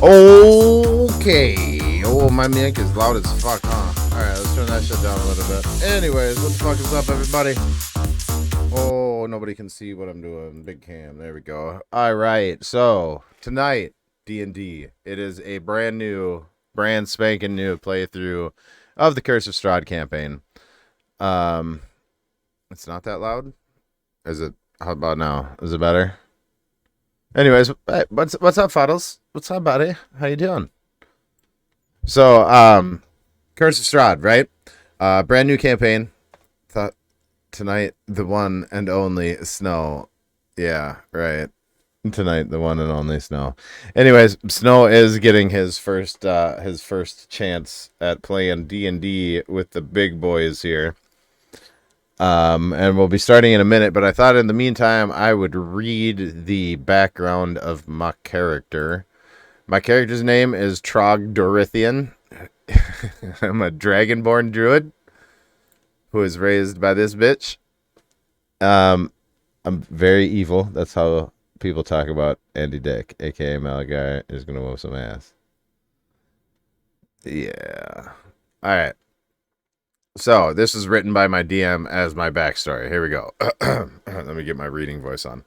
Okay. Oh, my mic is loud as fuck, huh? Alright, let's turn that shit down a little bit. Anyways, what the fuck is up, everybody? Oh, nobody can see what I'm doing. Big cam. There we go. Alright, so, tonight, D&D. It is a brand spanking new playthrough of the Curse of Strahd campaign. It's not that loud? Is it? How about now? Is it better? Anyways, hey, what's up, Fuddles? What's up, buddy? How you doing? So, Curse of Strahd, right? Brand new campaign. Thought tonight the one and only Snow. Yeah, right. Tonight the one and only Snow. Anyways, Snow is getting his first chance at playing D&D with the big boys here. And we'll be starting in a minute, but I thought in the meantime I would read the background of my character. My character's name is Trogdorthian. I'm a dragonborn druid who was raised by this bitch. I'm very evil. That's how people talk about Andy Dick, aka Malagai, is gonna whoop some ass. Yeah. Alright. So, this is written by my DM as my backstory. Here we go. Let me get my reading voice on.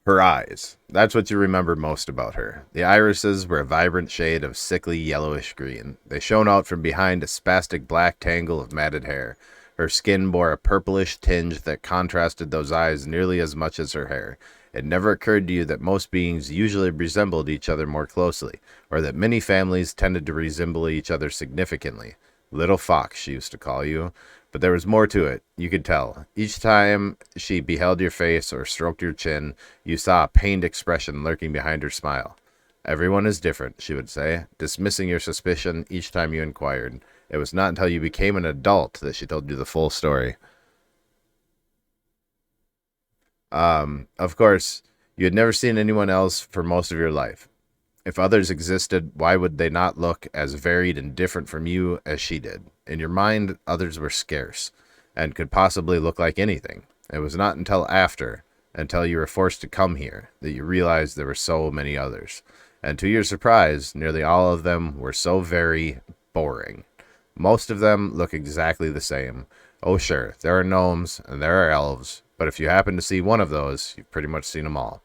Her eyes. That's what you remember most about her. The irises were a vibrant shade of sickly yellowish green. They shone out from behind a spastic black tangle of matted hair. Her skin bore a purplish tinge that contrasted those eyes nearly as much as her hair. It never occurred to you that most beings usually resembled each other more closely, or that many families tended to resemble each other significantly. Little Fox, she used to call you. But there was more to it, you could tell. Each time she beheld your face or stroked your chin, you saw a pained expression lurking behind her smile. Everyone is different, she would say, dismissing your suspicion each time you inquired. It was not until you became an adult that she told you the full story. Of course, you had never seen anyone else for most of your life. If others existed, why would they not look as varied and different from you as she did? In your mind, others were scarce, and could possibly look like anything. It was not until you were forced to come here, that you realized there were so many others. And to your surprise, nearly all of them were so very boring. Most of them look exactly the same. Oh sure, there are gnomes, and there are elves, but if you happen to see one of those, you've pretty much seen them all.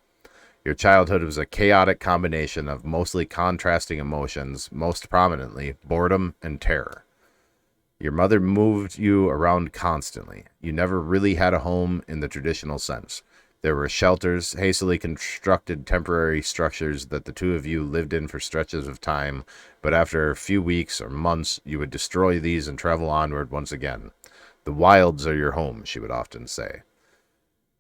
Your childhood was a chaotic combination of mostly contrasting emotions, most prominently boredom and terror. Your mother moved you around constantly. You never really had a home in the traditional sense. There were shelters, hastily constructed temporary structures that the two of you lived in for stretches of time, but after a few weeks or months, you would destroy these and travel onward once again. The wilds are your home, she would often say.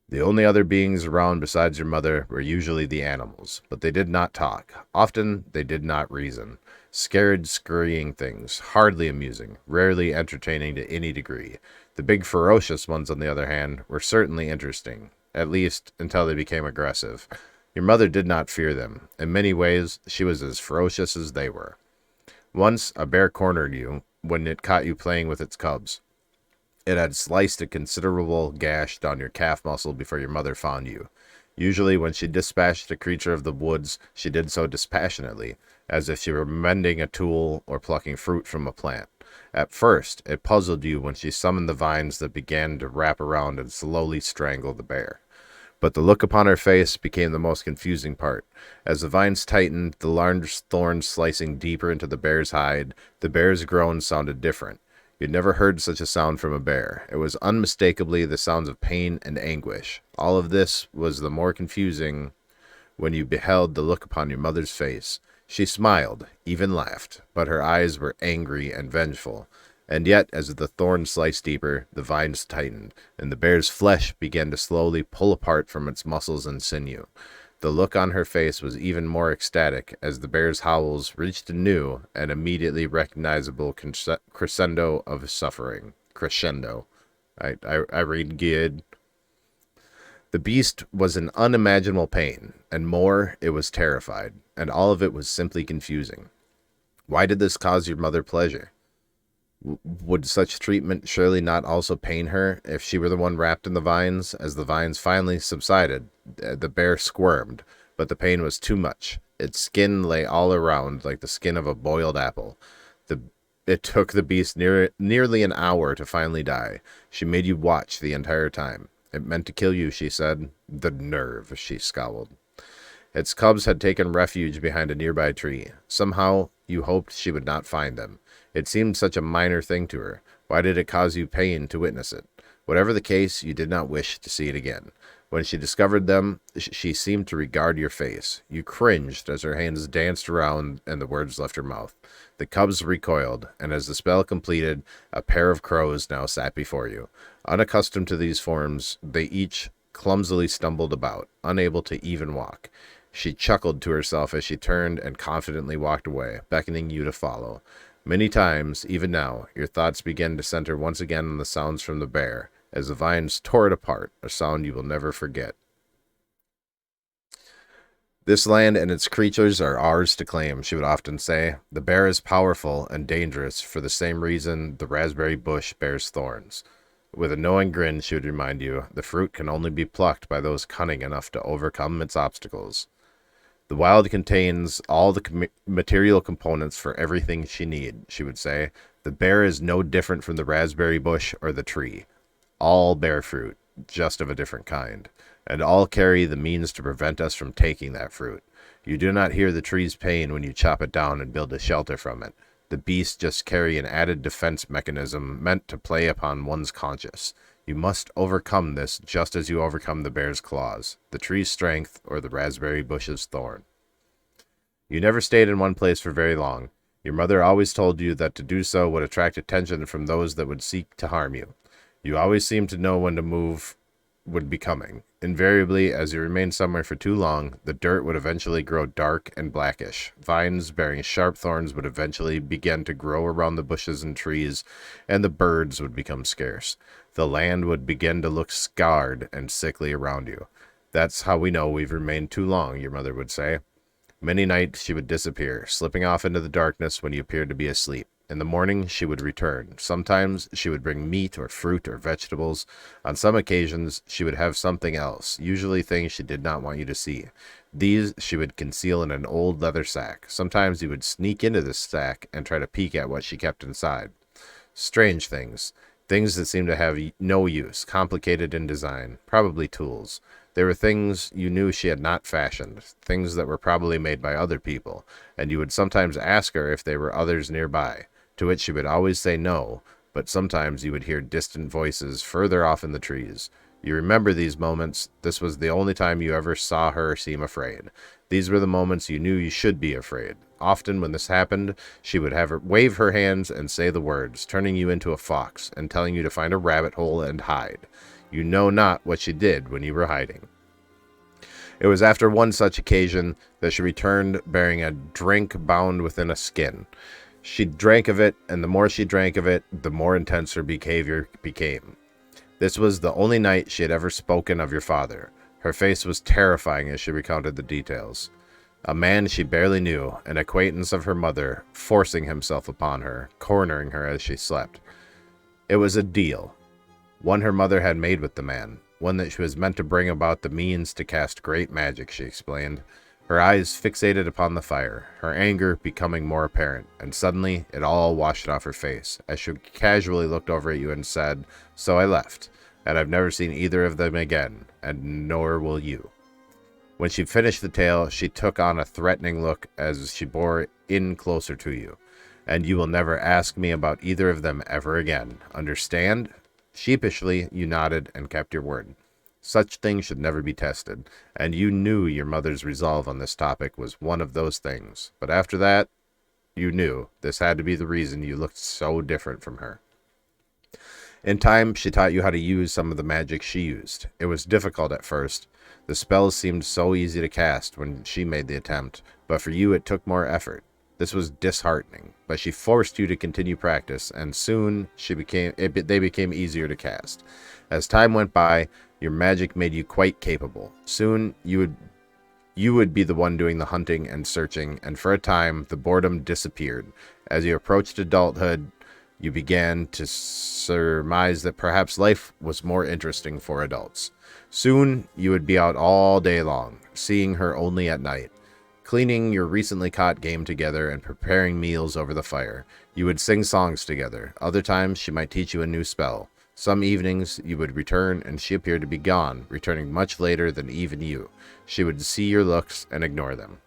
The only other beings around besides your mother were usually the animals, but they did not talk. Often they did not reason. Scared, scurrying things, hardly amusing, rarely entertaining to any degree. The big ferocious ones, on the other hand, were certainly interesting, at least until they became aggressive. Your mother did not fear them. In many ways, she was as ferocious as they were. Once, a bear cornered you when it caught you playing with its cubs. It had sliced a considerable gash down your calf muscle before your mother found you. Usually when she dispatched a creature of the woods, she did so dispassionately, as if she were mending a tool or plucking fruit from a plant. At first, it puzzled you when she summoned the vines that began to wrap around and slowly strangle the bear. But the look upon her face became the most confusing part. As the vines tightened, the large thorns slicing deeper into the bear's hide, the bear's groans sounded different. You'd never heard such a sound from a bear. It was unmistakably the sounds of pain and anguish. All of this was the more confusing when you beheld the look upon your mother's face. She smiled, even laughed, but her eyes were angry and vengeful. And yet, as the thorns sliced deeper, the vines tightened, and the bear's flesh began to slowly pull apart from its muscles and sinew. The look on her face was even more ecstatic as the bear's howls reached a new and immediately recognizable crescendo of suffering. Crescendo. I read good. The beast was in unimaginable pain, and more, it was terrified, and all of it was simply confusing. Why did this cause your mother pleasure? Would such treatment surely not also pain her if she were the one wrapped in the vines? As the vines finally subsided, the bear squirmed, but the pain was too much. Its skin lay all around like the skin of a boiled apple. The It took the beast nearly an hour to finally die. She made you watch the entire time. It meant to kill you, she said. The nerve, she scowled. Its cubs had taken refuge behind a nearby tree. Somehow, you hoped she would not find them. It seemed such a minor thing to her. Why did it cause you pain to witness it? Whatever the case, you did not wish to see it again. When she discovered them, she seemed to regard your face. You cringed as her hands danced around and the words left her mouth. The cubs recoiled, and as the spell completed, a pair of crows now sat before you. Unaccustomed to these forms, they each clumsily stumbled about, unable to even walk. She chuckled to herself as she turned and confidently walked away, beckoning you to follow. Many times, even now, your thoughts began to center once again on the sounds from the bear, as the vines tore it apart, a sound you will never forget. This land and its creatures are ours to claim, she would often say. The bear is powerful and dangerous for the same reason the raspberry bush bears thorns. With a knowing grin, she would remind you, the fruit can only be plucked by those cunning enough to overcome its obstacles. The wild contains all the material components for everything she needs, she would say. The bear is no different from the raspberry bush or the tree. All bear fruit, just of a different kind, and all carry the means to prevent us from taking that fruit. You do not hear the tree's pain when you chop it down and build a shelter from it. The beasts just carry an added defense mechanism meant to play upon one's conscience. You must overcome this just as you overcome the bear's claws, the tree's strength, or the raspberry bush's thorn. You never stayed in one place for very long. Your mother always told you that to do so would attract attention from those that would seek to harm you. You always seemed to know when to move would be coming. Invariably, as you remained somewhere for too long, the dirt would eventually grow dark and blackish. Vines bearing sharp thorns would eventually begin to grow around the bushes and trees, and the birds would become scarce. The land would begin to look scarred and sickly around you. That's how we know we've remained too long, your mother would say. Many nights she would disappear, slipping off into the darkness when you appeared to be asleep. In the morning she would return. Sometimes she would bring meat or fruit or vegetables. On some occasions she would have something else, usually things she did not want you to see. These she would conceal in an old leather sack. Sometimes you would sneak into this sack and try to peek at what she kept inside. Strange things. Things that seemed to have no use, complicated in design, probably tools. They were things you knew she had not fashioned, things that were probably made by other people, and you would sometimes ask her if there were others nearby, to which she would always say no, but sometimes you would hear distant voices further off in the trees. You remember these moments. This was the only time you ever saw her seem afraid. These were the moments you knew you should be afraid. Often when this happened, she would have her wave her hands and say the words, turning you into a fox and telling you to find a rabbit hole and hide. You know not what she did when you were hiding. It was after one such occasion that she returned bearing a drink bound within a skin. She drank of it, and the more she drank of it, the more intense her behavior became. This was the only night she had ever spoken of your father. Her face was terrifying as she recounted the details. A man she barely knew, an acquaintance of her mother, forcing himself upon her, cornering her as she slept. It was a deal, one her mother had made with the man, one that she was meant to bring about the means to cast great magic, she explained. Her eyes fixated upon the fire, her anger becoming more apparent, and suddenly it all washed off her face, as she casually looked over at you and said, "So I left, and I've never seen either of them again, and nor will you." When she finished the tale, she took on a threatening look as she bore in closer to you. "And you will never ask me about either of them ever again. Understand?" Sheepishly, you nodded and kept your word. Such things should never be tested, and you knew your mother's resolve on this topic was one of those things. But after that, you knew this had to be the reason you looked so different from her. In time, she taught you how to use some of the magic she used. It was difficult at first. The spells seemed so easy to cast when she made the attempt, but for you it took more effort. This was disheartening, but she forced you to continue practice, and soon they became easier to cast. As time went by, your magic made you quite capable. Soon you would be the one doing the hunting and searching, and for a time the boredom disappeared. As you approached adulthood, you began to surmise that perhaps life was more interesting for adults. Soon you would be out all day long, seeing her only at night. Cleaning your recently caught game together and preparing meals over the fire. You would sing songs together. Other times, she might teach you a new spell. Some evenings, you would return, and she appeared to be gone, returning much later than even you. She would see your looks and ignore them.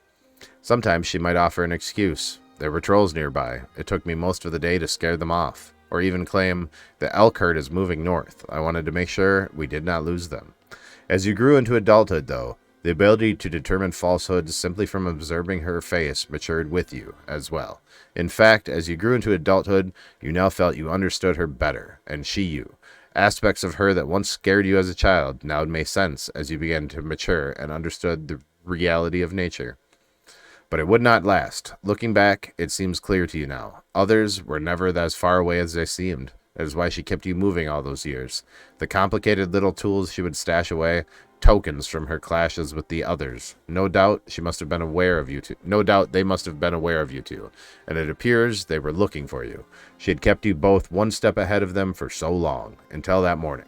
Sometimes she might offer an excuse. There were trolls nearby. It took me most of the day to scare them off. Or even claim, the elk herd is moving north. I wanted to make sure we did not lose them. As you grew into adulthood, though, the ability to determine falsehoods simply from observing her face matured with you as well. In fact, as you grew into adulthood, you now felt you understood her better, and she you. Aspects of her that once scared you as a child now made sense as you began to mature and understood the reality of nature. But it would not last. Looking back, it seems clear to you now. Others were never as far away as they seemed. That is why she kept you moving all those years. The complicated little tools she would stash away, tokens from her clashes with the others. No doubt she must have been aware of you two. No doubt they must have been aware of you two, and it appears they were looking for you. She had kept you both one step ahead of them for so long, until that morning.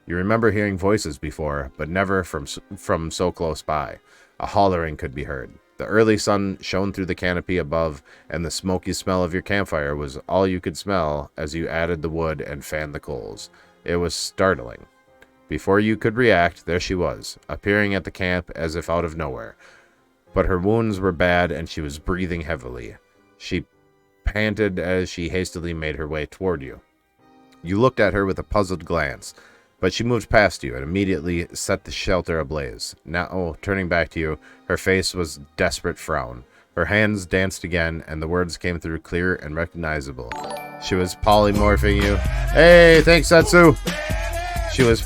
You remember hearing voices before, but never from so close by. A hollering could be heard. The early sun shone through the canopy above, and the smoky smell of your campfire was all you could smell as you added the wood and fanned the coals. It was startling. Before you could react, there she was, appearing at the camp as if out of nowhere. But her wounds were bad, and she was breathing heavily. She panted as she hastily made her way toward you. You looked at her with a puzzled glance, but she moved past you and immediately set the shelter ablaze. Now, turning back to you, her face was a desperate frown. Her hands danced again, and the words came through clear and recognizable. She was polymorphing you. Hey, thanks, Setsu! She was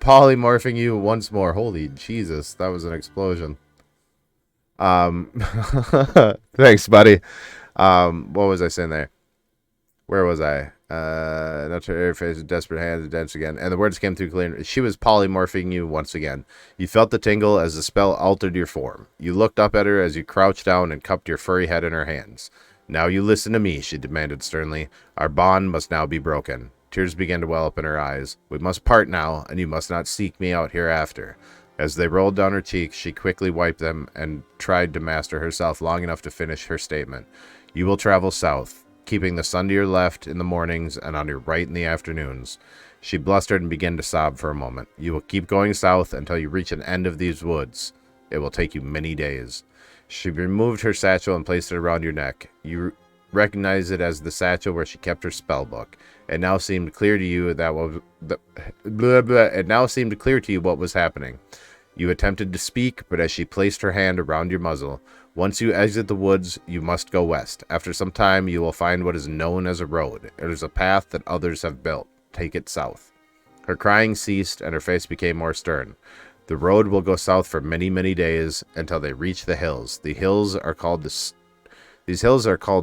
polymorphing you once more. Holy Jesus, that was an explosion. Thanks, buddy. What was I saying there? Where was I? Not her face with desperate hands and dance again. And the words came through clear. She was polymorphing you once again. You felt the tingle as the spell altered your form. You looked up at her as you crouched down and cupped your furry head in her hands. Now you listen to me, she demanded sternly. Our bond must now be broken. Tears began to well up in her eyes. We must part now, and you must not seek me out hereafter. As they rolled down her cheeks, she quickly wiped them and tried to master herself long enough to finish her statement. You will travel south, keeping the sun to your left in the mornings and on your right in the afternoons. She blustered and began to sob for a moment. You will keep going south until you reach an end of these woods. It will take you many days. She removed her satchel and placed it around your neck. You recognized it as the satchel where she kept her spell book. It now seemed clear to you what was happening. You attempted to speak, but as she placed her hand around your muzzle, once you exit the woods, you must go west. After some time, you will find what is known as a road. It is a path that others have built. Take it south. Her crying ceased, and her face became more stern. The road will go south for many, many days until they reach the hills. These hills are called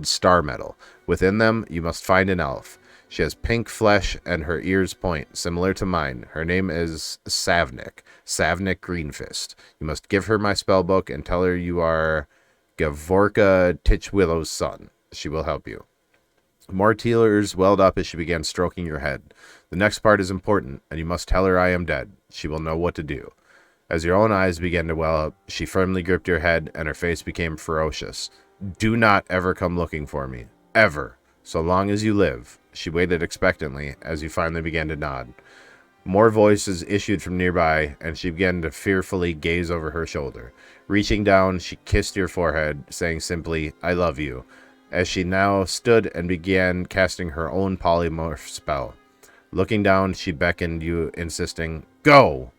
Star Metal. Within them, you must find an elf. She has pink flesh and her ears point, similar to mine. Her name is Savnik Greenfist. You must give her my spellbook and tell her you are Gavorka Titchwillow's son. She will help you. More tears welled up as she began stroking your head. The next part is important, and you must tell her I am dead. She will know what to do. As your own eyes began to well up, she firmly gripped your head, and her face became ferocious. Do not ever come looking for me. Ever. So long as you live. She waited expectantly as you finally began to nod. More voices issued from nearby, and she began to fearfully gaze over her shoulder. Reaching down, she kissed your forehead, saying simply, I love you, as she now stood and began casting her own polymorph spell. Looking down, she beckoned you, insisting, Go!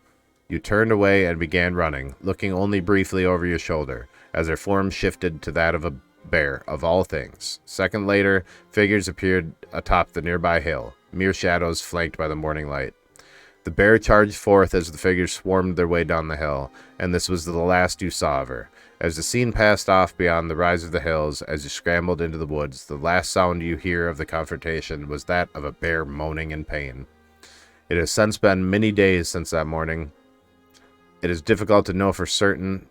You turned away and began running, looking only briefly over your shoulder, as her form shifted to that of a bear, of all things. Second later, figures appeared atop the nearby hill, mere shadows flanked by the morning light. The bear charged forth as the figures swarmed their way down the hill, and this was the last you saw of her. As the scene passed off beyond the rise of the hills, as you scrambled into the woods, the last sound you hear of the confrontation was that of a bear moaning in pain. It has since been many days since that morning. It is difficult to know for certain,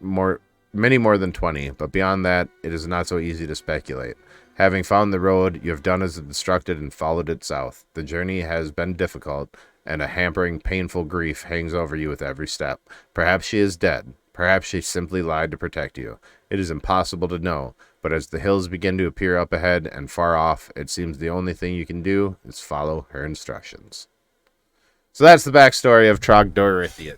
many more than 20, but beyond that, it is not so easy to speculate. Having found the road, you have done as instructed and followed it south. The journey has been difficult, and a hampering, painful grief hangs over you with every step. Perhaps she is dead. Perhaps she simply lied to protect you. It is impossible to know, but as the hills begin to appear up ahead and far off, it seems the only thing you can do is follow her instructions. So that's the backstory of Trogdorithia.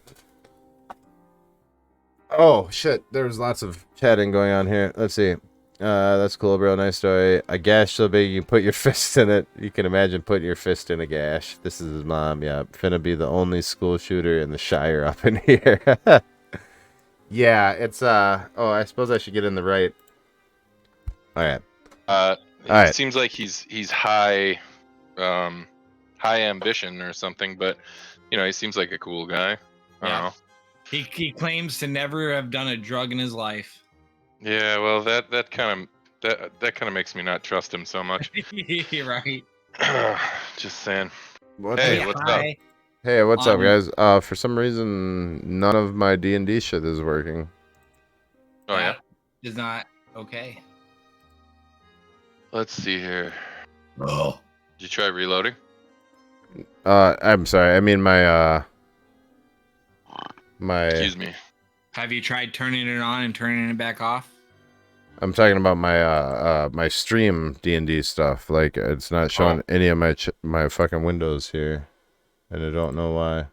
Oh, shit. There was lots of chatting going on here. Let's see. That's cool, bro. Nice story. A gash so big you can put your fist in it. You can imagine putting your fist in a gash. This is his mom. Yeah, finna be the only school shooter in the Shire up in here. Yeah, it's, oh, I suppose I should get in the right. All right. All right. Seems like he's high ambition or something, but he seems like a cool guy. I don't know. He claims to never have done a drug in his life. Yeah, well, that kind of makes me not trust him so much. Right. Just saying. What's Hey, what's up? Hey, what's up, guys? For some reason, none of my D&D shit is working. Oh, yeah? Is not okay. Let's see here. Oh. Did you try reloading? I'm sorry. I mean, my... Excuse me. Have you tried turning it on and turning it back off? I'm talking about my my stream D&D stuff. Like, it's not showing any of my fucking windows here, and I don't know why.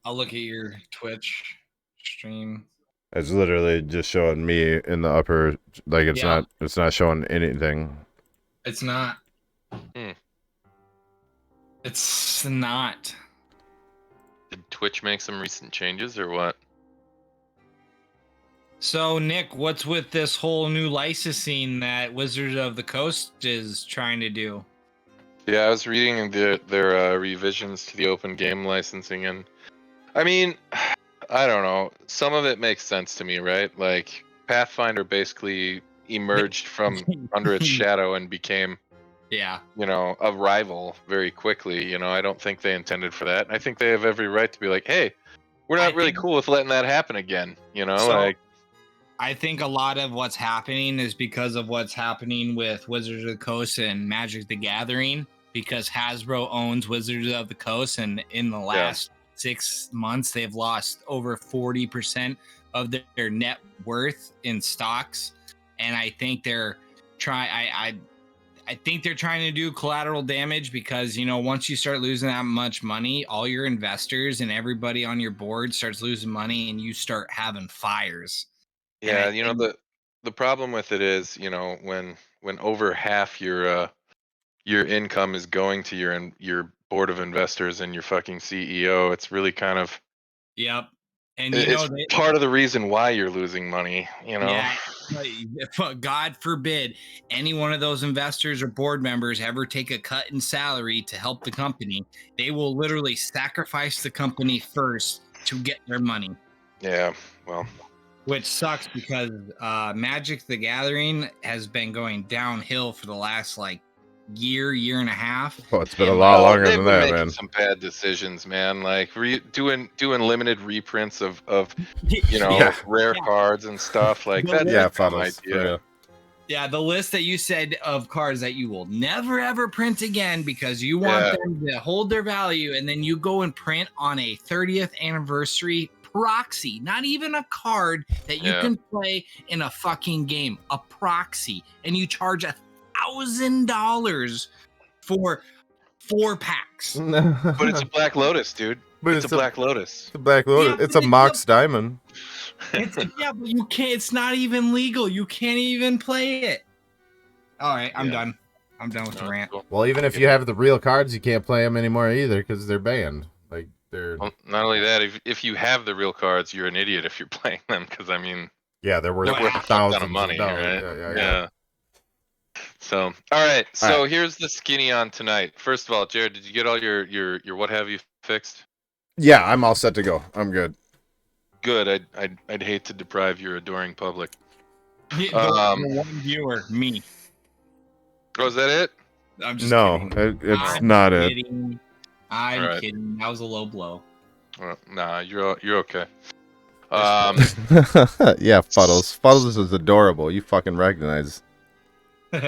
I'll look at your Twitch stream. It's literally just showing me in the upper. Like, it's not showing anything. It's not. It's not. Did Twitch make some recent changes or what? So, Nick, what's with this whole new licensing that Wizards of the Coast is trying to do? Yeah, I was reading their revisions to the open game licensing, and I mean, I don't know. Some of it makes sense to me, right? Like, Pathfinder basically emerged from under its shadow and became, a rival very quickly. I don't think they intended for that. I think they have every right to be like, hey, we're not really cool with letting that happen again. I think a lot of what's happening is because of what's happening with Wizards of the Coast and Magic the Gathering, because Hasbro owns Wizards of the Coast, and in the last 6 months, they've lost over 40% of their net worth in stocks. And I think they're trying to do collateral damage because, once you start losing that much money, all your investors and everybody on your board starts losing money and you start having fires. Yeah, the problem with it is, when over half your income is going to your board of investors and your fucking CEO, it's really kind of and it's part of the reason why you're losing money. Yeah, God forbid any one of those investors or board members ever take a cut in salary to help the company. They will literally sacrifice the company first to get their money. Yeah, well. Which sucks because Magic the Gathering has been going downhill for the last year and a half. Oh, it's been a lot longer than that, making man. Some bad decisions, man. Like doing limited reprints of rare cards and stuff like that. Yeah, idea. Yeah, the list that you said of cards that you will never ever print again because you want them to hold their value, and then you go and print on a 30th anniversary proxy, not even a card that you can play in a fucking game, a proxy, and you charge $1,000 for 4 packs. But it's a Black Lotus, dude. It's a Black Lotus. It's a Black Lotus. Yeah, it's a Mox Diamond. But you can't. It's not even legal. You can't even play it. All right, I'm done. I'm done with the rant. Cool. Well, even if you have the real cards, you can't play them anymore either because they're banned. Like they're. Well, not only that, if you have the real cards, you're an idiot if you're playing them. Because I mean, they're worth thousands of money, right? Yeah. So, all right. So here's the skinny on tonight. First of all, Jared, did you get all your what have you fixed? Yeah, I'm all set to go. I'm good. Good. I'd hate to deprive your adoring public. The one viewer, me. Oh, is that it? I'm just kidding. It's not kidding. I'm kidding. That was a low blow. Well, nah, you're okay. Yeah, Fuddles. Fuddles is adorable. You fucking recognize. All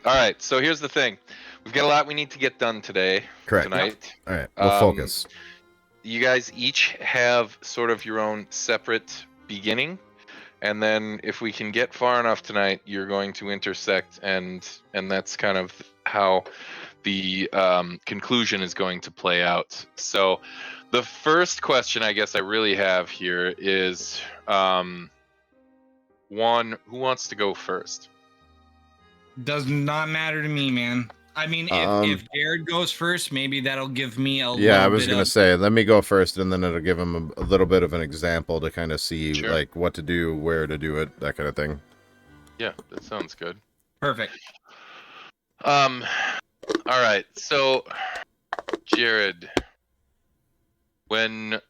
right. So here's the thing. We've got a lot we need to get done today. Correct. Tonight. All right. We'll focus. you guys each have sort of your own separate beginning, and then if we can get far enough tonight, you're going to intersect, and that's kind of how the conclusion is going to play out. So, the first question I guess I really have here is, one, who wants to go first? Does not matter to me, man. I mean, if Jared goes first, maybe that'll give me a Yeah, I little was bit gonna of. say, let me go first, and then it'll give him a little bit of an example to kind of see Sure. like what to do, where to do it, that kind of thing. Yeah, that sounds good. Perfect. All right. So, Jared, when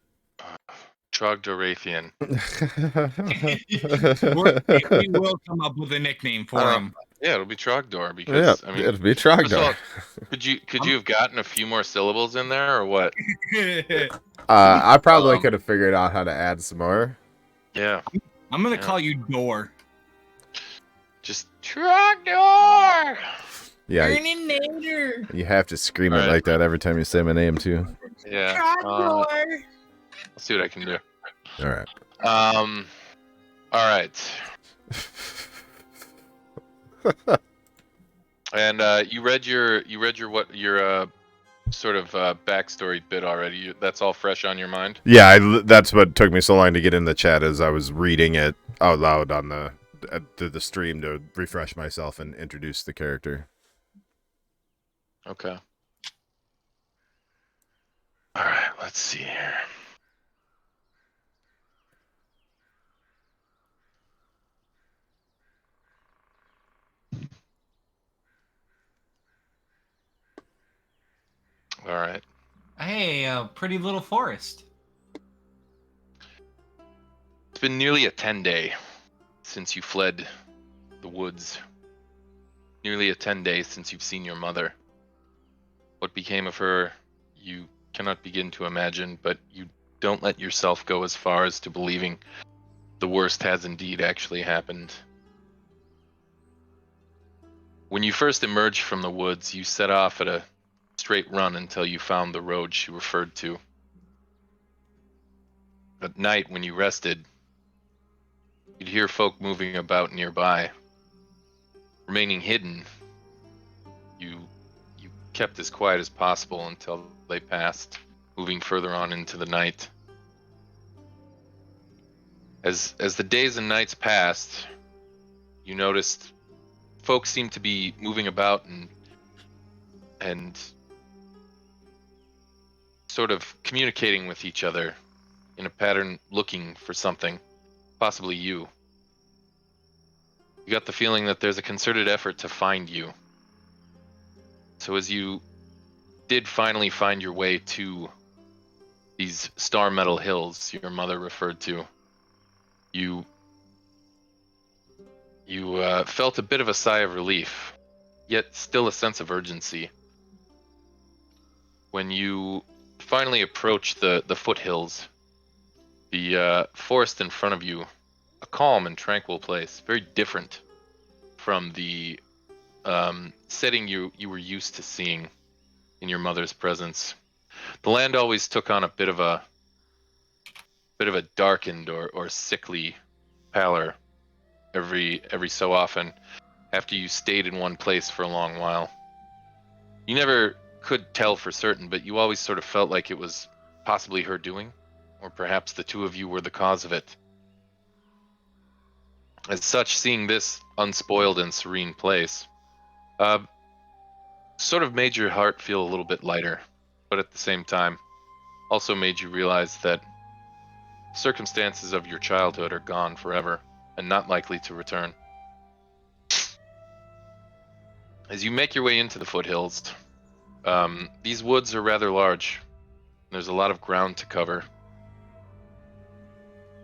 Trogdorrathian. We will come up with a nickname for him. Yeah, it'll be Trogdor Yeah, because I mean, it'll be first of all, Trogdor. could you have gotten a few more syllables in there or what? I probably could have figured out how to add some more. Yeah, I'm gonna call you Door. just Trogdor. Yeah, Terminator. you have to scream it Alright. like that every time you say my name too. Yeah. Trogdor. Let's see what I can do. All right. All right. And you read your sort of backstory bit already. That's all fresh on your mind. Yeah, that's what took me so long to get in the chat, as I was reading it out loud on the stream to refresh myself and introduce the character. Okay. All right. Let's see here. All right. Hey, pretty little forest. It's been nearly a 10-day since you fled the woods. Nearly a 10 days since you've seen your mother. What became of her, you cannot begin to imagine, but you don't let yourself go as far as to believing the worst has indeed actually happened. When you first emerged from the woods, you set off at a straight run until you found the road she referred to. At night, when you rested, you'd hear folk moving about nearby. Remaining hidden, you kept as quiet as possible until they passed, moving further on into the night. As the days and nights passed, you noticed folks seemed to be moving about and sort of communicating with each other in a pattern, looking for something, possibly you. You got the feeling that there's a concerted effort to find you. So as you did finally find your way to these Star Metal Hills your mother referred to, you felt a bit of a sigh of relief, yet still a sense of urgency. When you finally approached the foothills, the forest in front of you, a calm and tranquil place, very different from the setting you were used to seeing in your mother's presence. The land always took on a bit of a darkened or sickly pallor every so often after you stayed in one place for a long while. You never could tell for certain, but you always sort of felt like it was possibly her doing, or perhaps the two of you were the cause of it. As such, seeing this unspoiled and serene place sort of made your heart feel a little bit lighter, but at the same time also made you realize that circumstances of your childhood are gone forever and not likely to return. As you make your way into the foothills, these woods are rather large. There's a lot of ground to cover.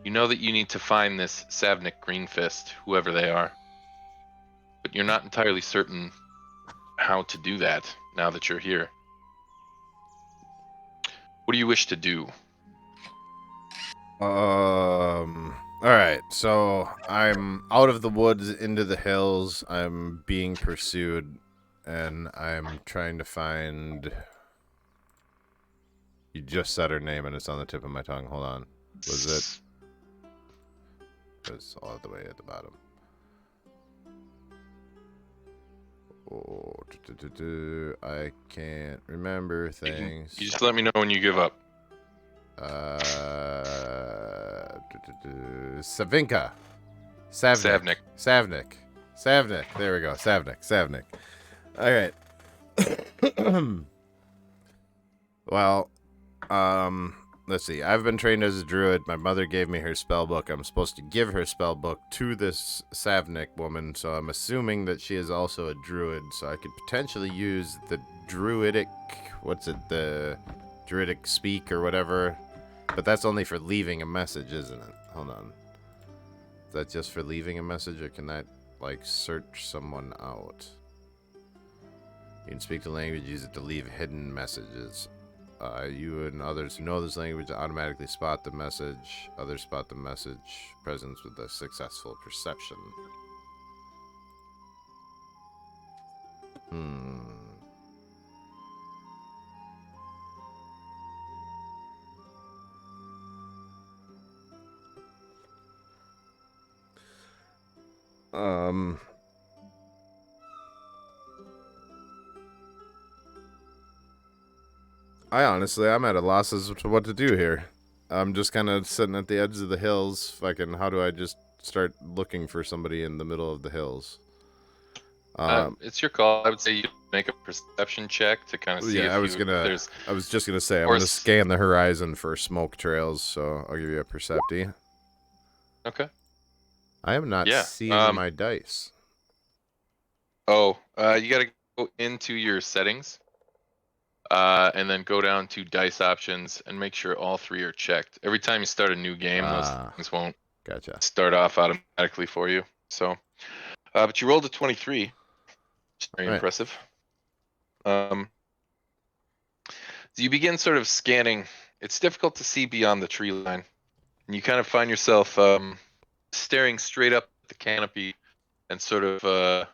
You know that you need to find this Savnik Greenfist, whoever they are, but you're not entirely certain how to do that now that you're here. What do you wish to do? All right, so I'm out of the woods into the hills. I'm being pursued, and I'm trying to find You just said her name and it's on the tip of my tongue. Hold on. Was it? It was all the way at the bottom. Oh, I can't remember things. You just let me know when you give up. Savinka. Savnik. There we go. Savnik. All right. Well, let's see. I've been trained as a druid. My mother gave me her spell book. I'm supposed to give her spell book to this Savnik woman, so I'm assuming that she is also a druid, so I could potentially use the druidic, the druidic speak or whatever, but that's only for leaving a message, isn't it? Hold on. Is that just for leaving a message, or can that, like, search someone out? You can speak the language, use it to leave hidden messages. You and others who know this language automatically spot the message. Others spot the message presence with a successful perception. I'm at a loss as to what to do here. I'm just kind of sitting at the edge of the hills. Fucking, how do I just start looking for somebody in the middle of the hills? It's your call. I would say you make a perception check to kind of see if I was just gonna say I'm gonna scan the horizon for smoke trails. So I'll give you a percepti. Okay. I am not seeing my dice. Oh, you gotta go into your settings, and then go down to dice options and make sure all 3 are checked. Every time you start a new game, those things won't start off automatically for you. So, but you rolled a 23. Very impressive. So you begin sort of scanning. It's difficult to see beyond the tree line, and you kind of find yourself staring straight up at the canopy and sort of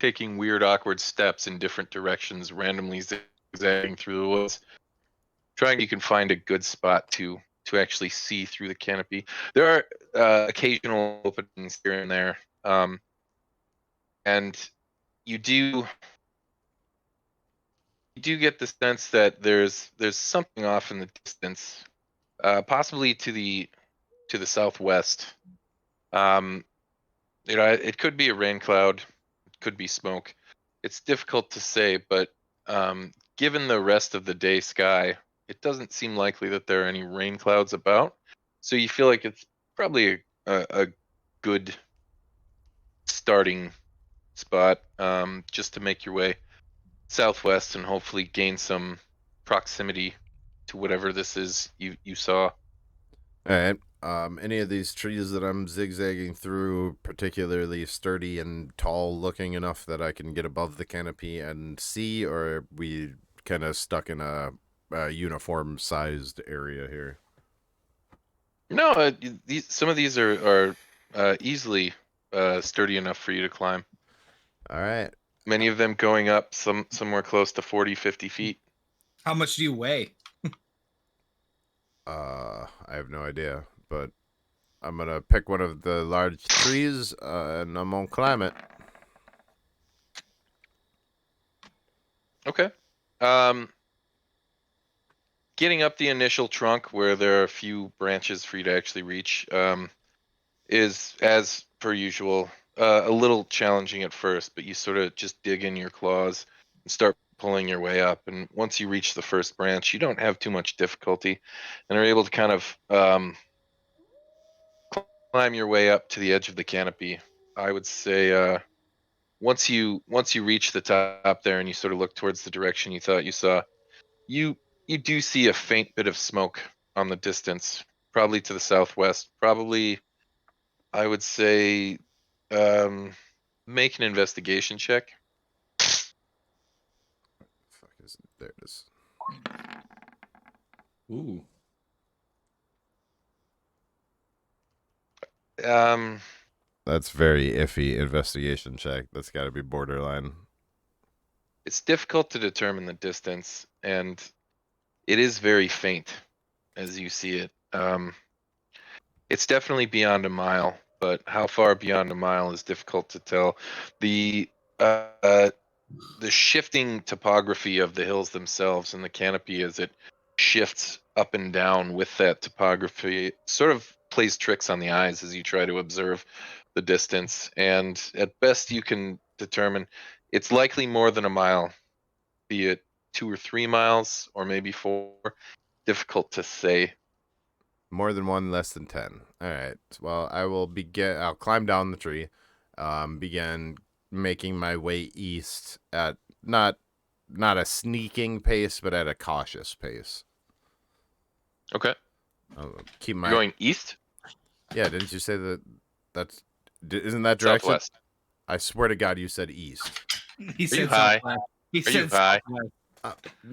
taking weird, awkward steps in different directions, randomly zigzagging through the woods, trying you can find a good spot to actually see through the canopy. There are occasional openings here and there, and you do get the sense that there's something off in the distance, possibly to the southwest. It could be a rain cloud, it could be smoke. It's difficult to say, but given the rest of the day sky, it doesn't seem likely that there are any rain clouds about. So you feel like it's probably a good starting spot, just to make your way southwest and hopefully gain some proximity to whatever this is you saw. All right. Any of these trees that I'm zigzagging through particularly sturdy and tall looking enough that I can get above the canopy and see, or are we kind of stuck in a uniform sized area here? No, some of these are easily sturdy enough for you to climb. All right. Many of them going up somewhere close to 40-50 feet. How much do you weigh? I have no idea, but I'm gonna pick one of the large trees and I'm gonna climb it. Okay. Getting up the initial trunk where there are a few branches for you to actually reach is, as per usual, a little challenging at first, but you sort of just dig in your claws and start pulling your way up. And once you reach the first branch, you don't have too much difficulty and are able to kind of climb your way up to the edge of the canopy. I would say once you reach the top there and you sort of look towards the direction you thought you saw, you do see a faint bit of smoke on the distance, probably to the southwest. Probably, I would say, make an investigation check. Fuck is it? There it is. Ooh. That's very iffy investigation check. That's got to be borderline. It's difficult to determine the distance, and It is very faint as you see it. It's definitely beyond a mile, but how far beyond a mile is difficult to tell. The uh, the shifting topography of the hills themselves and the canopy as it shifts up and down with that topography sort of plays tricks on the eyes as you try to observe the distance. And at best, you can determine it's likely more than a mile, be it 2 or 3 miles or maybe 4. Difficult to say. More than one, less than 10. All right. Well, I'll climb down the tree, begin making my way east at not a sneaking pace, but at a cautious pace. Okay. I'll keep You're my going east? Yeah, didn't you say isn't that direction? Southwest. I swear to God, you said east. He Are you said high? Southwest. He Are you said high? Southwest.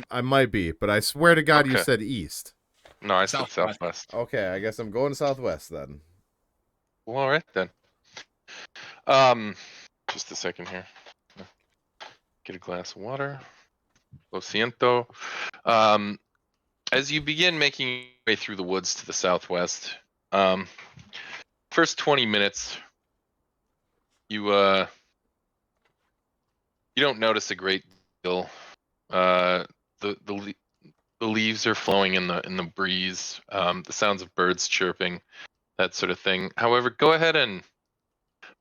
I might be, but I swear to God, you Okay. said east. No, I said Southwest. southwest. Okay, I guess I'm going southwest then. Well, all right then. Um, just a second here. Get a glass of water. Lo siento. As you begin making your way through the woods to the southwest, um, first 20 minutes, you you don't notice a great deal. The leaves are flowing in the breeze. The sounds of birds chirping, that sort of thing. However, go ahead and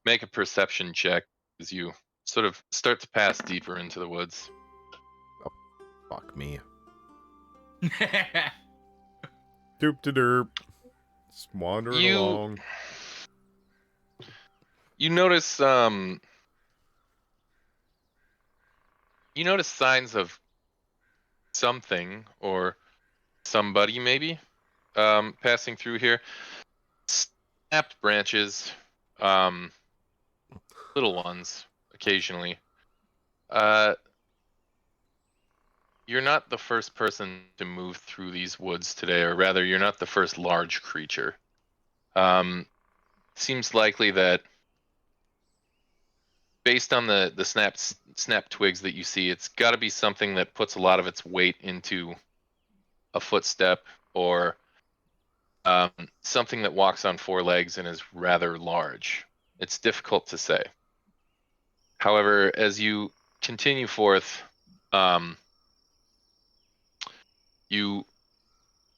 make a perception check as you sort of start to pass deeper into the woods. Fuck me. Doop to derp. Just wandering You along. you notice you notice signs of something or somebody maybe passing through here. Snapped branches, um, little ones occasionally. Uh, you're not the first person to move through these woods today, or rather, you're not the first large creature. Seems likely that based on the snap twigs that you see, it's got to be something that puts a lot of its weight into a footstep or something that walks on 4 legs and is rather large. It's difficult to say. However, as you continue forth, um, you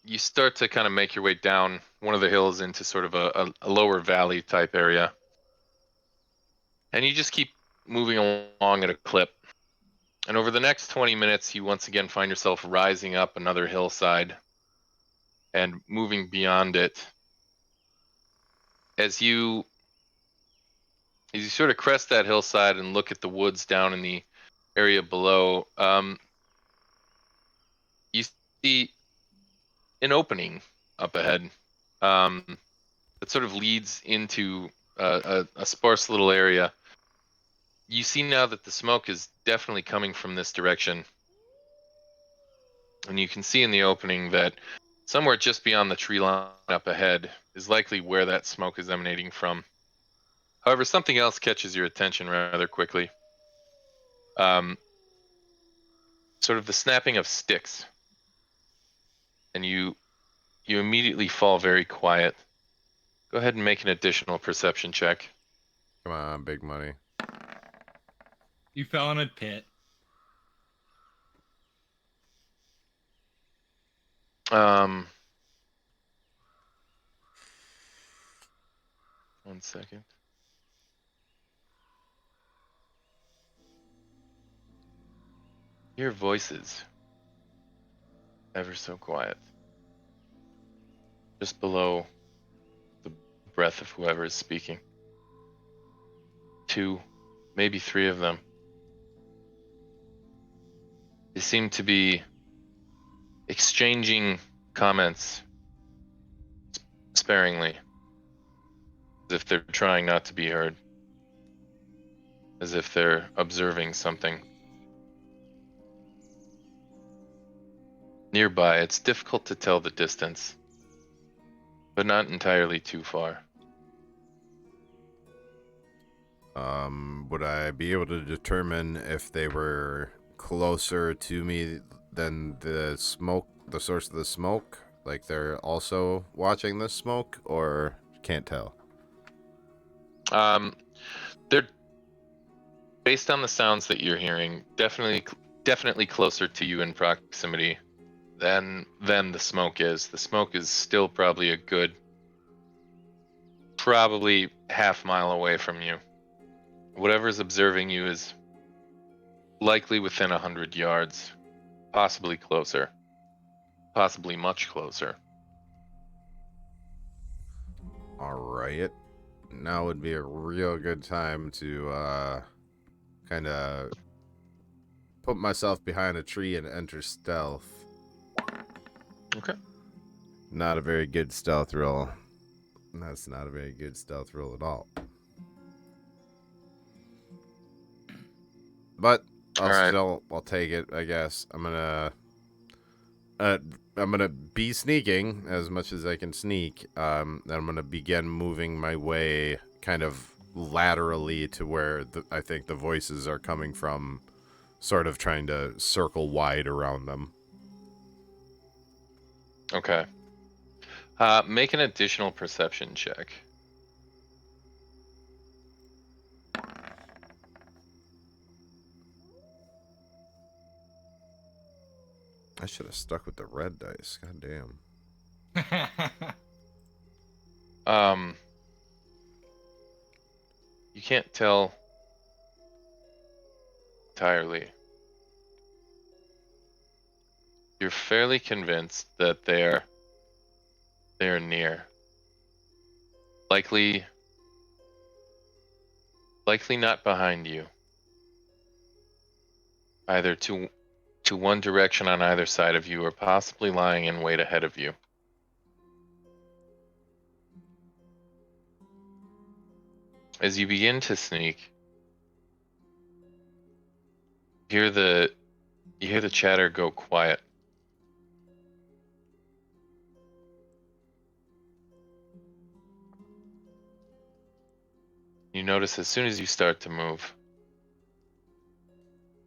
you start to kind of make your way down one of the hills into sort of a lower valley type area, and you just keep moving along at a clip. And over the next 20 minutes, you once again find yourself rising up another hillside and moving beyond it. As you sort of crest that hillside and look at the woods down in the area below, you see an opening up ahead that sort of leads into a sparse little area. You see now that the smoke is definitely coming from this direction. And you can see in the opening that somewhere just beyond the tree line up ahead is likely where that smoke is emanating from. However, something else catches your attention rather quickly. Sort of the snapping of sticks. And you immediately fall very quiet. Go ahead and make an additional perception check. Come on, big money. You fell in a pit. One second. Your voices ever so quiet. Just below the breath of whoever is speaking. 2, maybe 3 of them. They seem to be exchanging comments sparingly, as if they're trying not to be heard, as if they're observing something. Nearby, it's difficult to tell the distance, but not entirely too far. Would I be able to determine if they were closer to me than the smoke the source of the smoke? Like they're also watching the smoke, or can't tell? They're based on the sounds that you're hearing, definitely closer to you in proximity than the smoke is. The smoke is still probably a good, probably half-mile away from you. Whatever's observing you is likely within 100 yards, possibly closer, possibly much closer. All right. Now would be a real good time to kind of put myself behind a tree and enter stealth. Okay. Not a very good stealth roll. That's not a very good stealth roll at all. But All right. I'll take it, I guess. I'm gonna be sneaking as much as I can sneak. And I'm gonna begin moving my way kind of laterally to where I think the voices are coming from, sort of trying to circle wide around them. Okay. Make an additional perception check. I should have stuck with the red dice. God damn. You can't tell entirely. You're fairly convinced that they're near. Likely not behind you. Either to one direction on either side of you, or possibly lying in wait ahead of you. As you begin to sneak, you hear the chatter go quiet. You notice as soon as you start to move,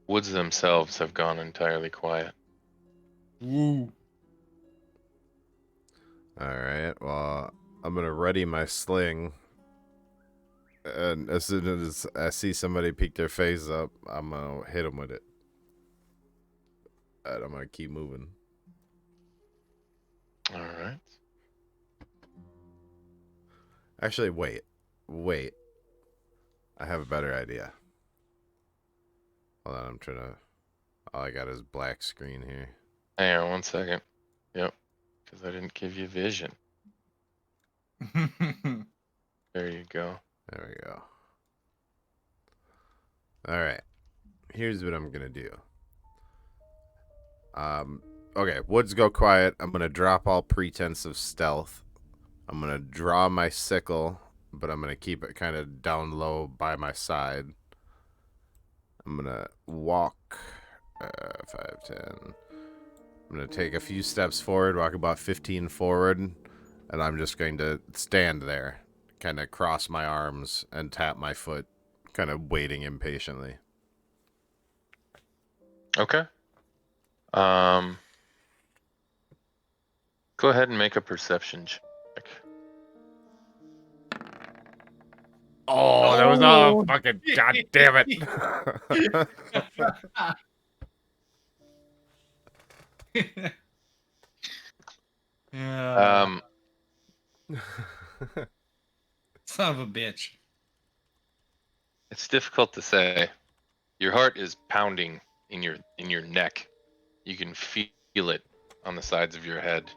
woods themselves have gone entirely quiet. Woo. Alright, well, I'm gonna ready my sling. And as soon as I see somebody peek their face up, I'm gonna hit them with it. And I'm gonna keep moving. All right. Actually, wait. I have a better idea. Hold on, I'm trying to. All I got is black screen here. Hang on 1 second. Yep, because I didn't give you vision. There you go. There we go. All right. Here's what I'm gonna do. Okay. Woods go quiet. I'm gonna drop all pretense of stealth. I'm gonna draw my sickle, but I'm gonna keep it kind of down low by my side. I'm gonna walk 5, 10. I'm gonna take a few steps forward, walk about 15 forward, and I'm just going to stand there, kind of cross my arms and tap my foot, kind of waiting impatiently. Okay. Go ahead and make a perception check. Oh, that was all fucking god damn it. Yeah. Son of a bitch. It's difficult to say. Your heart is pounding in your neck. You can feel it on the sides of your head.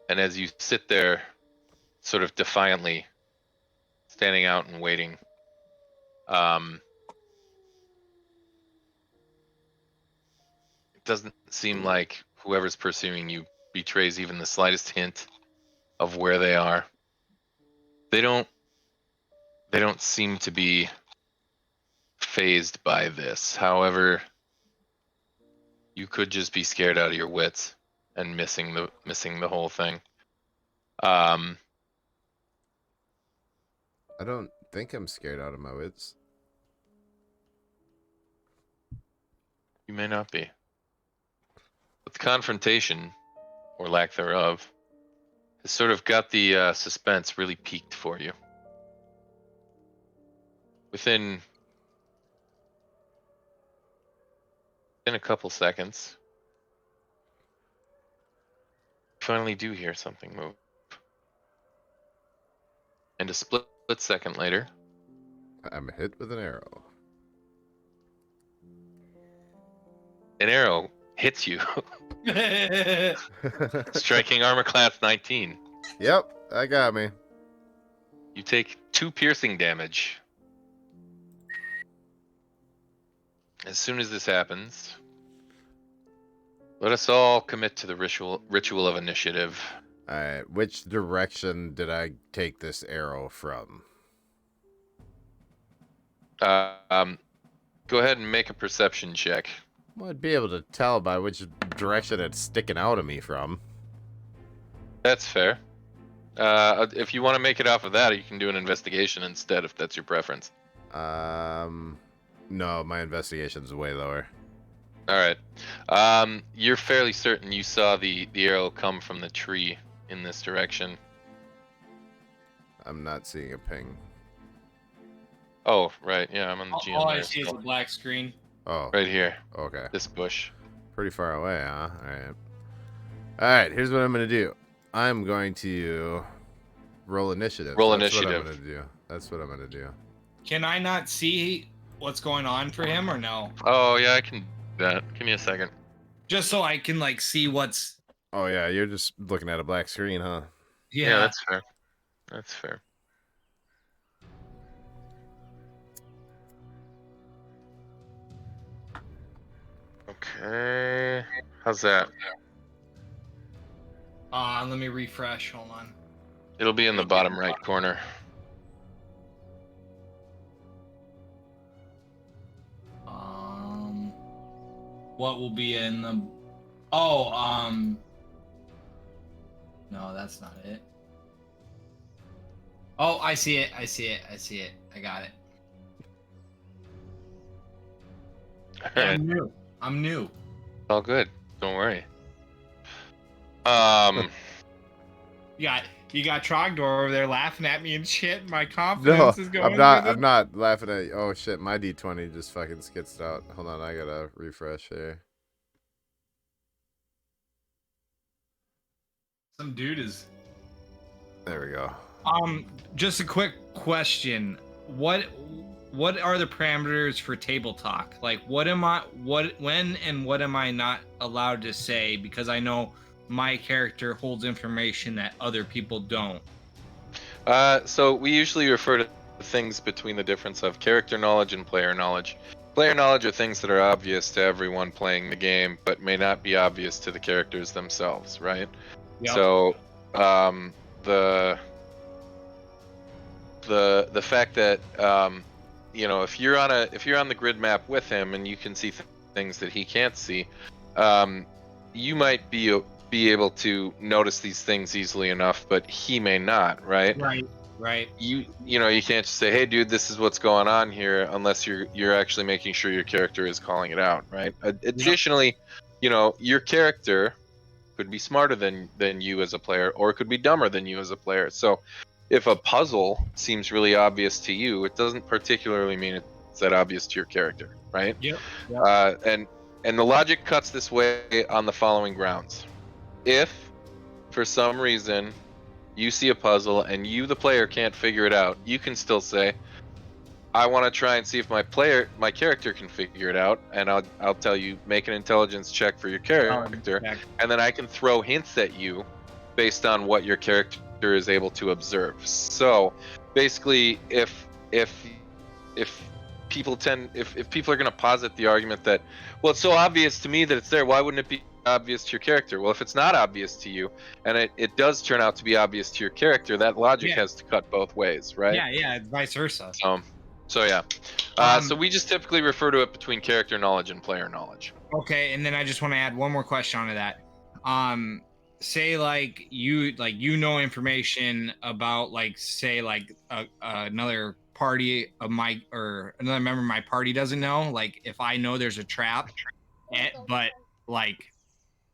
And as you sit there, sort of defiantly, standing out and waiting, it doesn't seem like whoever's pursuing you betrays even the slightest hint of where they are. They don't seem to be phased by this. However, you could just be scared out of your wits and missing the whole thing. I don't think I'm scared out of my wits. You may not be. But the confrontation, or lack thereof, has sort of got the suspense really peaked for you. Within a couple seconds, you finally do hear something move. And a split second later, I'm hit with an arrow. an arrow hits you, striking armor class 19. Yep, that got me. You take 2 piercing damage. As soon as this happens, let us all commit to the ritual of initiative. Alright, which direction did I take this arrow from? Go ahead and make a perception check. Well, I'd be able to tell by which direction it's sticking out of me from. That's fair. If you want to make it off of that, you can do an investigation instead, if that's your preference. No, my investigation's way lower. All right. You're fairly certain you saw the arrow come from the tree in this direction. I'm not seeing a ping. Oh, right. Yeah, I'm on the GM. All I there, see is a so- black screen. Oh, Right here, okay. this bush. Pretty far away, huh? Alright. Alright, here's what I'm going to do. I'm going to roll initiative. Roll That's initiative. What I'm gonna do. That's what I'm going to do. Can I not see what's going on for him or no? Oh, yeah, I can do that. Give me a second. Just so I can like see what's. Oh, yeah, you're just looking at a black screen, huh? Yeah, that's fair. That's fair. Okay. How's that? Let me refresh. Hold on. It'll be in the bottom right corner. What will be in the? Oh, no, that's not it. Oh, I see it. I see it. I see it. I got it. I'm new. I'm new. All good. Don't worry. You got Trogdor over there laughing at me and shit. My No, confidence is going. I'm not laughing at you. Oh, shit, my D20 just fucking skitzed out. Hold on, I gotta refresh here. Some dude is. There we go. Just a quick question. What are the parameters for table talk? Like, when and what am I not allowed to say? Because I know my character holds information that other people don't. So we usually refer to things between the difference of character knowledge and player knowledge. Player knowledge are things that are obvious to everyone playing the game, but may not be obvious to the characters themselves, right? Yep. So, the fact that if you're on the grid map with him and you can see things that he can't see, you might be able to notice these things easily enough, but he may not, right? Right. You can't just say, "Hey, dude, this is what's going on here," unless you're actually making sure your character is calling it out, right? Additionally, your character could be smarter than you as a player, or it could be dumber than you as a player. So if a puzzle seems really obvious to you, it doesn't particularly mean it's that obvious to your character, right? Yep. And the logic cuts this way on the following grounds. If for some reason you see a puzzle and you, the player, can't figure it out, you can still say, I want to try and see if my character can figure it out, and I'll tell you, make an intelligence check for your character, and then I can throw hints at you based on what your character is able to observe. So basically, if people are going to posit the argument that, well, it's so obvious to me that it's there, why wouldn't it be obvious to your character? Well, if it's not obvious to you and it does turn out to be obvious to your character, that logic has to cut both ways, right? Yeah, vice versa. So yeah. So we just typically refer to it between character knowledge and player knowledge. Okay, and then I just want to add one more question onto that. Say like you know information about another party of my, or another member of my party doesn't know. Like if I know there's a trap, but like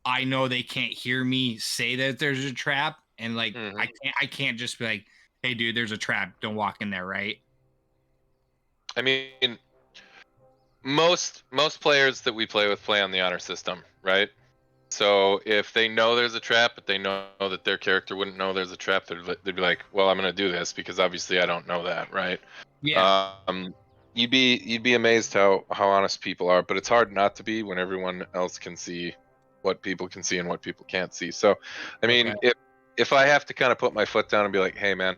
I know they can't hear me say that there's a trap, and like Mhm. I can't just be like, hey dude, there's a trap, don't walk in there, right? I mean, most players that we play with play on the honor system, right? So if they know there's a trap, but they know that their character wouldn't know there's a trap, they'd be like, "Well, I'm gonna do this because obviously I don't know that, right?" Yeah. Um, you'd be amazed how honest people are, but it's hard not to be when everyone else can see what people can see and what people can't see. So, I Okay. mean, if I have to kind of put my foot down and be like, "Hey, man,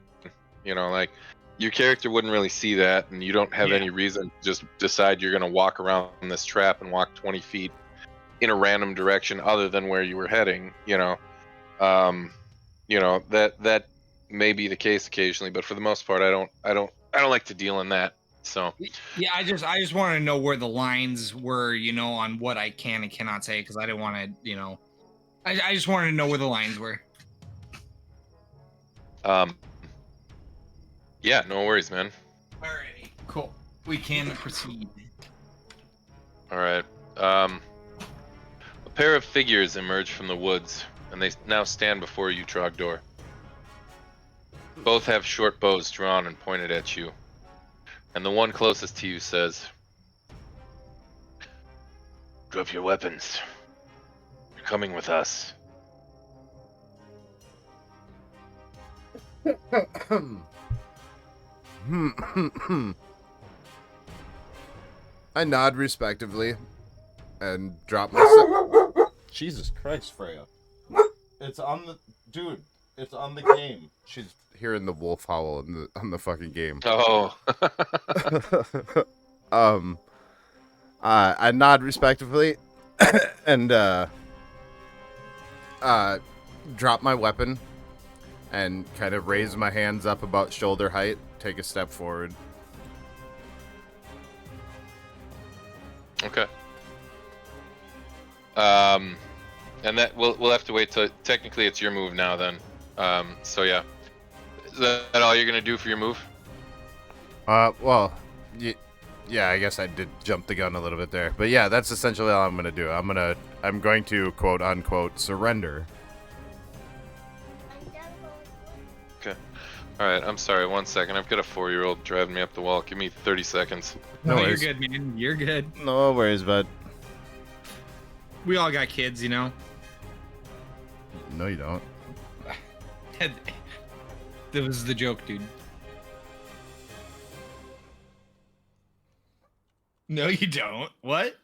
like your character wouldn't really see that, and you don't have Yeah. any reason to just decide you're gonna walk around this trap and walk 20 feet in a random direction other than where you were heading, um, that may be the case occasionally, but for the most part, I don't like to deal in that. So, Yeah, I just want to know where the lines were, on what I can and cannot say, because I didn't want to, I just wanted to know where the lines were. um, yeah, no worries, man. Alrighty, cool. We can proceed. All right. Um, a pair of figures emerge from the woods, and they now stand before you, Trogdor. Both have short bows drawn and pointed at you, and the one closest to you says, "Drop your weapons. You're coming with us." I nod respectively and drop my. Jesus Christ, Freya! It's on the dude. It's on the game. She's hearing the wolf howl on the fucking game. Oh. um. I nod respectively and drop my weapon and kind of raise my hands up about shoulder height. Take a step forward. Okay. And that we'll have to wait till technically it's your move now then. So yeah. Is that all you're gonna do for your move? Well, yeah, I guess I did jump the gun a little bit there, but yeah, that's essentially all I'm gonna do. I'm going to quote unquote surrender. Okay. All right. I'm sorry. 1 second. I've got a 4-year-old driving me up the wall. Give me 30 seconds. No No, you're worries. good, man. You're good. No worries, bud. We all got kids, No, you don't. That was the joke, dude. No, you don't. What?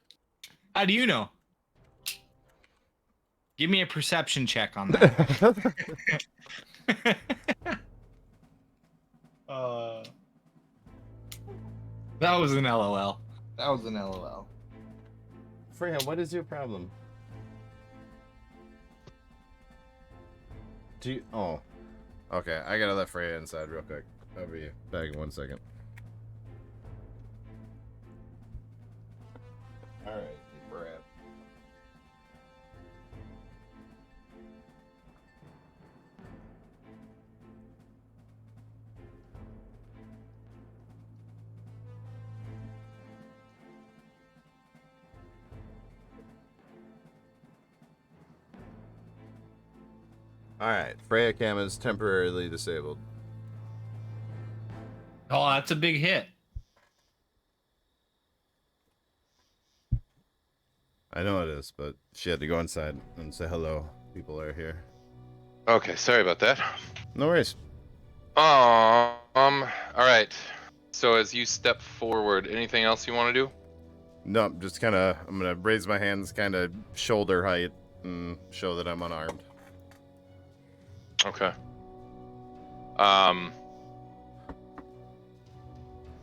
How do you know? Give me a perception check on that. That was an LOL. That was an LOL. Freya, what is your problem? Do you... Oh. Okay, I gotta let Freya inside real quick. I'll be back in 1 second. Alright, Brad. Alright, Freya Cam is temporarily disabled. Oh, that's a big hit. I know it is, but she had to go inside and say hello. People are here. Okay. Sorry about that. No worries. All right. So as you step forward, anything else you want to do? No, just kind of, I'm going to raise my hands kind of shoulder height and show that I'm unarmed. Okay.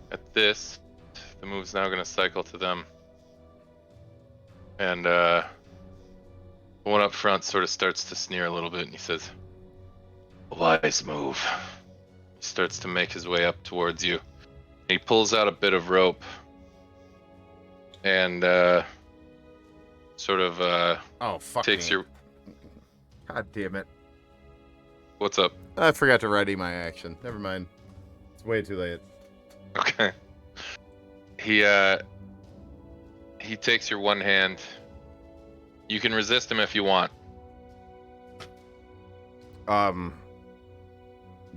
At this, the move's now going to cycle to them. And the one up front sort of starts to sneer a little bit, and he says, "Wise move." He starts to make his way up towards you. He pulls out a bit of rope and sort of Oh, fuck takes me. your... God damn it. What's up? I forgot to ready my action. Never mind. It's way too late. Okay. He takes your one hand You can resist him if you want.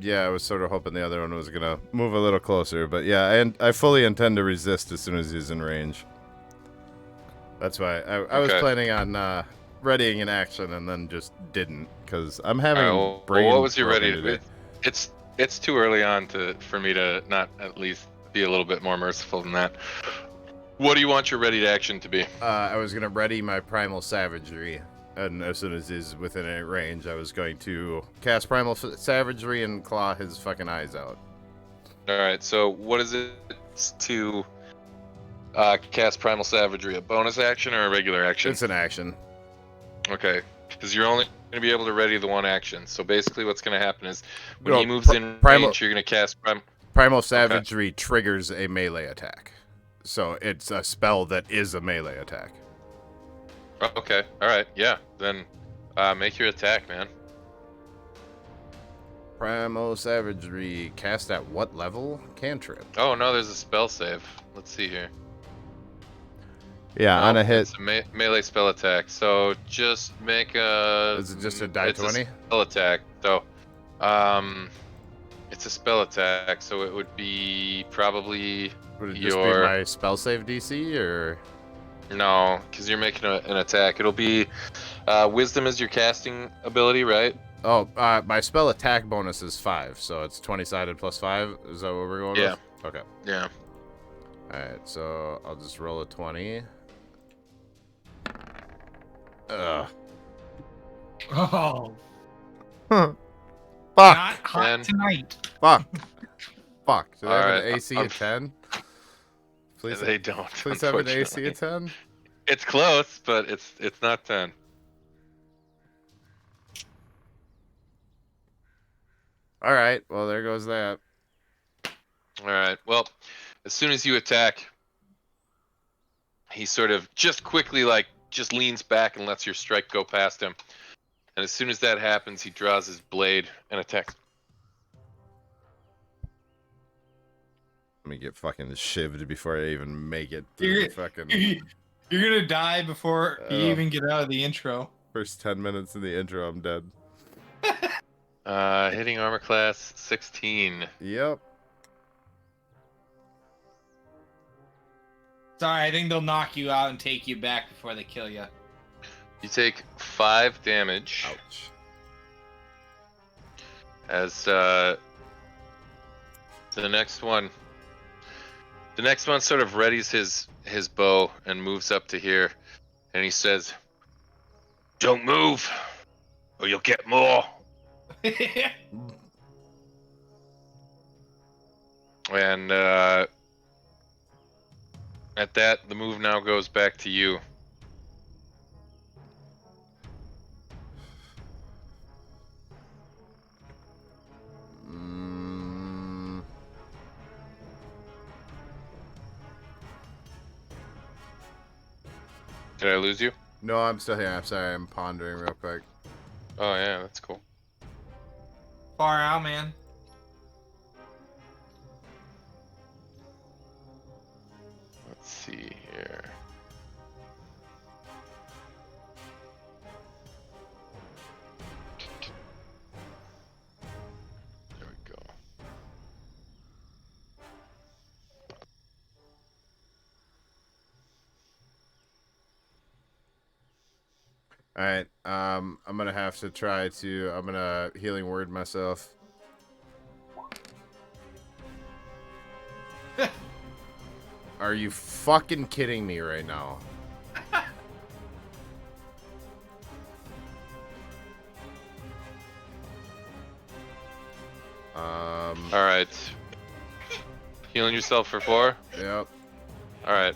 Yeah, I was sort of hoping the other one was gonna move a little closer, but yeah, and I fully intend to resist as soon as he's in range. That's why I was Okay. planning on readying an action and then just didn't, because I'm having Well, brain what was you broken ready? today. It's too early on for me to not at least be a little bit more merciful than that. What do you want your ready to action to be? I was gonna ready my primal savagery, and as soon as he's within a range, I was going to cast primal savagery and claw his fucking eyes out. All right. So what is it to cast primal savagery? A bonus action or a regular action? It's an action. Okay, because you're only going to be able to ready the one action. So basically, what's going to happen is when No, he moves in primal range, you're going to cast primal savagery triggers a melee attack, so it's a spell that is a melee attack. Okay. All right. Yeah. Then make your attack, man. Primal savagery cast at what level? Cantrip. Oh no, there's a spell save. Let's see here. Yeah, on a hit. It's a melee spell attack. So just make a. Is it just a die it's 20? A spell attack. So, it's a spell attack. So it would be probably Would it just be my spell save DC or? No, because you're making an attack. It'll be wisdom is your casting ability, right? Oh, my spell attack bonus is 5, so it's 20-sided plus 5. Is that what we're going with? Okay. Yeah. Alright, so I'll just roll a 20. Ugh. Oh, Fuck. not hot Man. tonight. Fuck. Fuck. Do they have Alright, an AC I'm- of 10? Please, They don't. please have an AC unfortunately. of 10? It's close, but it's not 10. Alright, well, there goes that. All right. Well, as soon as you attack, he sort of just quickly just leans back and lets your strike go past him. And as soon as that happens, he draws his blade and attacks. Let me get fucking shivved before I even make it through You're, the fucking you're gonna die before you even get out of the intro. first 10 minutes in the intro. I'm dead. Hitting armor class 16. Yep. Sorry, I think they'll knock you out and take you back before they kill you. You take 5 damage Ouch. as the next one sort of readies his bow and moves up to here, and he says, "Don't move, or you'll get more." And at that, the move now goes back to you. Did I lose you? No, I'm still here. I'm sorry. I'm pondering real quick. Oh yeah, that's cool. Far out, man. Let's see here. There we go. All right. I'm gonna have to try to. I'm gonna healing word myself. Are you fucking kidding me right now? All right. Healing yourself for 4. Yep. All right.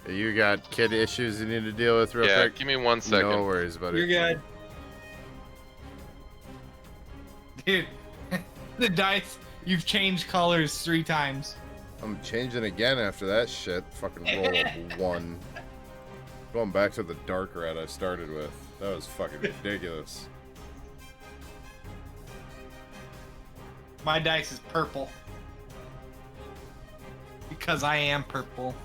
You got kid issues you need to deal with real Yeah. quick? Give me 1 second. No worries, buddy. You're good. Dude, the dice, you've changed colors 3 times. I'm changing again after that shit. Fucking roll of 1. Going back to the dark red I started with. That was fucking ridiculous. My dice is purple. Because I am purple.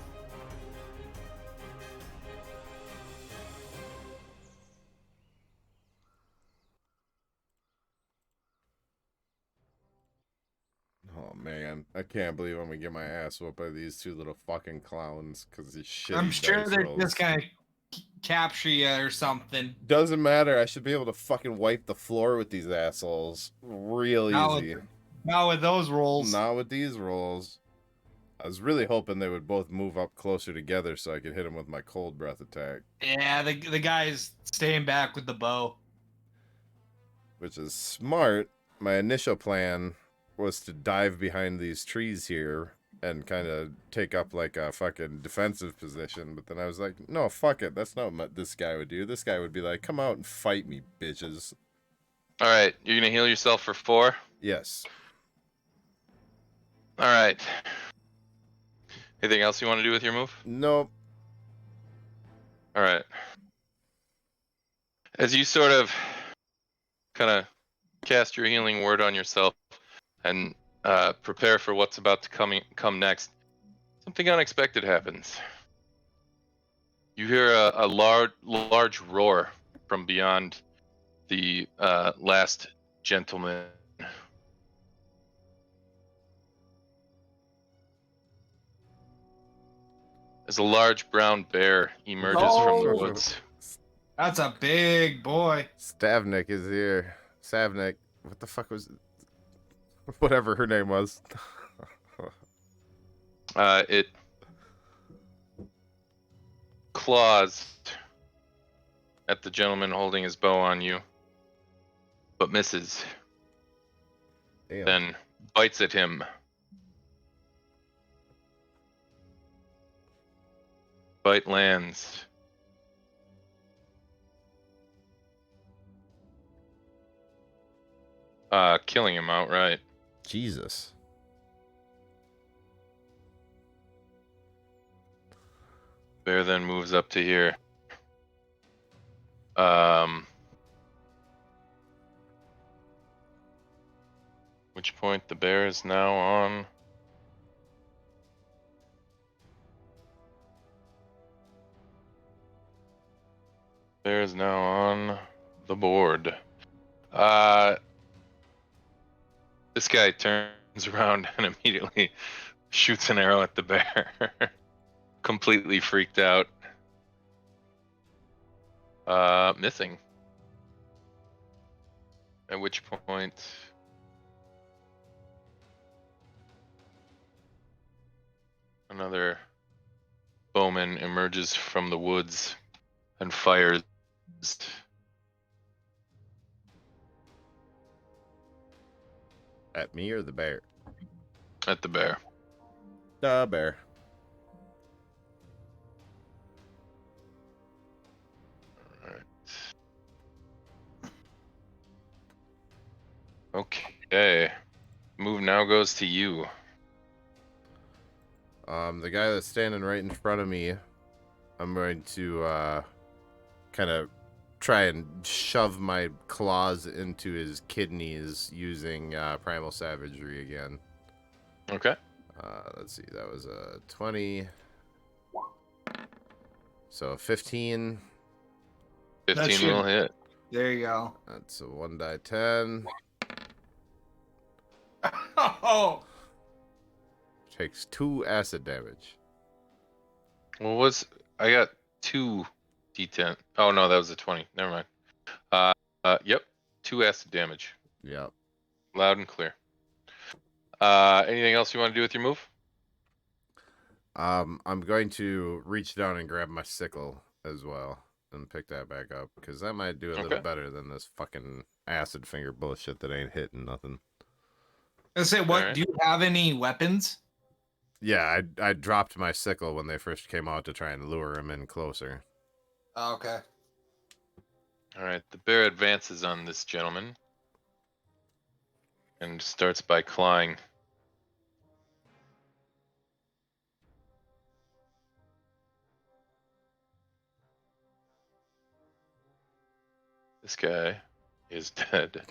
man. I can't believe I'm gonna get my ass whooped by these two little fucking clowns because these shitty I'm sure dice they're rolls. just gonna capture you or something. Doesn't matter. I should be able to fucking wipe the floor with these assholes real easy. Not with those rolls. Not with these rolls. I was really hoping they would both move up closer together so I could hit them with my cold breath attack, Yeah, the guy's staying back with the bow. which is smart. My initial plan was to dive behind these trees here and kind of take up like a fucking defensive position, but then I was like, no, fuck it. That's not what this guy would do. This guy would be like, come out and fight me, bitches. All right, you're gonna heal yourself for 4. Yes. All right. Anything else you want to do with your move? Nope. All right. As you sort of kind of cast your healing word on yourself and prepare for what's about to come next, something unexpected happens. You hear a large roar from beyond the last gentleman. As a large brown bear emerges from the woods. That's a big boy. Stavnik is here. Savnik. What the fuck was... Whatever her name was. It claws at the gentleman holding his bow on you, but misses. Damn. Then bites at him. Bite lands. Killing him outright. Jesus. Bear then moves up to here. Which point the bear is now on. Bear is now on the board. This guy turns around and immediately shoots an arrow at the bear. Completely freaked out. Missing. At which point another bowman emerges from the woods and fires. At me or the bear? At the bear. The bear. Alright. Okay. Move now goes to you. The guy that's standing right in front of me, I'm going to kind of try and shove my claws into his kidneys using Primal Savagery again. Okay. Let's see, that was a 20. So 15. 15 will hit. There you go. That's a 1d10. Oh, Takes 2 acid damage. Well, I got 2 d10. Oh no, that was a 20. Never mind. Yep. 2 acid damage. Yep. Loud and clear. Anything else you want to do with your move? I'm going to reach down and grab my sickle as well and pick that back up because that might do a little better than this fucking acid finger bullshit that ain't hitting nothing. I say, what? Alright. Do you have any weapons? Yeah, I dropped my sickle when they first came out to try and lure him in closer. Oh, okay. All right. The bear advances on this gentleman and starts by clawing. This guy is dead.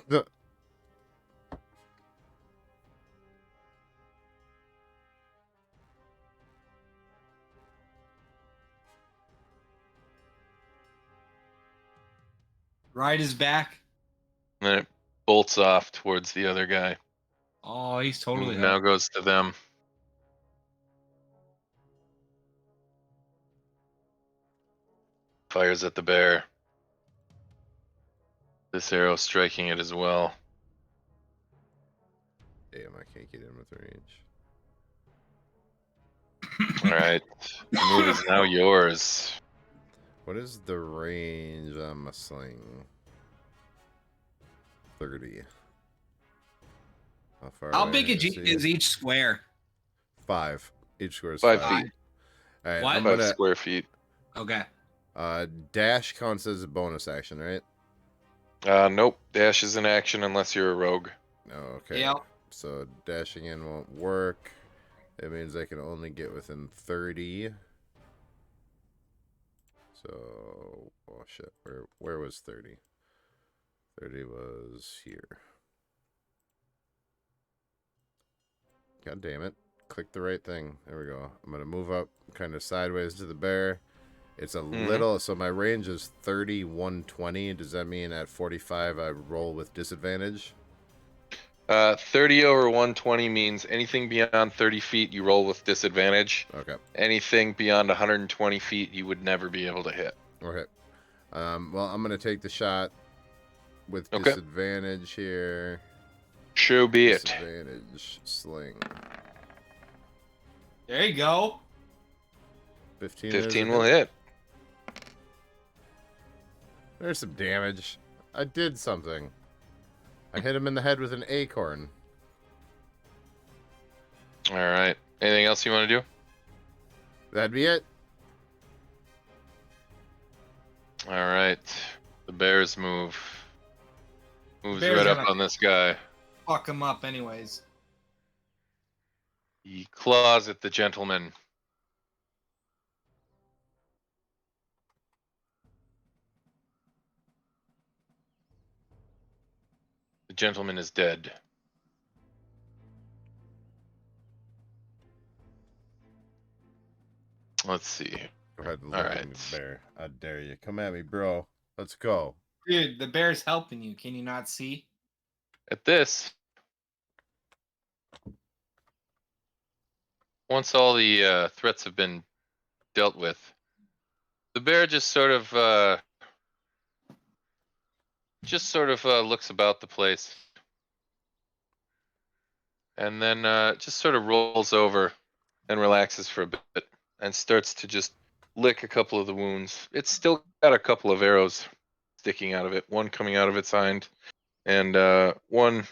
Ride his back. And then it bolts off towards the other guy. Oh, he's totally Move now up. goes to them. Fires at the bear. This arrow striking it as well. Damn, I can't get in with range. All right. The move is now yours. What is the range on my sling? 30. How far How away big is he? is each square? 5. Each square is 5 5. feet. All right, What? I'm 5 gonna square feet. Okay. dash counts as a bonus action, right? Nope. Dash is in action unless you're a rogue. Oh, okay. Yep. So dashing in won't work. It means I can only get within 30. So, oh shit, where was 30? 30 was here. God damn it. Click the right thing. There we go. I'm going to move up kind of sideways to the bear. It's a little, so my range is 30, 120. Does that mean at 45 I roll with disadvantage? 30 over 120 means anything beyond 30 feet you roll with disadvantage. Okay. Anything beyond 120 feet you would never be able to hit. Okay. Well, I'm going to take the shot with Okay. disadvantage here. So be it. Disadvantage sling. There you go. 15. 15 will hit. There's some damage. I did something. I hit him in the head with an acorn. All right. Anything else you want to do? That'd be it. All right. The bears move. Moves Bear's right up gonna- on this guy. Fuck him up, anyways. He claws at the gentleman. The gentleman is dead. Let's see. Go ahead and All look at right. me, bear. I dare you. Come at me, bro. Let's go. Dude, the bear's helping you. Can you not see? At this, once all the threats have been dealt with, the bear just sort of looks about the place, and then just sort of rolls over and relaxes for a bit, and starts to just lick a couple of the wounds. It's still got a couple of arrows sticking out of it, one coming out of its hind, and one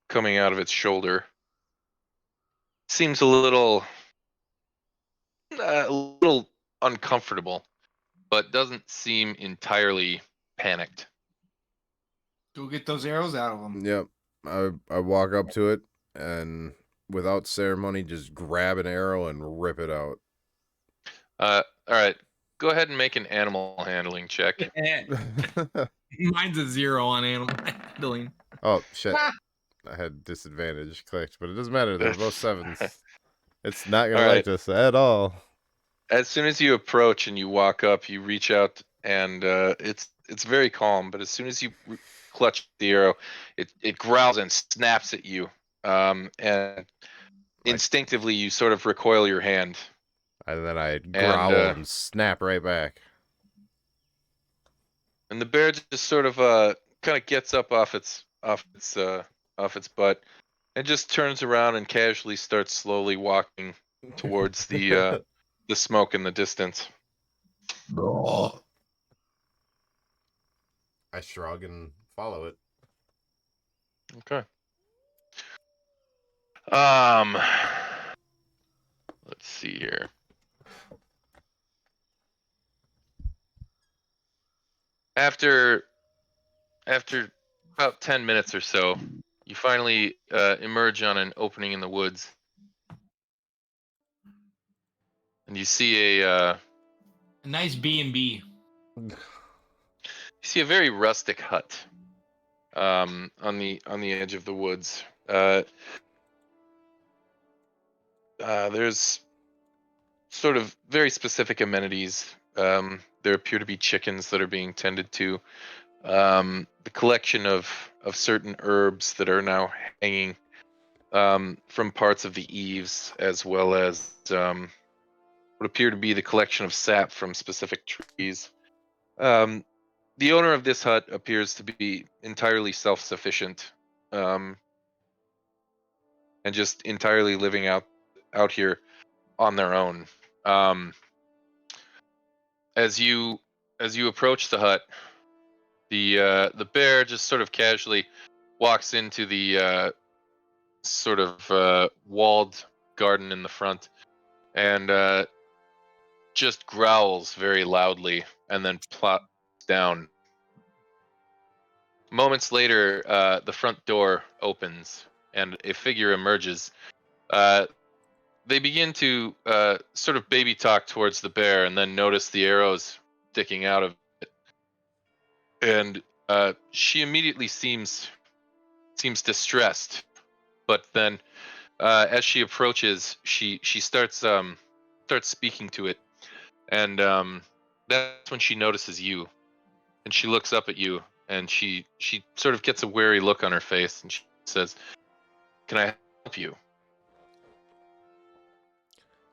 coming out of its shoulder. Seems a little uncomfortable, but doesn't seem entirely panicked. Go get those arrows out of him. Yep. I walk up to it and without ceremony just grab an arrow and rip it out. All right, go ahead and make an animal handling check. Mine's a 0 on animal handling. Oh shit. I had disadvantage clicked, but it doesn't matter. They're both 7s. It's not gonna All like right. this at all. As soon as you approach and you walk up, you reach out, and it's very calm. But as soon as you clutch the arrow, it growls and snaps at you, and instinctively you sort of recoil your hand. And then I growl and snap right back. And the bear just sort of kind of gets up off its butt and just turns around and casually starts slowly walking towards the smoke in the distance. I shrug and follow it. Okay. Let's see here. After about 10 minutes or so, you finally emerge on an opening in the woods, and you see A nice B&B. very rustic hut on the edge of the woods. There's sort of very specific amenities. There appear to be chickens that are being tended to. The collection of certain herbs that are now hanging from parts of the eaves, as well as what appear to be the collection of sap from specific trees. Um, the owner of this hut appears to be entirely self-sufficient, um, and just entirely living out here on their own. Um, as you as you approach the hut, the bear just sort of casually walks into the sort of walled garden in the front, and just growls very loudly, and then plops down. Moments later, the front door opens, and a figure emerges. Uh, they begin to sort of baby talk towards the bear, and then notice the arrows sticking out of it. And she immediately seems distressed, but then as she approaches, she starts speaking to it, and that's when she notices you, and she looks up at you, and she sort of gets a wary look on her face, and she says, "Can I help you?"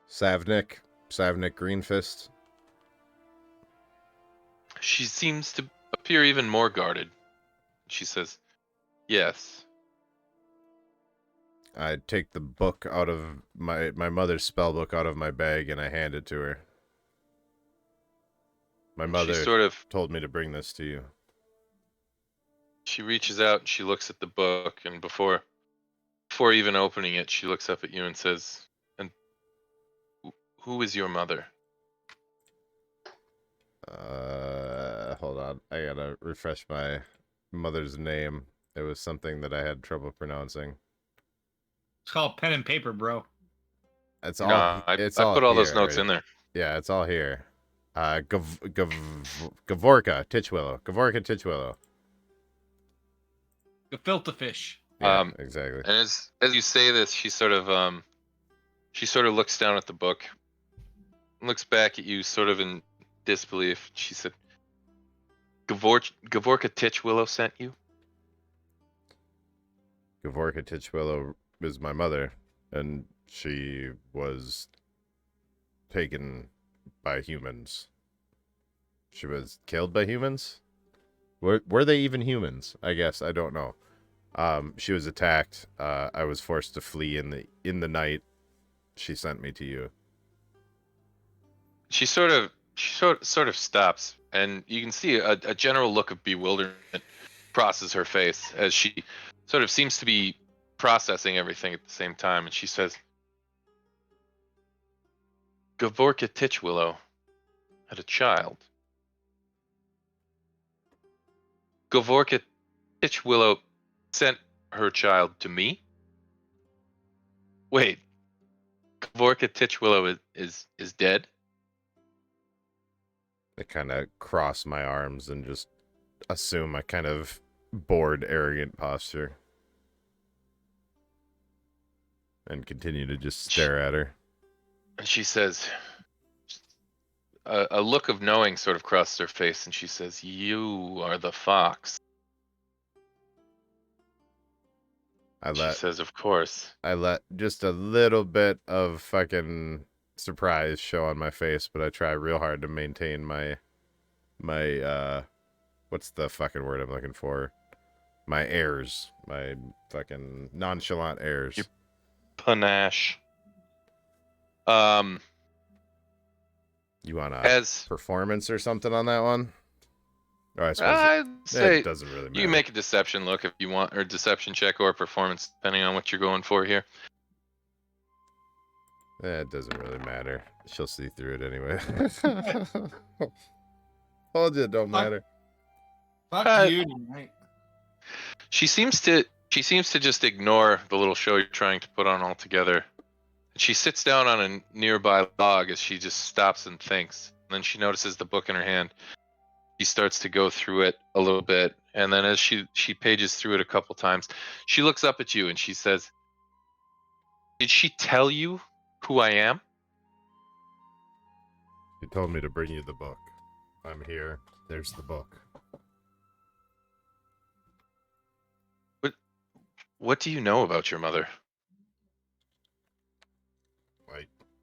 Savnik Greenfist. She seems to appear even more guarded. She says, "Yes." I take the book out of my mother's spell book out of my bag and I hand it to her. My And she mother sort of told me to bring this to you. she reaches out and she looks at the book, and before even opening it, she looks up at you and says, "And who is your mother?" Hold on. I gotta refresh my mother's name. It was something that I had trouble pronouncing. It's called pen and paper, bro. It's No, all. It's I all put all those here notes already. in there. Yeah, it's all here. Gavorka Titchwillow. Gavorka Titchwillow. Gefilte fish. Yeah, Um, exactly. and as you say this, she sort of looks down at the book, looks back at you, sort of in disbelief. She said, Gavorka Titchwillow sent you?" Gavorka Titchwillow is my mother, and she was taken by humans. She was killed by humans? Were they even humans? I guess I don't know. She was attacked. I was forced to flee in the night. She sent me to you. She sort of stops, and you can see a general look of bewilderment crosses her face as she sort of seems to be processing everything at the same time. And she says, "Gavorka Titchwillow had a child. Gavorka Titchwillow sent her child to me? Wait, Gavorka Titchwillow is dead?" I kind of cross my arms and just assume a kind of bored, arrogant posture. And continue to just stare at her. And she says, a look of knowing sort of crosses her face, and she says, "You are the fox." She says, "Of course." I let just a little bit of fucking surprise show on my face, but I try real hard to maintain my what's the fucking word I'm looking for? My airs. My fucking nonchalant airs. Your panache. Um, You want a as performance or something on that one? Or I suppose I'd say, it doesn't really matter. you can make a deception look if you want, or deception check or performance, depending on what you're going for here. It doesn't really matter. She'll see through it anyway. Told you it don't matter. Fuck Uh, you tonight. She seems to just ignore the little show you're trying to put on altogether. She sits down on a nearby log as she just stops and thinks. And then she notices the book in her hand. She starts to go through it a little bit, and then as she pages through it a couple times, she looks up at you and she says, "Did she tell you who I am?" She told me to bring you the book. I'm here. There's the book. What do you know about your mother?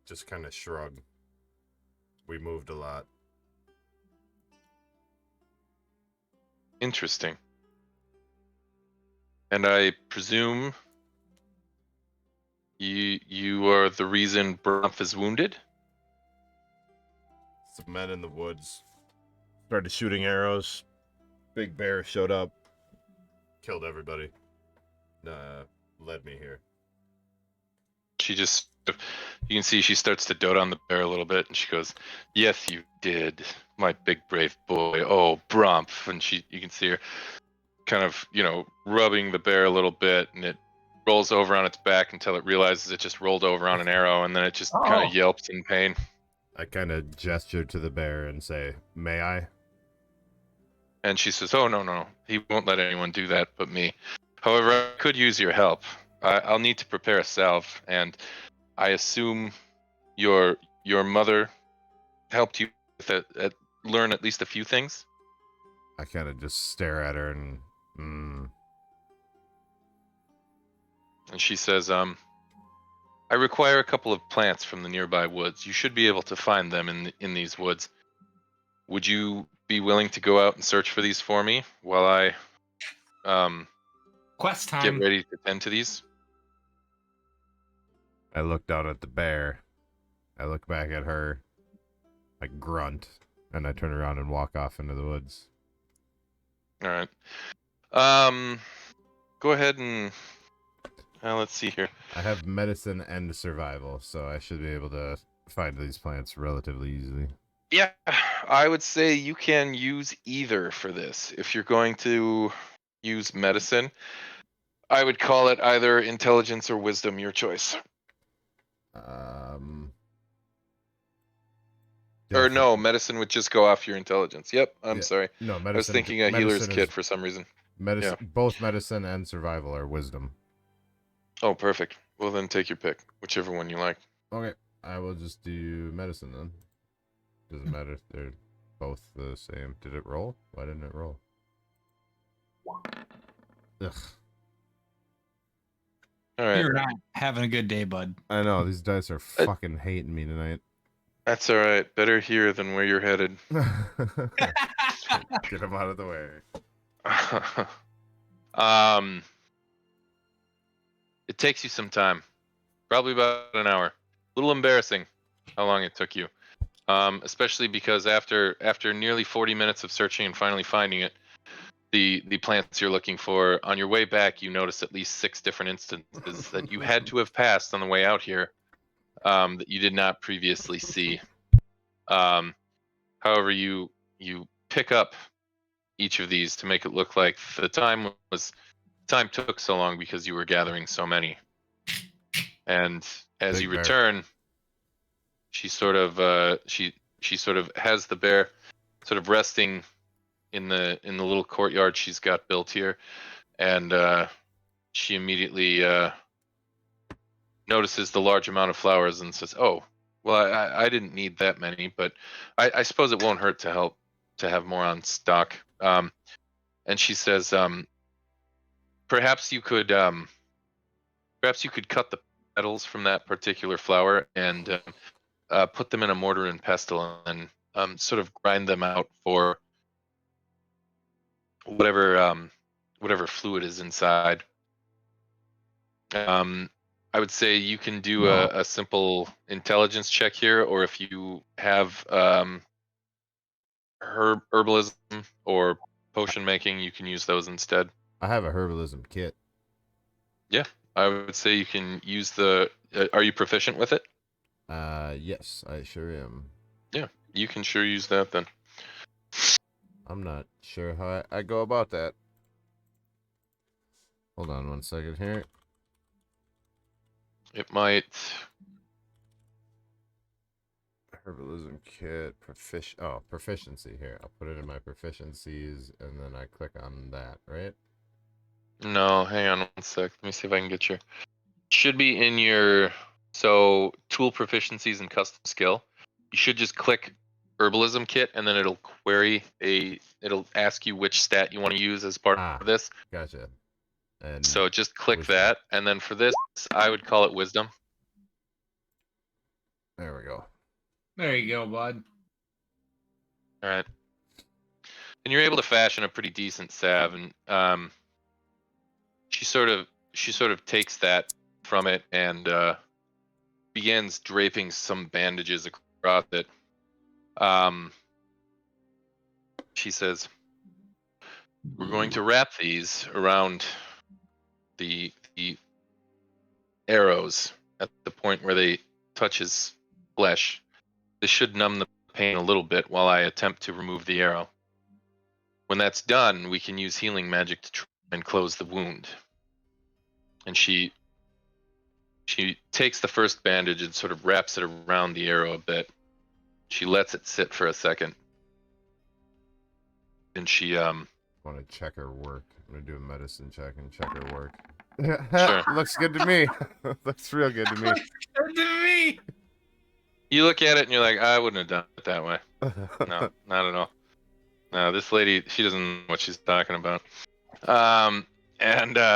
just kind of shrug. We moved a lot. Interesting. And I presume you are the reason Brump is wounded? Some men in the woods started shooting arrows. Big bear showed up, killed everybody. Led me here. She just, you can see she starts to dote on the bear a little bit, and she goes, "Yes, you did, my big brave boy. Oh, Brump." And you can see her kind of, rubbing the bear a little bit, and it rolls over on its back until it realizes it just rolled over on an arrow, and then it just kind Oh. of yelps in pain. I kind of gesture to the bear and say, "May I?" And she says, "Oh, no, he won't let anyone do that but me. However, I could use your help. I'll need to prepare a salve, and I assume your mother helped you with learn at least a few things." I kind of just stare at her and, And she says, "I require a couple of plants from the nearby woods. You should be able to find them in these woods. Would you be willing to go out and search for these for me while I Quest get time. ready to tend to these?" I look down at the bear. I look back at her. I grunt, and I turn around and walk off into the woods. All right. Go ahead and let's see here. I have medicine and survival, so I should be able to find these plants relatively easily. Yeah, I would say you can use either for this. If you're going to use medicine, I would call it either intelligence or wisdom, your choice. Or no, medicine would just go off your intelligence. Yep, I'm sorry. No, medicine. I was thinking a healer's kit is for some reason. medicine. Yeah. Both medicine and survival are wisdom. Oh, perfect. Well, then take your pick, whichever one you like. Okay, I will just do medicine then. Doesn't matter. They're both the same. Did it roll? Why didn't it roll? Ugh. All right. You're not having a good day, bud. I know, these dice are fucking hating me tonight. That's all right. Better here than where you're headed. Get them out of the way. It takes you some time, probably about an hour. A little embarrassing how long it took you, especially because after nearly 40 minutes of searching and finally finding it, the plants you're looking for, on your way back, you notice at least 6 different instances that you had to have passed on the way out here, that you did not previously see. However, you pick up each of these to make it look like the time took so long because you were gathering so many. And as you return, she sort of she sort of has the bear sort of resting in the little courtyard she's got built here, and she immediately notices the large amount of flowers and says, "Oh, well, I didn't need that many, but I suppose it won't hurt to have more on stock." And she says, perhaps you could cut the petals from that particular flower and put them in a mortar and pestle and sort of grind them out for whatever fluid is inside. I would say you can do a simple intelligence check here, or if you have herbalism or potion making, you can use those instead. I have a herbalism kit. Yeah, I would say you can use the. Are you proficient with it? Yes, I sure am. Yeah, you can sure use that then. I'm not sure how I go about that. Hold on 1 second here. It might. Herbalism kit, proficiency here. I'll put it in my proficiencies and then I click on that, right? No, hang on 1 sec. Let me see if I can get your. Should be in your tool proficiencies and custom skill. You should just click herbalism kit and then it'll it'll ask you which stat you want to use as part of this. Gotcha. And so just click wisdom. that, and then for this I would call it wisdom. There we go. There you go, bud. All right. And you're able to fashion a pretty decent salve, and she sort of takes that from it and begins draping some bandages across it. She says, "We're going to wrap these around the arrows at the point where they touch his flesh. This should numb the pain a little bit while I attempt to remove the arrow. When that's done, we can use healing magic to try and close the wound." And she takes the first bandage and sort of wraps it around the arrow a bit. She lets it sit for a second. And she Want to check her work. I'm going to do a medicine check and check her work. Sure. Looks good to me. Looks real good to me. Good to me. You look at it and you're like, I wouldn't have done it that way. No, not at all. No, this lady, she doesn't know what she's talking about. And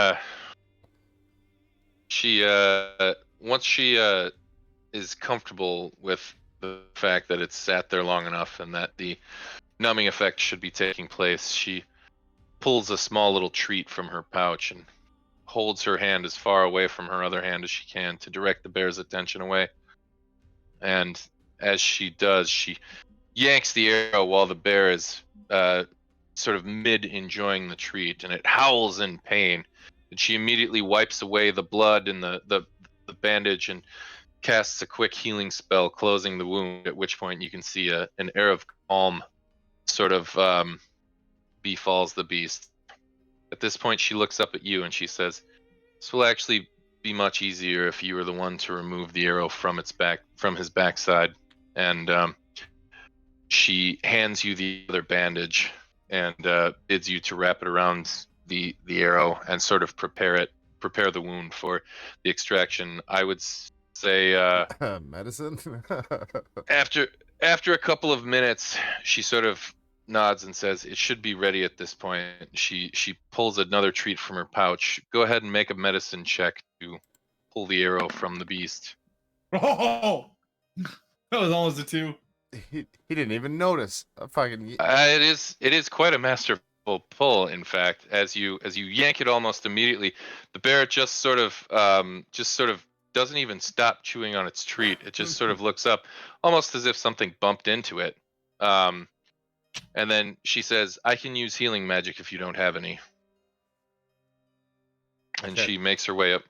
she once she is comfortable with the fact that it's sat there long enough and that the numbing effect should be taking place, she pulls a small little treat from her pouch and holds her hand as far away from her other hand as she can to direct the bear's attention away. And as she does, she yanks the arrow while the bear is sort of mid enjoying the treat, and it howls in pain. And she immediately wipes away the blood and the bandage and casts a quick healing spell, closing the wound. At which point you can see an air of calm sort of befalls the beast. At this point, she looks up at you and she says, "This will actually be much easier if you were the one to remove the arrow from his backside." And she hands you the other bandage and bids you to wrap it around the arrow and sort of prepare the wound for the extraction. I would say Medicine? after a couple of minutes, she sort of nods and says, "It should be ready at this point." She pulls another treat from her pouch. "Go ahead and make a medicine check to pull the arrow from the beast." Oh, that was almost a 2. he didn't even notice. It is quite a masterful pull. In fact, as you yank it almost immediately, the bear just sort of doesn't even stop chewing on its treat. It just sort of looks up, almost as if something bumped into it. And then she says, "I can use healing magic if you don't have any." And Okay. she makes her way up.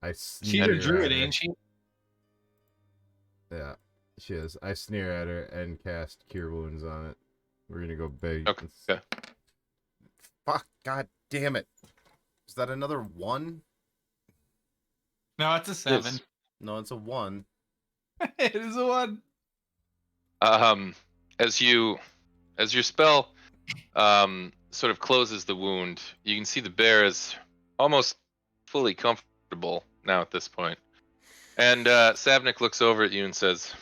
She's a druid, ain't she? Yeah, she is. I sneer at her and cast Cure Wounds on it. We're gonna go big. Okay. Fuck, god damn it. Is that another 1? No, it's a 7. Yes. No, it's a 1. It is a 1. As your spell sort of closes the wound, you can see the bear is almost fully comfortable now at this point. And Savnik looks over at you and says,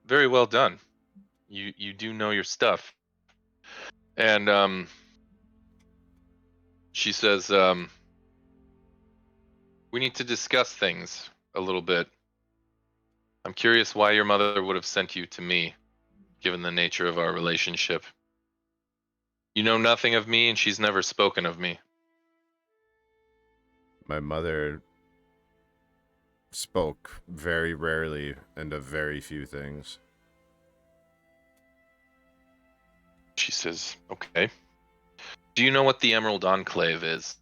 "Very well done. You do know your stuff." And she says, "We need to discuss things a little bit. I'm curious why your mother would have sent you to me, given the nature of our relationship. You know nothing of me, and she's never spoken of me." My mother spoke very rarely and of very few things. She says, "Okay. Do you know what the Emerald Enclave is?"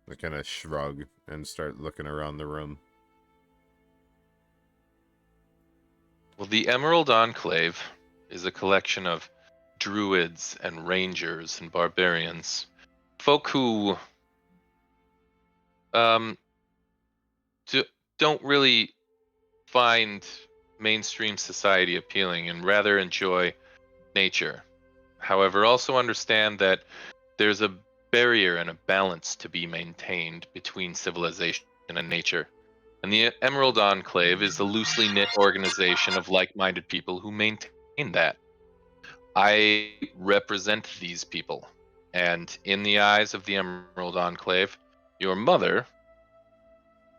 I kind of shrug and start looking around the room. Well, the Emerald Enclave is a collection of druids and rangers and barbarians, folk who don't really find mainstream society appealing and rather enjoy nature. However, also understand that there's a barrier and a balance to be maintained between civilization and nature. And the Emerald Enclave is a loosely knit organization of like-minded people who maintain that. I represent these people. And in the eyes of the Emerald Enclave, your mother,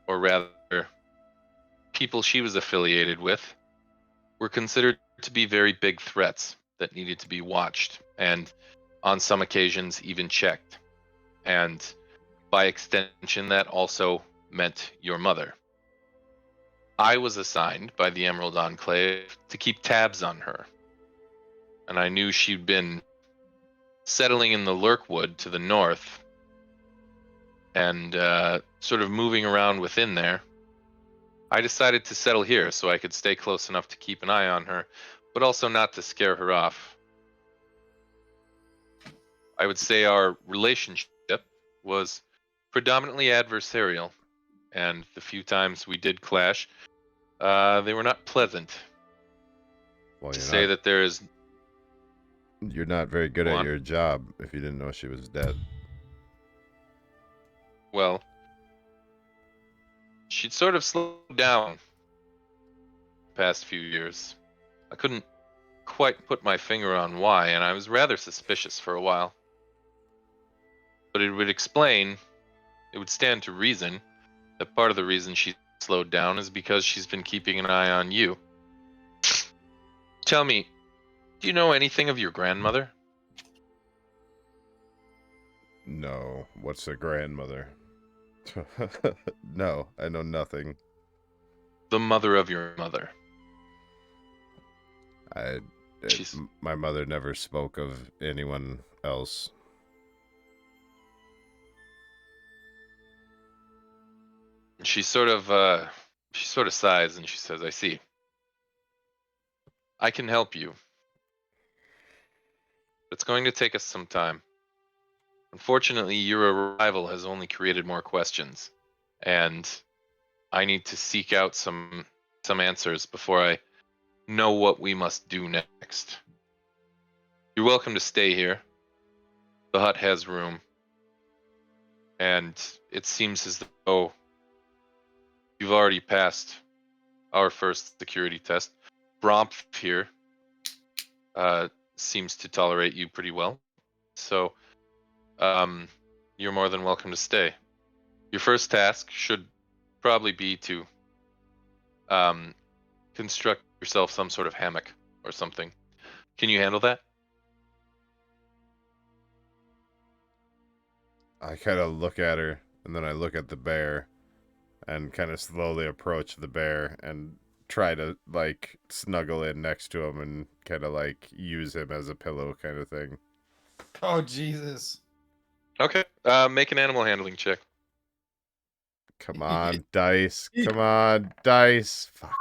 or rather people she was affiliated with were considered to be very big threats that needed to be watched and, on some occasions, even checked. And by extension, that also meant your mother. I was assigned by the Emerald Enclave to keep tabs on her. And I knew she'd been settling in the Lurkwood to the north and sort of moving around within there. I decided to settle here so I could stay close enough to keep an eye on her, but also not to scare her off. I would say our relationship was predominantly adversarial, and the few times we did clash, they were not pleasant. Well, To you're say not. that there is You're not very good at one, your job if you didn't know she was dead. well, she'd sort of slowed down the past few years. I couldn't quite put my finger on why, and I was rather suspicious for a while. But it would explain, it would stand to reason, that part of the reason she slowed down is because she's been keeping an eye on you. Tell me, do you know anything of your grandmother? No. What's a grandmother? No, I know nothing. The mother of your mother. I. She's My mother never spoke of anyone else. she sort of sighs and she says, "I see. I can help you. It's going to take us some time. Unfortunately, your arrival has only created more questions, and I need to seek out some answers before I know what we must do next. You're welcome to stay here. The hut has room, and it seems as though you've already passed our first security test. Bromp here seems to tolerate you pretty well, so you're more than welcome to stay. Your first task should probably be to construct yourself some sort of hammock or something. Can you handle that?" I kind of look at her, and then I look at the bear, and kind of slowly approach the bear and try to, like, snuggle in next to him and kind of, like, use him as a pillow kind of thing. Oh Jesus! Okay. Make an animal handling check. Come on, dice. Come on, dice. Fuck.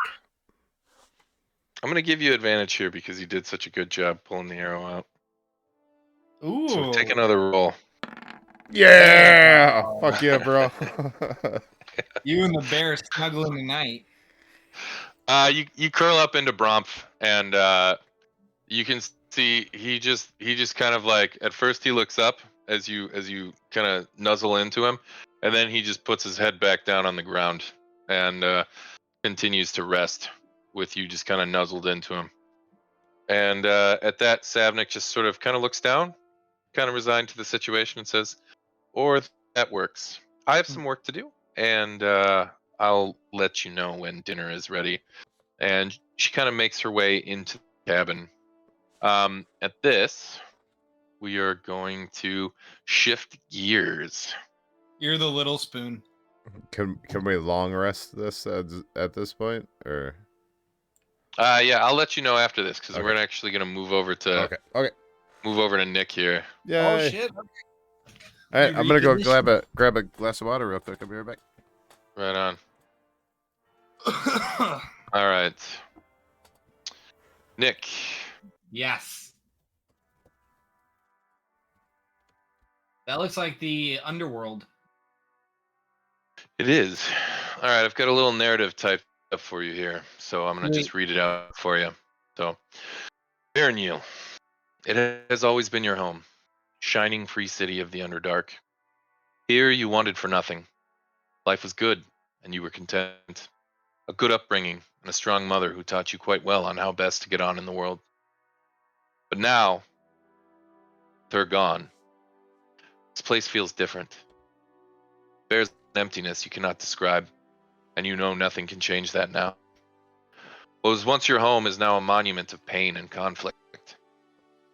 I'm gonna give you advantage here because you did such a good job pulling the arrow out. Ooh! So take another roll. Yeah! Fuck yeah, bro. You and the bear snuggling tonight. You curl up into Bromp, and you can see he just kind of like, at first he looks up as you kind of nuzzle into him, and then he just puts his head back down on the ground and continues to rest with you just kind of nuzzled into him. And at that, Savnik just sort of kind of looks down, kind of resigned to the situation, and says, "Or that works. I have some work to do, and I'll let you know when dinner is ready." And she kind of makes her way into the cabin. At this, we are going to shift gears. You're the little spoon. Can we long rest this at this point, or? Yeah, I'll let you know after this because Okay. we're actually gonna move over to Nick here. Yeah. Oh shit! All right, You I'm gonna go repositioned. grab a glass of water real quick. I'll be right back. Right on. All right, Nick. Yes. That looks like the underworld. It is. All right, I've got a little narrative typed up for you here, so I'm gonna just read it out for you. So, Baranil, it has always been your home, shining free city of the Underdark. Here you wanted for nothing. Life was good, and you were content. A good upbringing, and a strong mother who taught you quite well on how best to get on in the world. But now, they're gone. This place feels different. Bears an emptiness you cannot describe. and you know nothing can change that now. What was once your home is now a monument of pain and conflict.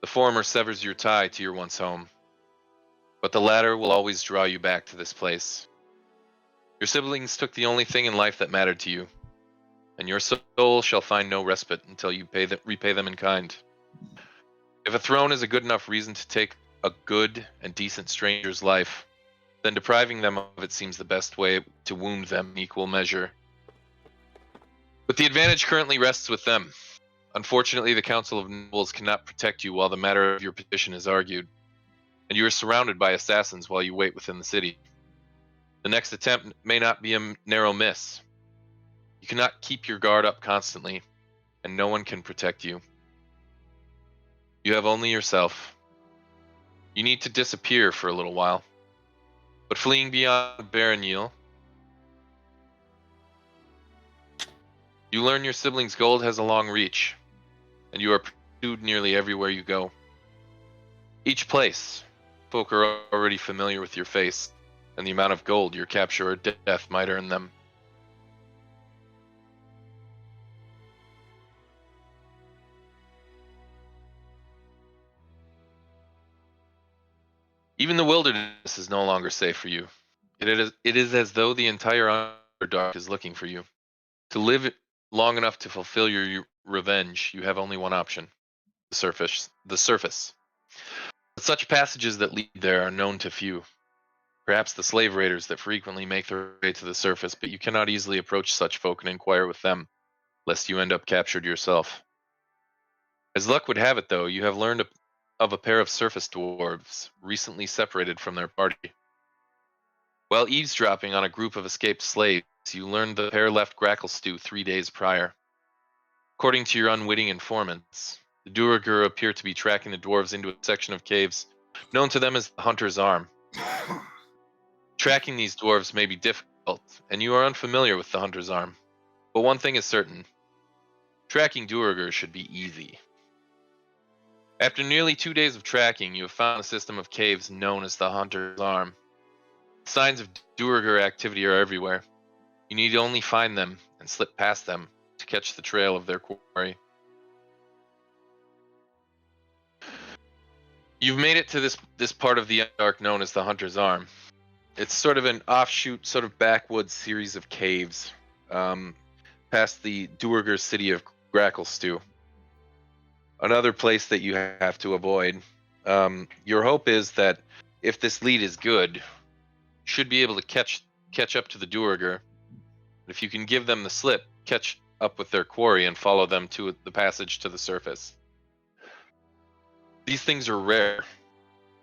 The former severs your tie to your once home, but the latter will always draw you back to this place. Your siblings took the only thing in life that mattered to you, and your soul shall find no respite until you repay them in kind. If a throne is a good enough reason to take a good and decent stranger's life, then depriving them of it seems the best way to wound them in equal measure. But the advantage currently rests with them. Unfortunately, the Council of Nobles cannot protect you while the matter of your petition is argued, and you are surrounded by assassins while you wait within the city. The next attempt may not be a narrow miss. You cannot keep your guard up constantly, and no one can protect you. You have only yourself. You need to disappear for a little while. But fleeing beyond Baronyil, you learn your siblings' gold has a long reach, and you are pursued nearly everywhere you go. Each place, folk are already familiar with your face, and the amount of gold your capture or death might earn them. Even the wilderness is no longer safe for you. It is as though the entire Underdark is looking for you. To live long enough to fulfill your revenge, you have only one option: the surface. The surface. But such passages that lead there are known to few. Perhaps the slave raiders that frequently make their way to the surface, but you cannot easily approach such folk and inquire with them, lest you end up captured yourself. As luck would have it, though, you have learned of a pair of surface dwarves recently separated from their party. While eavesdropping on a group of escaped slaves, you learned the pair left Gracklestew 3 days prior. According to your unwitting informants, the Duergar appear to be tracking the dwarves into a section of caves known to them as the Hunter's Arm. Tracking these dwarves may be difficult, and you are unfamiliar with the Hunter's Arm. But one thing is certain: tracking Duergar should be easy. After nearly 2 days of tracking, you have found a system of caves known as the Hunter's Arm. Signs of Duergar activity are everywhere. You need only find them and slip past them to catch the trail of their quarry. You've made it to this part of the Underdark known as the Hunter's Arm. It's sort of an offshoot, sort of backwoods series of caves, past the Duergar city of Gracklestew. Another place that you have to avoid. Your hope is that if this lead is good, you should be able to catch up to the Duergar. If you can give them the slip, catch up with their quarry and follow them to the passage to the surface. These things are rare.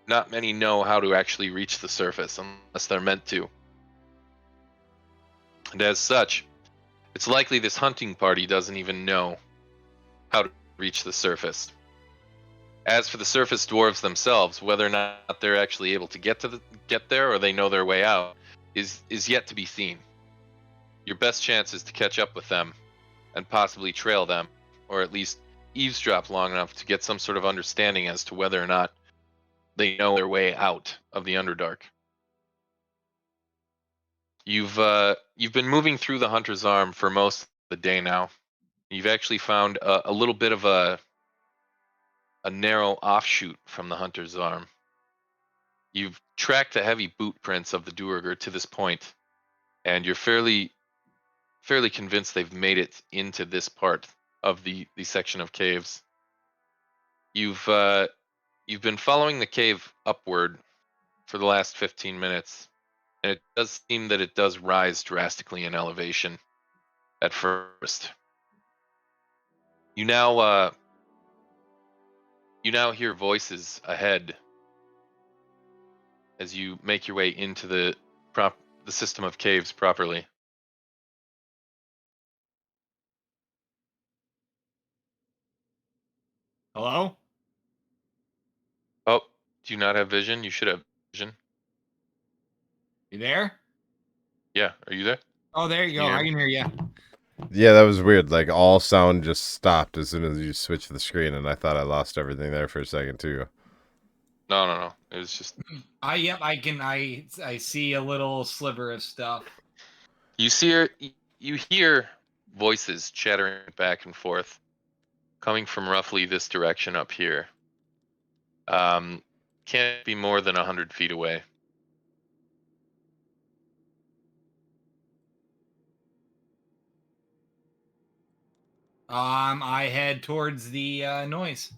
Not many know how to actually reach the surface unless they're meant to. And as such, it's likely this hunting party doesn't even know how to reach the surface. As for the surface dwarves themselves, whether or not they're actually able to get there or they know their way out is yet to be seen. Your best chance is to catch up with them and possibly trail them, or at least eavesdrop long enough to get some sort of understanding as to whether or not they know their way out of the Underdark. You've been moving through the Hunter's Arm for most of the day now. You've actually found a little bit of a narrow offshoot from the Hunter's Arm. You've tracked the heavy boot prints of the Duergar to this point, and you're fairly convinced they've made it into this part of the section of caves. You've been following the cave upward for the last 15 minutes, and it does seem that it does rise drastically in elevation at first. You now hear voices ahead as you make your way into the system of caves properly. Hello? Oh, do you not have vision? You should have vision. You there? Yeah, are you there? Oh, there you Can go. you hear I me? can hear you. Yeah, that was weird. Like all sound just stopped as soon as you switched the screen, and I thought I lost everything there for a second too. No. It was just I see a little sliver of stuff. you see her. you hear voices chattering back and forth, coming from roughly this direction up here. Can't be more than 100 feet away. I head towards the noise.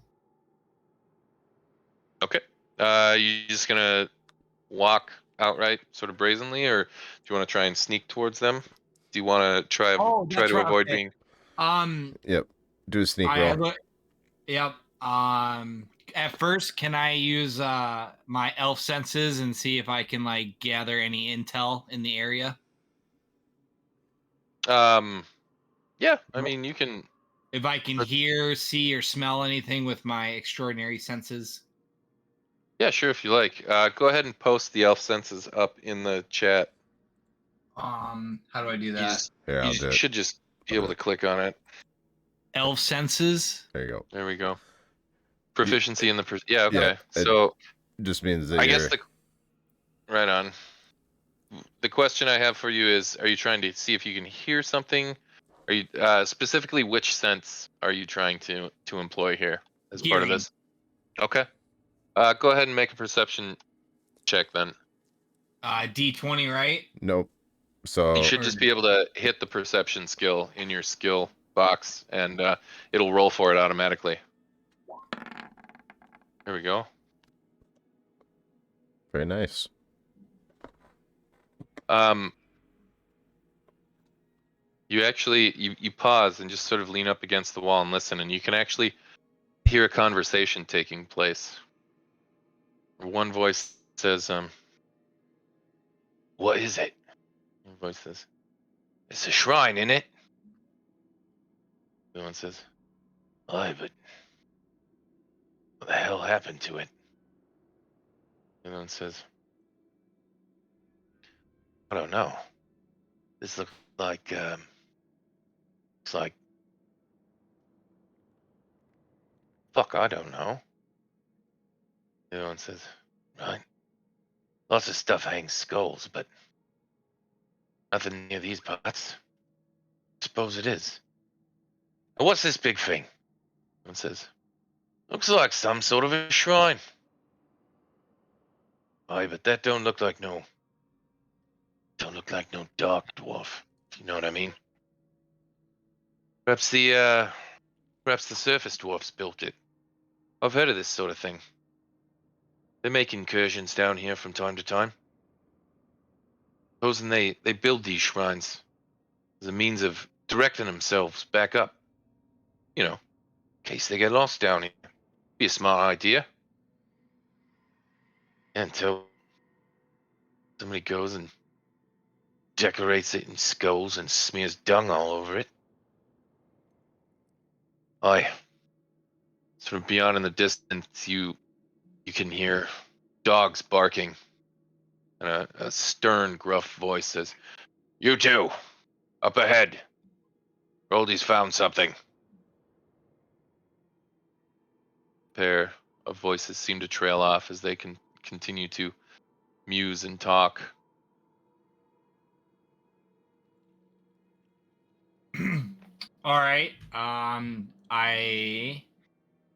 Okay. You just gonna walk outright, sort of brazenly, or do you want to try and sneak towards them? Do you want to Oh, try that's to right. avoid Okay. being? Yep. Do a sneak I roll. look. Yep. At first, can I use my elf senses and see if I can like gather any intel in the area? Yeah. I mean, you can. If I can hear, see, or smell anything with my extraordinary senses. Yeah, sure, if you like. Go ahead and post the elf senses up in the chat. How do I do You that? just Here, I'll do it. should just be able to click on it. Elf senses. There you go. There we go. Proficiency in the yeah. Yeah, Okay. it So just means that I you're guess right on. The question I have for you is: are you trying to see if you can hear something? Are you specifically which sense are you trying to employ here as part of Hearing. this? Okay. Go ahead and make a perception check then. D20, right? nope. You So should just be able to hit the perception skill in your skill box, and it'll roll for it automatically. There we go. very nice. You actually you pause and just sort of lean up against the wall and listen, and you can actually hear a conversation taking place. One voice says, "What is it?" One voice says, "It's a shrine, isn't it?" The other one says, "Aye, but what the hell happened to it?" The other one says, "I don't know. This looks like it's like fuck. I don't know." The other one says, "Right. Lots of stuff hangs skulls, but nothing near these parts. Suppose it is. And what's this big thing?" One says, "Looks like some sort of a shrine." Aye, but that don't look like no dark dwarf. If you know what I mean. Perhaps the surface dwarfs built it. I've heard of this sort of thing. They make incursions down here from time to time. Supposing they build these shrines as a means of directing themselves back up. You know, in case they get lost down here. Be a smart idea. Until somebody goes and decorates it in skulls and smears dung all over it. Aye. Sort of beyond in the distance, you can hear dogs barking, and a stern, gruff voice says, "You two, up ahead. Roldy's found something." Pair of voices seem to trail off as they can continue to muse and talk. All right. I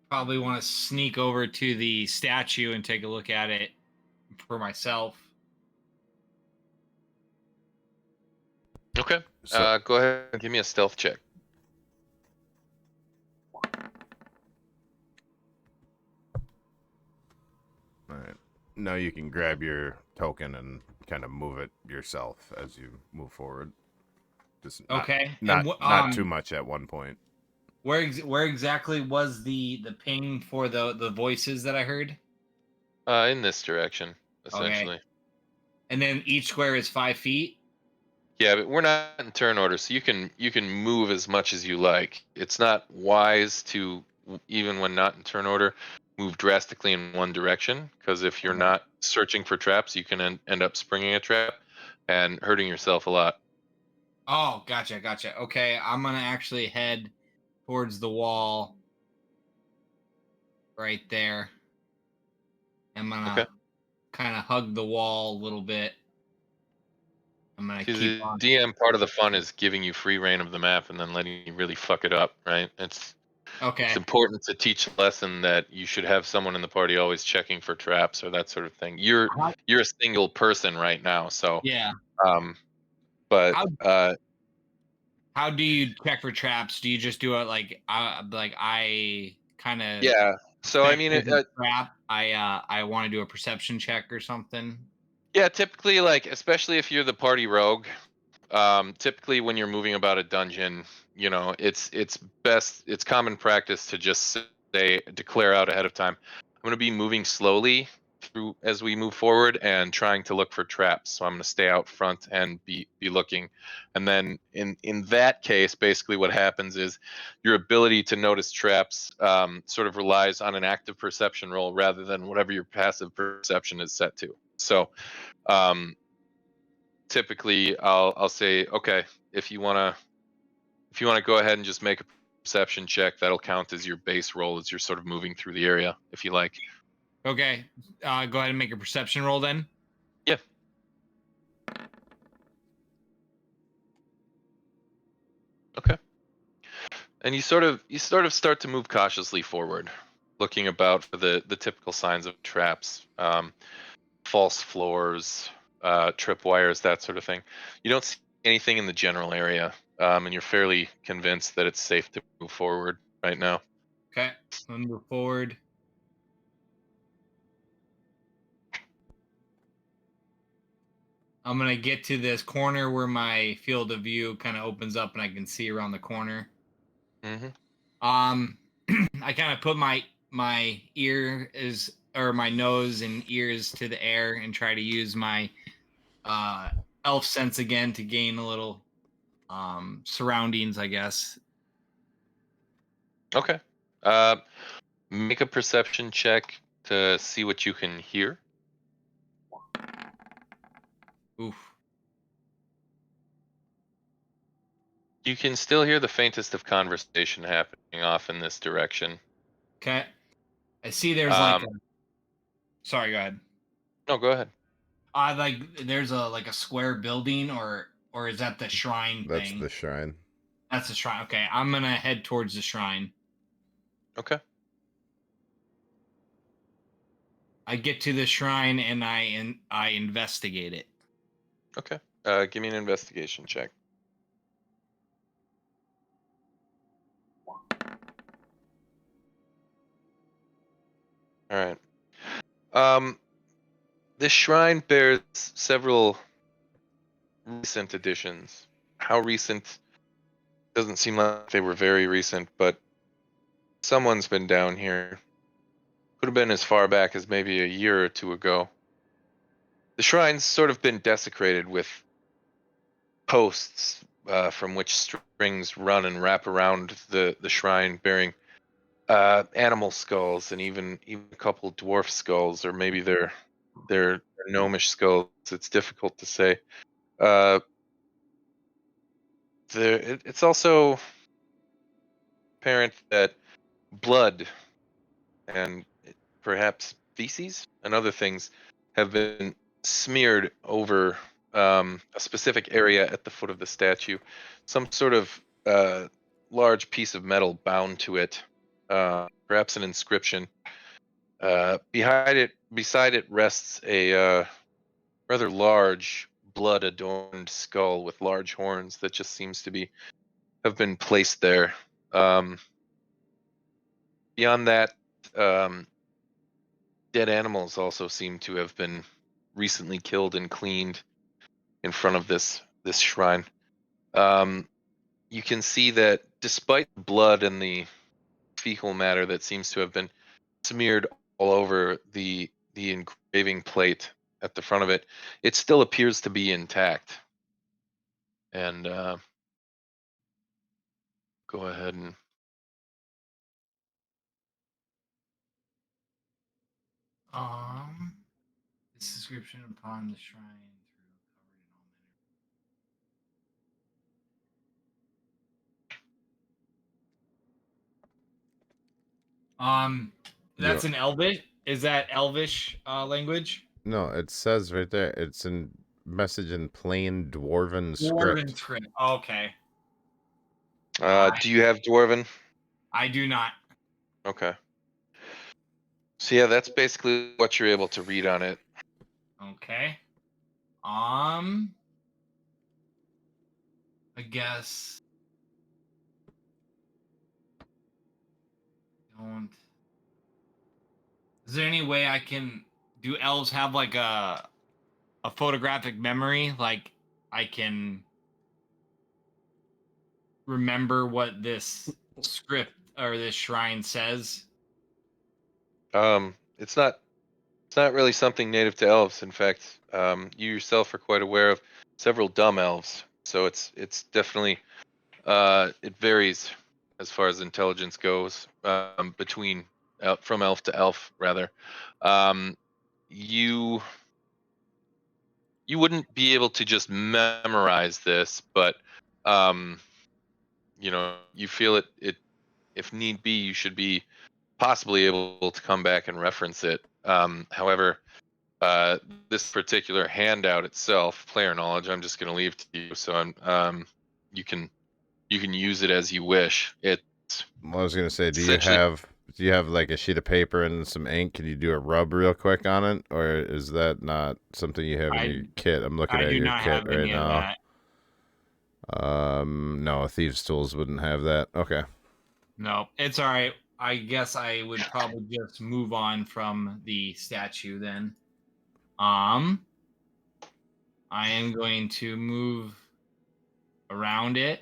probably want to sneak over to the statue and take a look at it for myself. Okay. So Go ahead and give me a stealth check. all right. Now you can grab your token and kind of move it yourself as you move forward. Just Okay. not too much at one point. Where exactly was the ping for the voices that I heard? In this direction, essentially. Okay. And then each square is 5 feet. Yeah, but we're not in turn order, so you can move as much as you like. It's not wise to, even when not in turn order, move drastically in one direction, because if you're Okay. not searching for traps, you can end up springing a trap and hurting yourself a lot. Oh, gotcha. Okay, I'm gonna actually head towards the wall right there. I'm Okay. gonna kind of hug the wall a little bit. I'm gonna Because keep the on. DM part of the fun is giving you free reign of the map and then letting you really fuck it up, right? It's Okay. important to teach a lesson that you should have someone in the party always checking for traps or that sort of thing. How, You're a single person right now, so yeah. um, but How how do you check for traps? Do you just do it like I kind of yeah. So I suspect mean, there's a trap? I want to do a perception check or something. yeah. Typically, like especially if you're the party rogue, typically when you're moving about a dungeon, it's common practice to just say declare out ahead of time, I'm going to be moving slowly through as we move forward and trying to look for traps, so I'm going to stay out front and be looking. And then in that case, basically what happens is your ability to notice traps sort of relies on an active perception roll rather than whatever your passive perception is set to. So um, typically I'll say, okay, if you wanna go ahead and just make a perception check, that'll count as your base roll as you're sort of moving through the area, if you like. Okay. Go ahead and make a perception roll then. Yeah. Okay. And you sort of start to move cautiously forward, looking about for the typical signs of traps, false floors, tripwires, that sort of thing. You don't see anything in the general area, and you're fairly convinced that it's safe to move forward right now. Okay. We'll move forward. I'm gonna get to this corner where my field of view kind of opens up and I can see around the corner. Hmm. Um, I kind of put my ear is or my nose and ears to the air and try to use my uh elf sense again to gain a little surroundings, I guess. Okay. Uh, Make a perception check to see what you can hear. Oof. You can still hear the faintest of conversation happening off in this direction. Okay. I see there's like Um, a sorry, go ahead. no, go ahead. There's a like a square building or is that the shrine That's thing? the shrine. That's the shrine. Okay, I'm gonna head towards the shrine. Okay. I get to the shrine and I investigate it. Okay. Give me an investigation check. All right. Um, this shrine bears several recent additions. How recent doesn't seem like they were very recent, but someone's been down here. Could have been as far back as maybe a year or two ago. The shrine's sort of been desecrated with posts from which strings run and wrap around the shrine, bearing animal skulls and even a couple dwarf skulls, or maybe they're gnomish skulls. It's difficult to say. Uh, it's also apparent that blood and perhaps feces and other things have been smeared over a specific area at the foot of the statue. Some sort of large piece of metal bound to it, perhaps an inscription. Beside it rests a rather large, blood-adorned skull with large horns that just seems to be have been placed there. Um, Beyond that, um, dead animals also seem to have been recently killed and cleaned in front of this shrine. Um, you can see that despite the blood and the fecal matter that seems to have been smeared all over the engraving plate at the front of it, it still appears to be intact. And go ahead and Um, this description upon the shrine through covered in all manner. That's You an Elvish. Is that Elvish language? No, it says right there. It's in message in plain dwarven Dwarven script. script. Okay. Do you have Dwarven? I do not. Okay. So yeah, that's basically what you're able to read on it. Okay. I guess don't. Is there any way I can do elves have like a photographic memory? Like I can remember what this script or this shrine says? It's not really something native to elves. In fact, you yourself are quite aware of several dumb elves. So it's definitely it varies as far as intelligence goes between from elf to elf rather. Um, you you wouldn't be able to just memorize this, but um, you feel it if need be, you should be possibly able to come back and reference it. However, this particular handout itself, player knowledge, I'm just going to leave to you. So you can use it as you wish. It's I was gonna say, essentially do you have like a sheet of paper and some ink? Can you do a rub real quick on it, or is that not something you have in your I kit? I'm looking I at do your not kit have right any of now. that. No, thieves' tools wouldn't have that. Okay. No, it's all right. I guess I would probably just move on from the statue then. I am going to move around it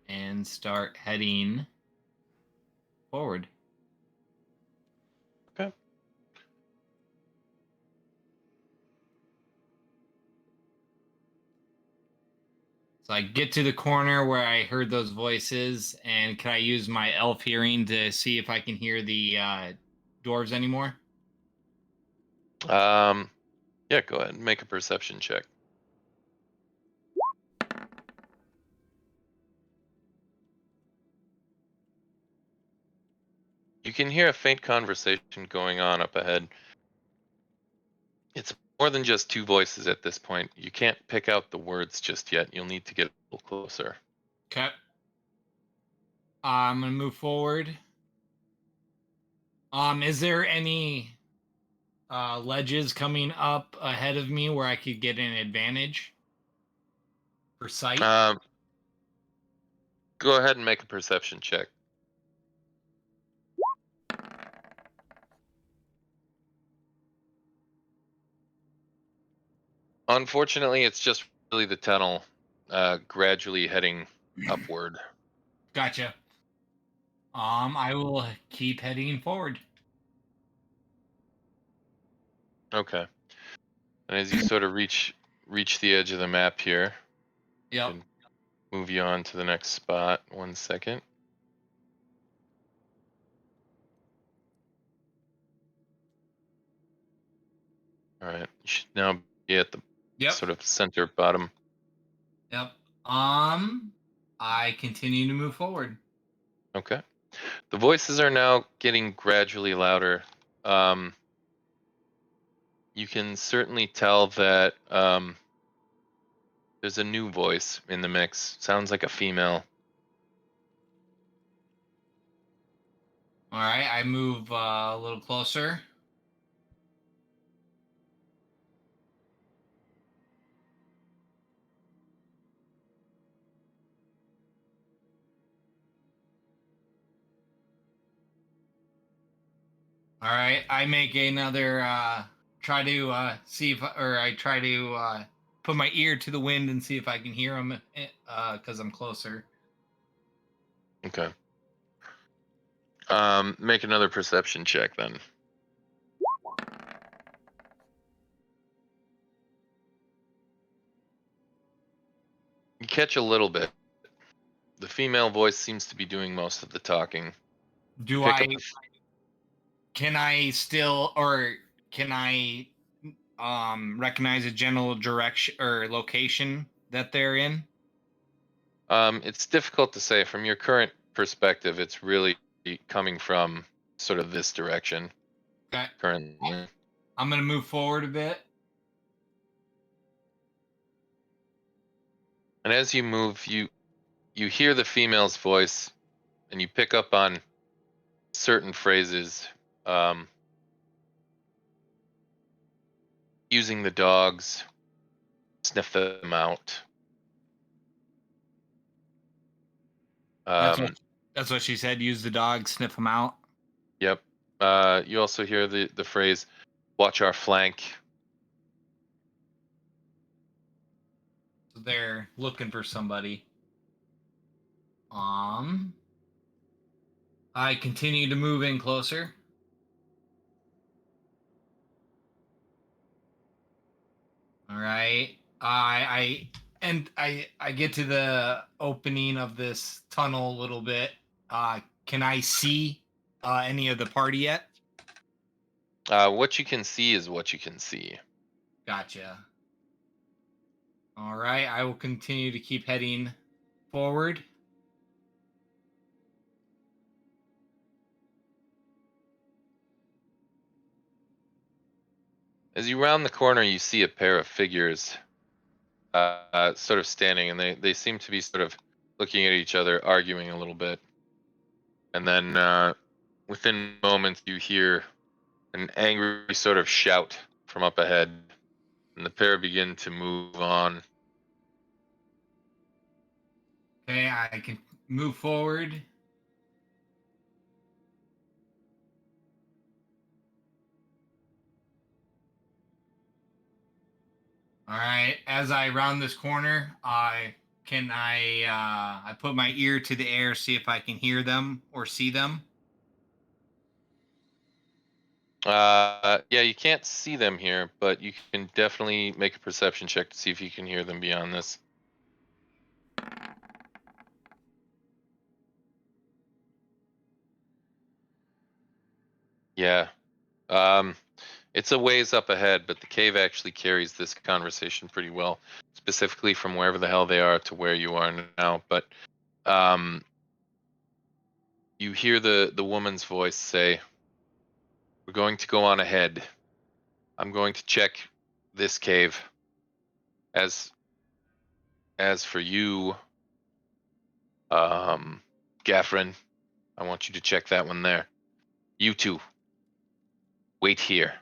and start heading forward. okay. So I get to the corner where I heard those voices, and can I use my elf hearing to see if I can hear the dwarves anymore? Yeah, go ahead and make a perception check. You can hear a faint conversation going on up ahead. It's more than just two voices at this point. You can't pick out the words just yet. You'll need to get a little closer. Okay. I'm gonna move forward. Is there any ledges coming up ahead of me where I could get an advantage for sight? Go ahead and make a perception check. Unfortunately, it's just really the tunnel gradually heading upward. Gotcha. I will keep heading forward. Okay. And as you sort of reach the edge of the map here, Yep. can move you on to the next spot. 1 second. All right. You should now be at the Yep. sort of center bottom. Yep. I continue to move forward. Okay. The voices are now getting gradually louder. You can certainly tell that there's a new voice in the mix. Sounds like a female. All right, I move a little closer. All right, I make another try to see if, or I try to put my ear to the wind and see if I can hear them because I'm closer. Okay. Make another perception check then. You catch a little bit. The female voice seems to be doing most of the talking. Do Pick I? up the Can I still, or can I recognize a general direction or location that they're in? It's difficult to say from your current perspective. It's really coming from sort of this direction Okay, currently. I'm gonna move forward a bit. And as you move, you hear the female's voice, and you pick up on certain phrases, um, using the dogs, sniff them out. That's Um, what that's what she said. Use the dog, sniff them out. yep. You also hear the phrase, "Watch our flank." So they're looking for somebody. Um, I continue to move in closer. All right. I get to the opening of this tunnel a little bit. Can I see any of the party yet? What you can see is what you can see. Gotcha. All right. I will continue to keep heading forward. As you round the corner, you see a pair of figures, sort of standing, and they seem to be sort of looking at each other, arguing a little bit. And then, within moments, you hear an angry sort of shout from up ahead, and the pair begin to move on. Okay. I can move forward. All right. As I round this corner, I put my ear to the air, see if I can hear them or see them. Yeah, you can't see them here, but you can definitely make a perception check to see if you can hear them beyond this. Yeah. Um, it's a ways up ahead, but the cave actually carries this conversation pretty well, specifically from wherever the hell they are to where you are now. But um, you hear the woman's voice say, "We're going to go on ahead. I'm going to check this cave. As as for you, um, Gaffrin, I want you to check that one there. You two, wait here.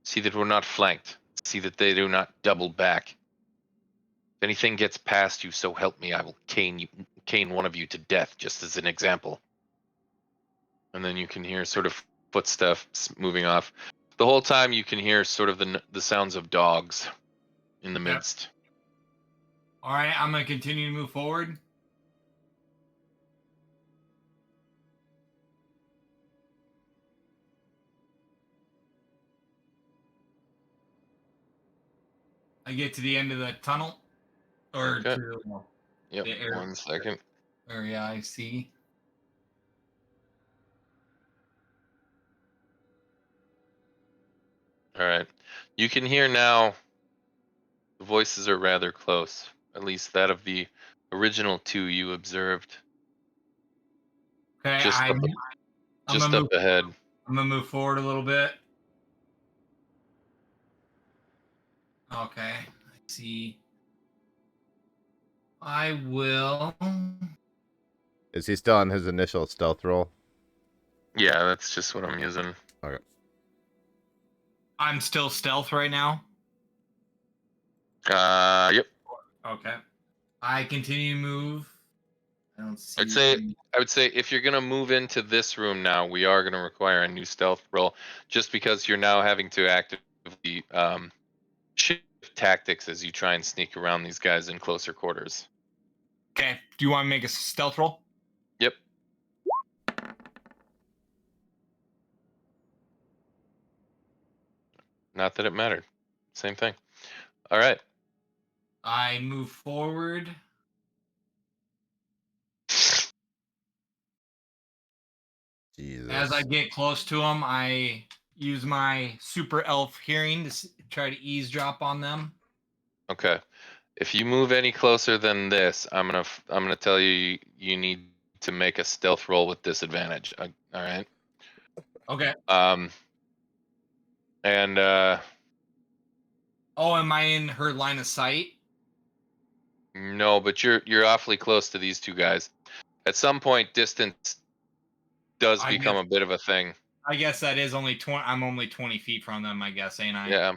See that we're not flanked. See that they do not double back. If anything gets past you, so help me, I will cane one of you to death, just as an example." And then you can hear sort of footsteps moving off. The whole time you can hear sort of the sounds of dogs in the Yep. midst. All right. I'm gonna continue to move forward. I get to the end of the tunnel, or Okay. to Yep. the air 1 second. area I see. All right. You can hear now the voices are rather close, at least that of the original two you observed Okay, just up I'm just gonna up move. ahead. I'm gonna move forward a little bit. Okay, I see. I will. Is he still on his initial stealth roll? Yeah, that's just what I'm using. Okay. I'm still stealth right now. Yep. Okay. I continue to move. I don't I'd see. say I would say if you're gonna move into this room now, we are gonna require a new stealth roll, just because you're now having to actively shift tactics as you try and sneak around these guys in closer quarters. Okay. Do you want to make a stealth roll? Yep. Not that it mattered. Same thing. All right. I move forward. As I Jesus. get close to them, I use my super elf hearing to try to eavesdrop on them. Okay. If you move any closer than this, I'm gonna tell you you need to make a stealth roll with disadvantage. All right. Okay. Um. And Oh, am I in her line of sight? No, but you're awfully close to these two guys. At some point, distance does I become guess a bit of a thing. I guess that is only 20. I'm only 20 feet from them. I guess, ain't I? Yeah,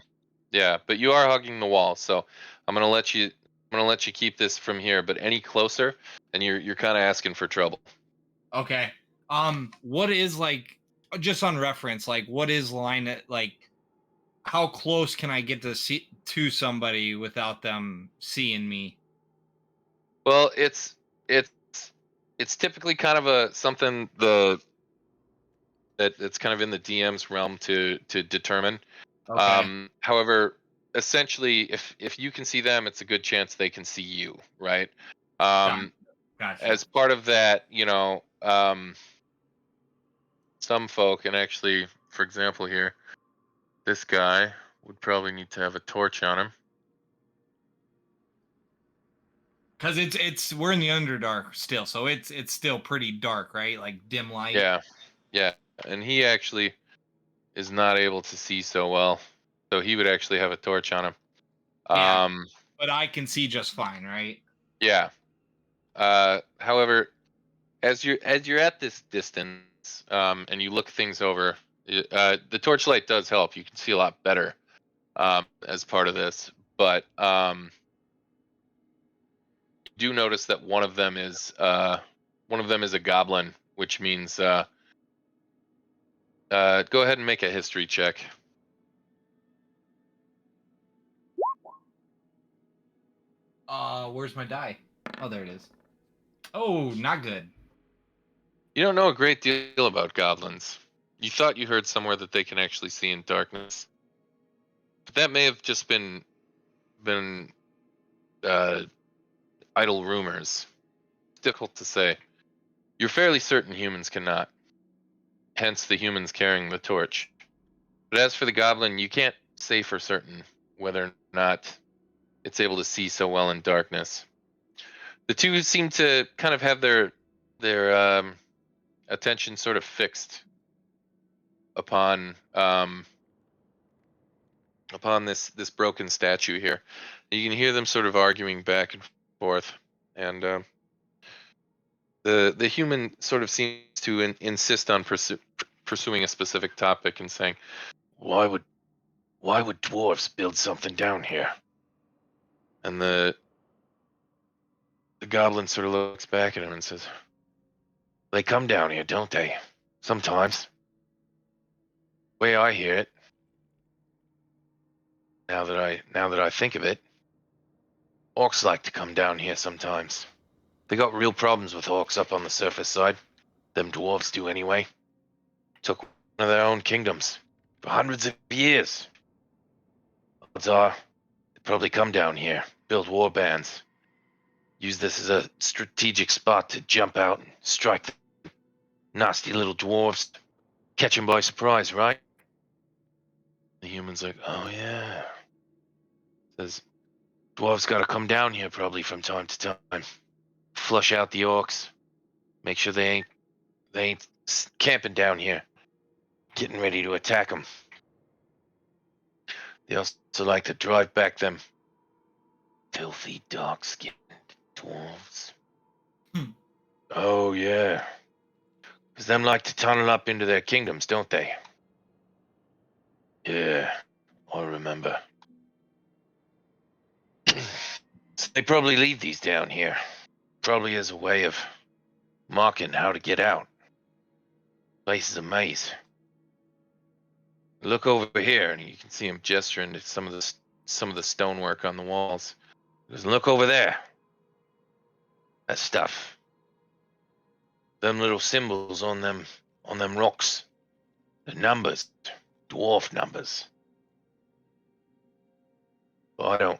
yeah. But you are hugging the wall, so I'm gonna let you. I'm gonna let you keep this from here. But any closer, and you're kind of asking for trouble. Okay. What is like just on reference? Like, what is line at like? How close can I get to see to somebody without them seeing me? Well, it's it's typically kind of a something that's kind of in the DM's realm to determine. Okay. However, essentially, if you can see them, it's a good chance they can see you, right? Gotcha. Um, Gotcha. as part of that, some folk, and actually, for example, here, this guy would probably need to have a torch on him. Cause it's we're in the Underdark still, so it's still pretty dark, right? Like dim light. Yeah, yeah, and he actually is not able to see so well, so he would actually have a torch on him. Yeah, Um, but I can see just fine, right? yeah. However, as you're at this distance, and you look things over, the torchlight does help. You can see a lot better as part of this, but you do notice that one of them is a goblin, which means go ahead and make a history check. Where's my die? Oh, there it is. Oh, not good. You don't know a great deal about goblins. You thought you heard somewhere that they can actually see in darkness, but that may have just been uh, idle rumors. It's difficult to say. You're fairly certain humans cannot, hence the humans carrying the torch. But as for the goblin, you can't say for certain whether or not it's able to see so well in darkness. The two seem to kind of have their attention sort of fixed upon upon this broken statue here. You can hear them sort of arguing back and forth, and the human sort of seems to insist on pursuing a specific topic and saying, "Why would dwarves build something down here?" And the goblin sort of looks back at him and says, "They come down here, don't they? Sometimes. Way I hear it. Now that I think of it, orcs like to come down here sometimes. They got real problems with orcs up on the surface side. Them dwarves do anyway. Took one of their own kingdoms for hundreds of years. Odds are they probably come down here, build war bands, use this as a strategic spot to jump out and strike the nasty little dwarves, catch them by surprise, right?" The human's like, "Oh yeah." Says, "Dwarves gotta come down here probably from time to time. Flush out the orcs. Make sure they ain't camping down here, getting ready to attack them. They also like to drive back them filthy dark-skinned dwarves. Hmm. Oh yeah. 'Cause them like to tunnel up into their kingdoms, don't they?" "Yeah, I remember." So they probably leave these down here. Probably as a way of marking how to get out. Place is a maze. Look over here, and you can see him gesturing to some of the stonework on the walls. He goes, "Look over there. That stuff. Them little symbols on them rocks. The numbers. Dwarf numbers. Well,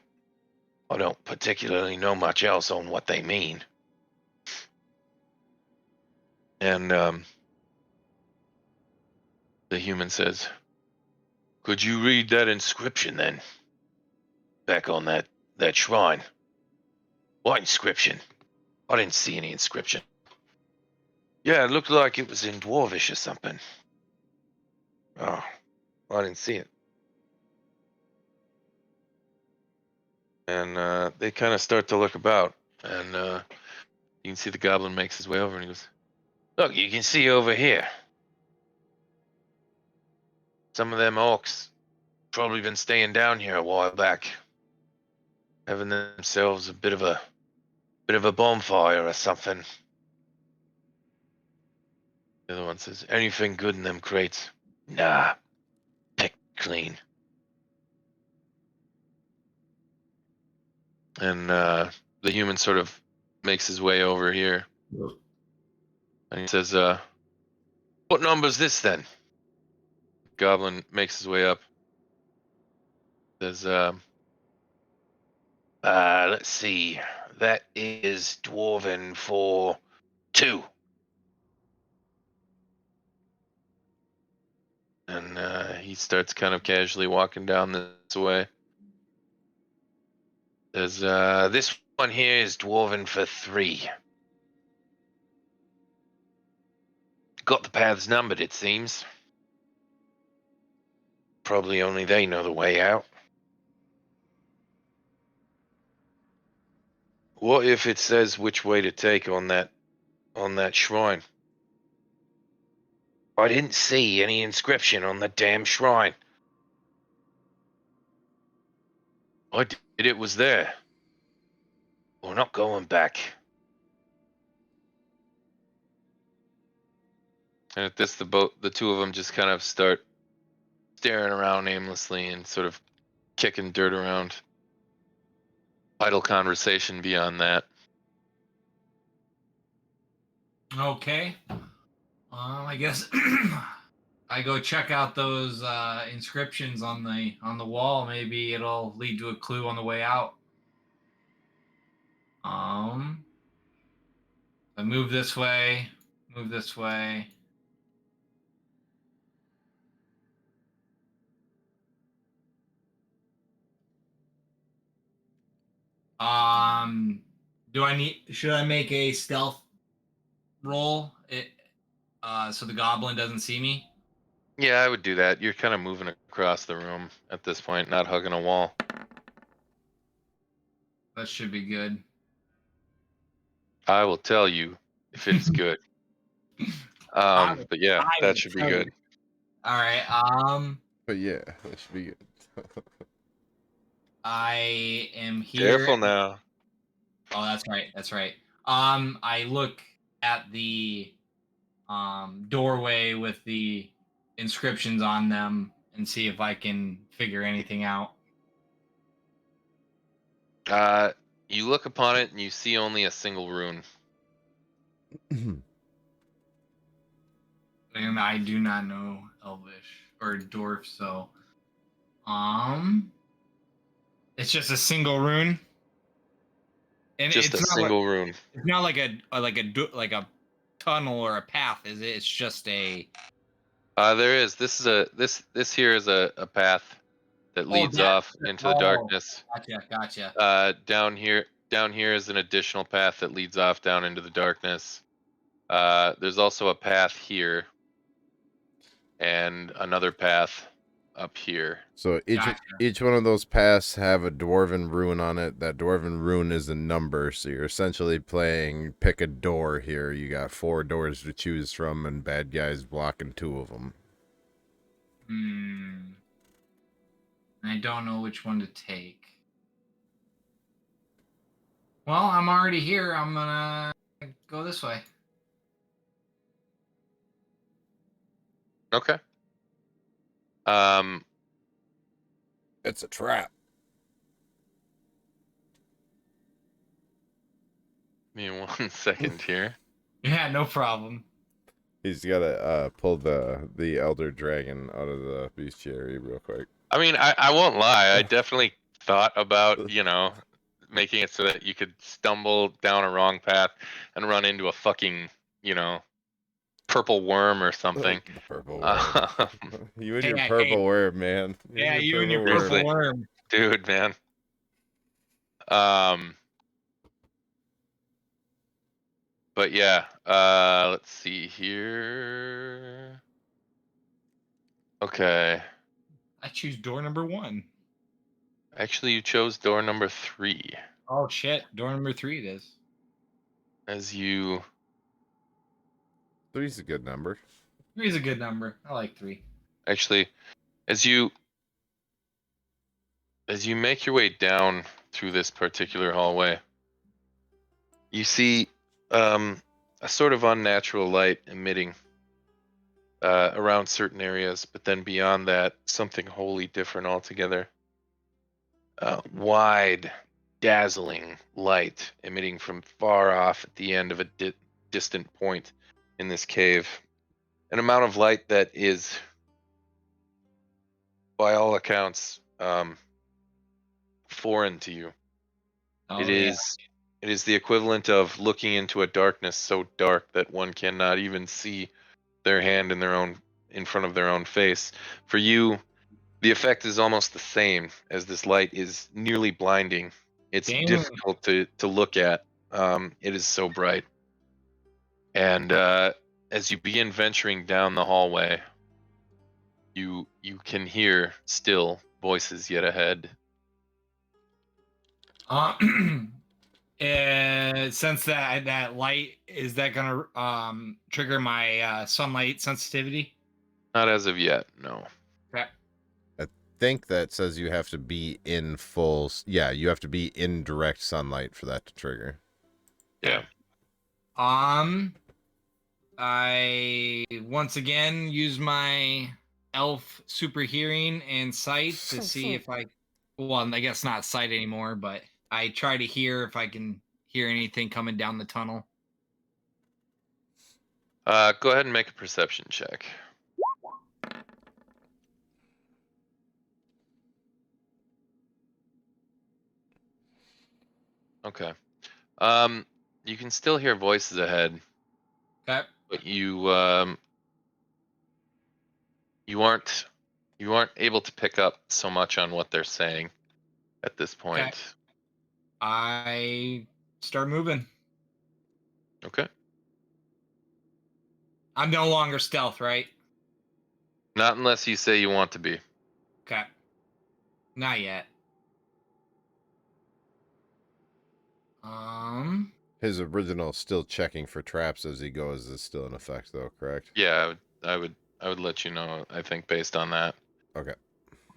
I don't particularly know much else on what they mean." And the human says, "Could you read that inscription then? Back on that shrine." "What inscription? I didn't see any inscription." "Yeah, it looked like it was in Dwarvish or something." "Oh, I didn't see it." And they kind of start to look about, and you can see the goblin makes his way over, and he goes, "Look, you can see over here. Some of them orcs probably been staying down here a while back, having themselves a bit of a bonfire or something." The other one says, "Anything good in them crates?" "Nah, picked clean." And the human sort of makes his way over here, and he says, "What number's this then?" Goblin makes his way up. Says, let's see. That is dwarven for 2. And he starts kind of casually walking down this way. Says, this one here is dwarven for 3. Got the paths numbered, it seems. Probably only they know the way out. What if it says which way to take on that shrine? I didn't see any inscription on the damn shrine. I did, it was there. We're not going back. And at this, the two of them just kind of start staring around aimlessly and sort of kicking dirt around. Idle conversation beyond that. Okay. I guess I go check out those inscriptions on the wall. Maybe it'll lead to a clue on the way out. I move this way. Move this way. Should I make a stealth roll so the goblin doesn't see me? Yeah, I would do that. You're kind of moving across the room at this point, not hugging a wall. That should be good. I will tell you if it's good. I But yeah, I that will should be tell you. good. All right. But yeah, that should be good. I am here. Careful now. Oh, that's right. That's right. I look at the doorway with the inscriptions on them and see if I can figure anything out. You look upon it and you see only a single rune. And I do not know Elvish or Dwarf, so it's just a single rune. And Just a it's single rune. not like a tunnel or a path, is it? It's just a There is. This here is a path that leads off into the darkness. Gotcha. Down here is an additional path that leads off down into the darkness. There's also a path here and another path up here. So each one of those paths have a dwarven rune on it. That dwarven rune is a number, so you're essentially playing pick a door here. You got 4 doors to choose from, and bad guys blocking 2 of them. I don't know which one to take. Well, I'm already here. I'm gonna go this way. Okay. It's a trap. Give me 1 second here. Yeah, no problem. He's gotta pull the elder dragon out of the bestiary real quick. I mean, I won't lie. I definitely thought about, making it so that you could stumble down a wrong path and run into a fucking, purple worm or something. The purple worm. You and your Hey, purple worm, man. You and your worm. purple worm. Dude, man. But yeah, let's see here. Okay. I choose door number 1. Actually, you chose door number 3. Oh shit! Door number 3 it is. As you 3's a good number. 3 is a good number. I like 3. actually, as you make your way down through this particular hallway, you see a sort of unnatural light emitting around certain areas, but then beyond that, something wholly different altogether. Wide, dazzling light emitting from far off at the end of a distant point in this cave. An amount of light that is, by all accounts, foreign to you. Oh It yeah. is the equivalent of looking into a darkness so dark that one cannot even see their hand in front of their own face. For you, the effect is almost the same, as this light is nearly blinding. It's Damn. difficult to look at. It is so bright. And as you begin venturing down the hallway, you can hear still voices yet ahead. Since that light is that gonna trigger my sunlight sensitivity? Not as of yet, no. Okay. I think that says you have to be in yeah, you have to be in direct sunlight for that to trigger. Yeah. I once again use my elf super hearing and sight to see if I guess not sight anymore, but I try to hear if I can hear anything coming down the tunnel. Go ahead and make a perception check. Okay. You can still hear voices ahead, Okay. but you aren't able to pick up so much on what they're saying at this Okay. point. I start moving. Okay. I'm no longer stealth, right? Not unless you say you want to be. Okay. Not yet. His original still checking for traps as he goes is still in effect, though, correct? Yeah, I would let you know, I think, based on that. Okay.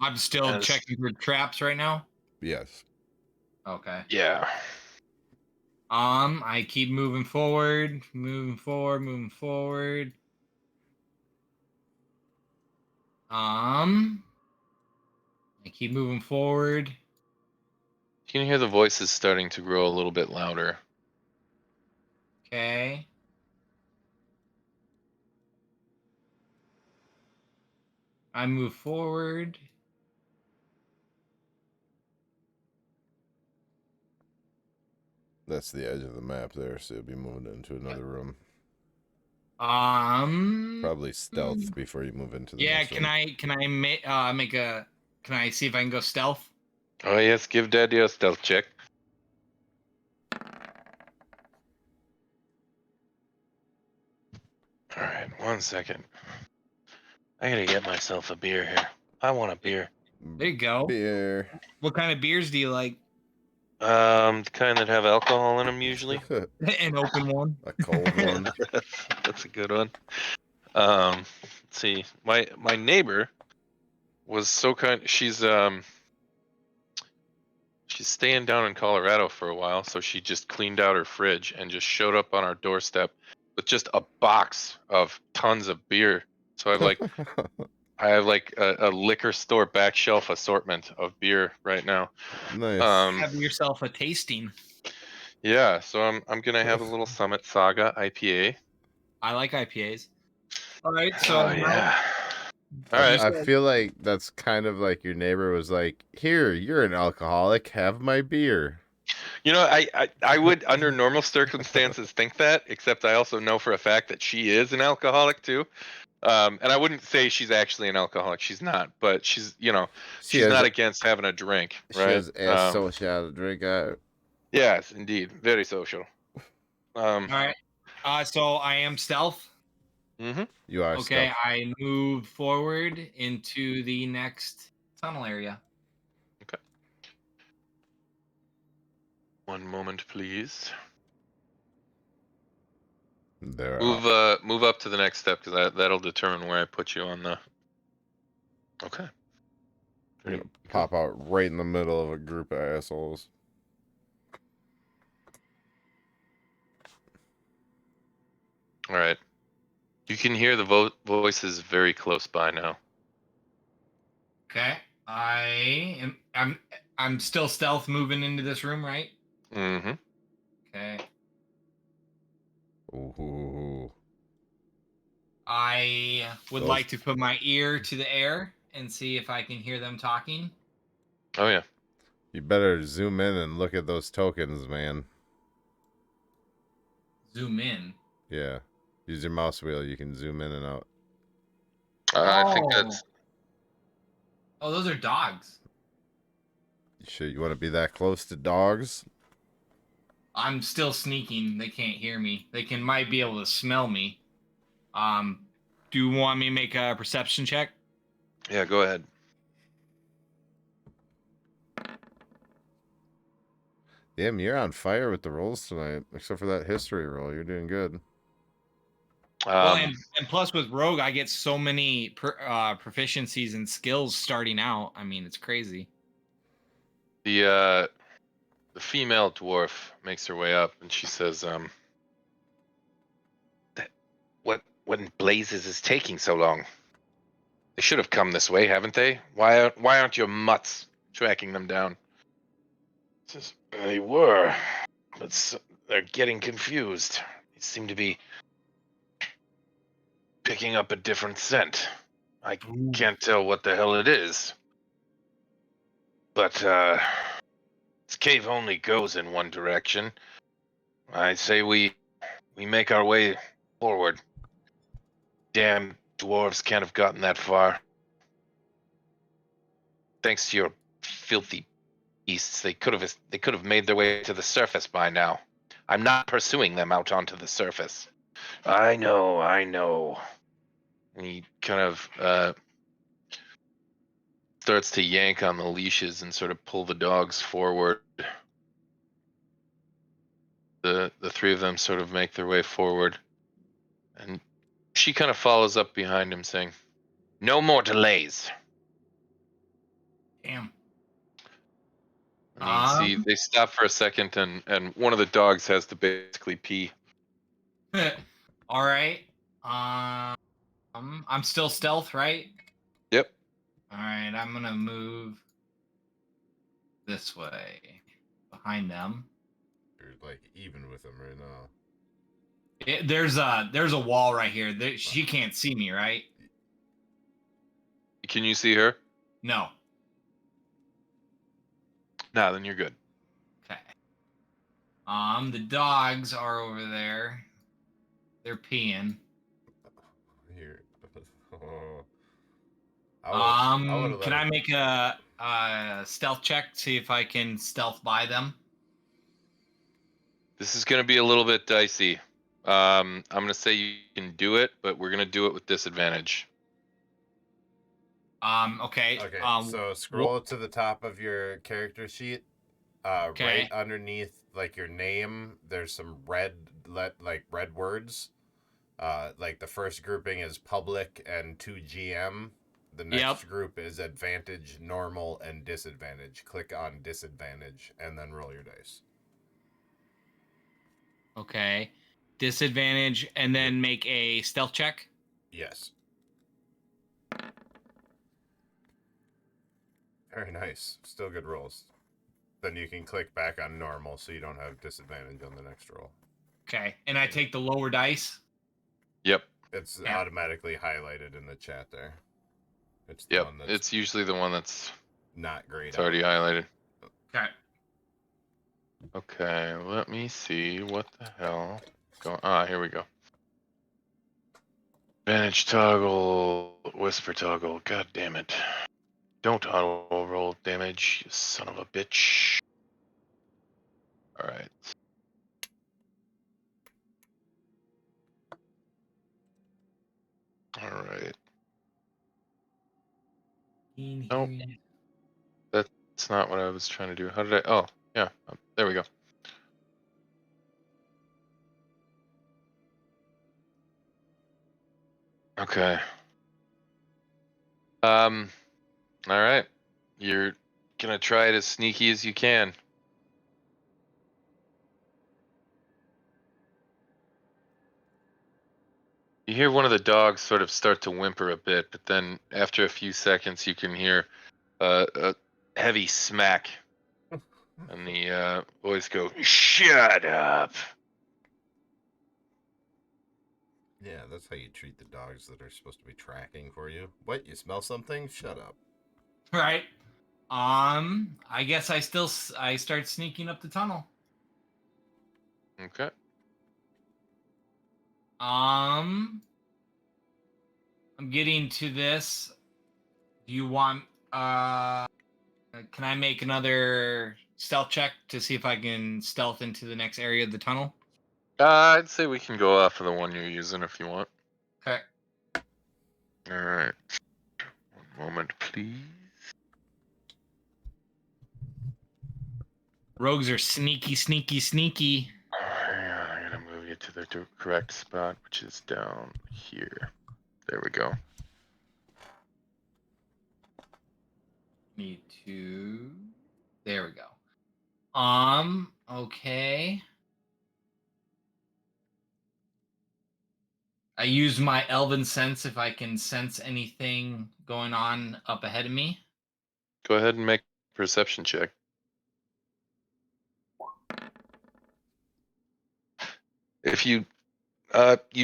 I'm still As- checking for traps right now. Yes. Okay. Yeah. I keep moving forward, moving forward, moving forward. I keep moving forward. You can hear the voices starting to grow a little bit louder. Okay. I move forward. That's the edge of the map there, so you'll be moving into another room. Probably stealth before you move into the Yeah, next room. can I make a can I see if I can go stealth? Oh yes, give Daddy a stealth check. All right, 1 second. I gotta get myself a beer here. I want a beer. There you go. Beer. What kind of beers do you like? The kind that have alcohol in them usually. An open one. A cold one. That's a good one. Let's see. My neighbor was so kind. She's staying down in Colorado for a while, so she just cleaned out her fridge and just showed up on our doorstep with just a box of tons of beer. So I have like a liquor store back shelf assortment of beer right now. Nice. Have yourself a tasting. Yeah, so I'm gonna have a little Summit Saga IPA. I like IPAs. All right, so Oh yeah. All right. I feel like that's kind of like your neighbor was like, "Here, you're an alcoholic. Have my beer." You know, I would under normal circumstances think that, except I also know for a fact that she is an alcoholic too. And I wouldn't say she's actually an alcoholic. She's not, but she's she's not against having a drink, She right? has ass so she had to drink out. Yes, indeed, very social. all right. So I am stealth. Mm-hmm. You are Okay, stealth. I move forward into the next tunnel area. One moment, please. There. Move up to the next step because that'll determine where I put you on the. Okay. I'm Very gonna good. pop out right in the middle of a group of assholes. All right. You can hear the voices very close by now. Okay. I'm still stealth moving into this room, right? Mm-hmm. Okay. Ooh. I would Those- like to put my ear to the air and see if I can hear them talking. Oh yeah. You better zoom in and look at those tokens, man. Zoom in. Yeah. Use your mouse wheel. You can zoom in and out. I think that's. Oh, those are dogs. You sure you want to be that close to dogs? I'm still sneaking. They can't hear me. They might be able to smell me. Do you want me to make a perception check? Yeah, go ahead. Damn, you're on fire with the rolls tonight. Except for that history roll. You're doing good. Well, and plus with Rogue, I get so many proficiencies and skills starting out. I mean, it's crazy. The female dwarf makes her way up and she says, What in blazes is taking so long? They should have come this way, haven't they? Why aren't your mutts tracking them down? Says, they were, but they're getting confused. They seem to be picking up a different scent. I can't tell what the hell it is. But this cave only goes in one direction. I say we make our way forward. Damn dwarves can't have gotten that far. Thanks to your filthy beasts, they could have made their way to the surface by now. I'm not pursuing them out onto the surface. I know. And he kind of starts to yank on the leashes and sort of pull the dogs forward. The three of them sort of make their way forward, and she kind of follows up behind him, saying, "No more delays." Damn. And you see they stop for a second, and one of the dogs has to basically pee. All right. I'm still stealth, right? Yep. All right. I'm gonna move this way behind them. You're like even with them right now. There's a wall right here. She can't see me, right? Can you see her? No. No, then you're good. Okay. The dogs are over there. They're peeing. Here. I would've let Can I him- make a stealth check? See if I can stealth by them. This is going to be a little bit dicey. I'm going to say you can do it, but we're going to do it with disadvantage. Okay. Okay, so scroll to the top of your character sheet. Okay. Right underneath like your name, there's some red words. Like the first grouping is public and 2GM. The next group is advantage, normal, and disadvantage. Click on disadvantage and then roll your dice. Okay. Disadvantage and then make a stealth check. Yes. Very nice. Still good rolls. Then you can click back on normal so you don't have disadvantage on the next roll. Okay. And I take the lower dice. Yep. It's automatically highlighted in the chat there. It's the Yep. one that's It's usually the one that's not great. it's already highlighted. Okay. Okay, let me see what the hell here we go. Advantage toggle, whisper toggle. God damn it! Don't auto roll damage, you son of a bitch. All right. All right. Nope. That's not what I was trying to do. How did I? Oh, yeah. There we go. Okay. All right. You're gonna try it as sneaky as you can. You hear one of the dogs sort of start to whimper a bit, but then after a few seconds, you can hear a heavy smack, and the voice go, "Shut up." Yeah, that's how you treat the dogs that are supposed to be tracking for you. What? You smell something? Shut up. Right. I guess I start sneaking up the tunnel. Okay. Um, I'm getting to this. Do you want can I make another stealth check to see if I can stealth into the next area of the tunnel? I'd say we can go off of the one you're using if you want. Okay. All right. One moment, please. Rogues are sneaky, sneaky, sneaky. I'm gonna move you to the correct spot, which is down here. There we go. Need to. There we go. Okay. I use my elven sense if I can sense anything going on up ahead of me. Go ahead and make a perception check. If you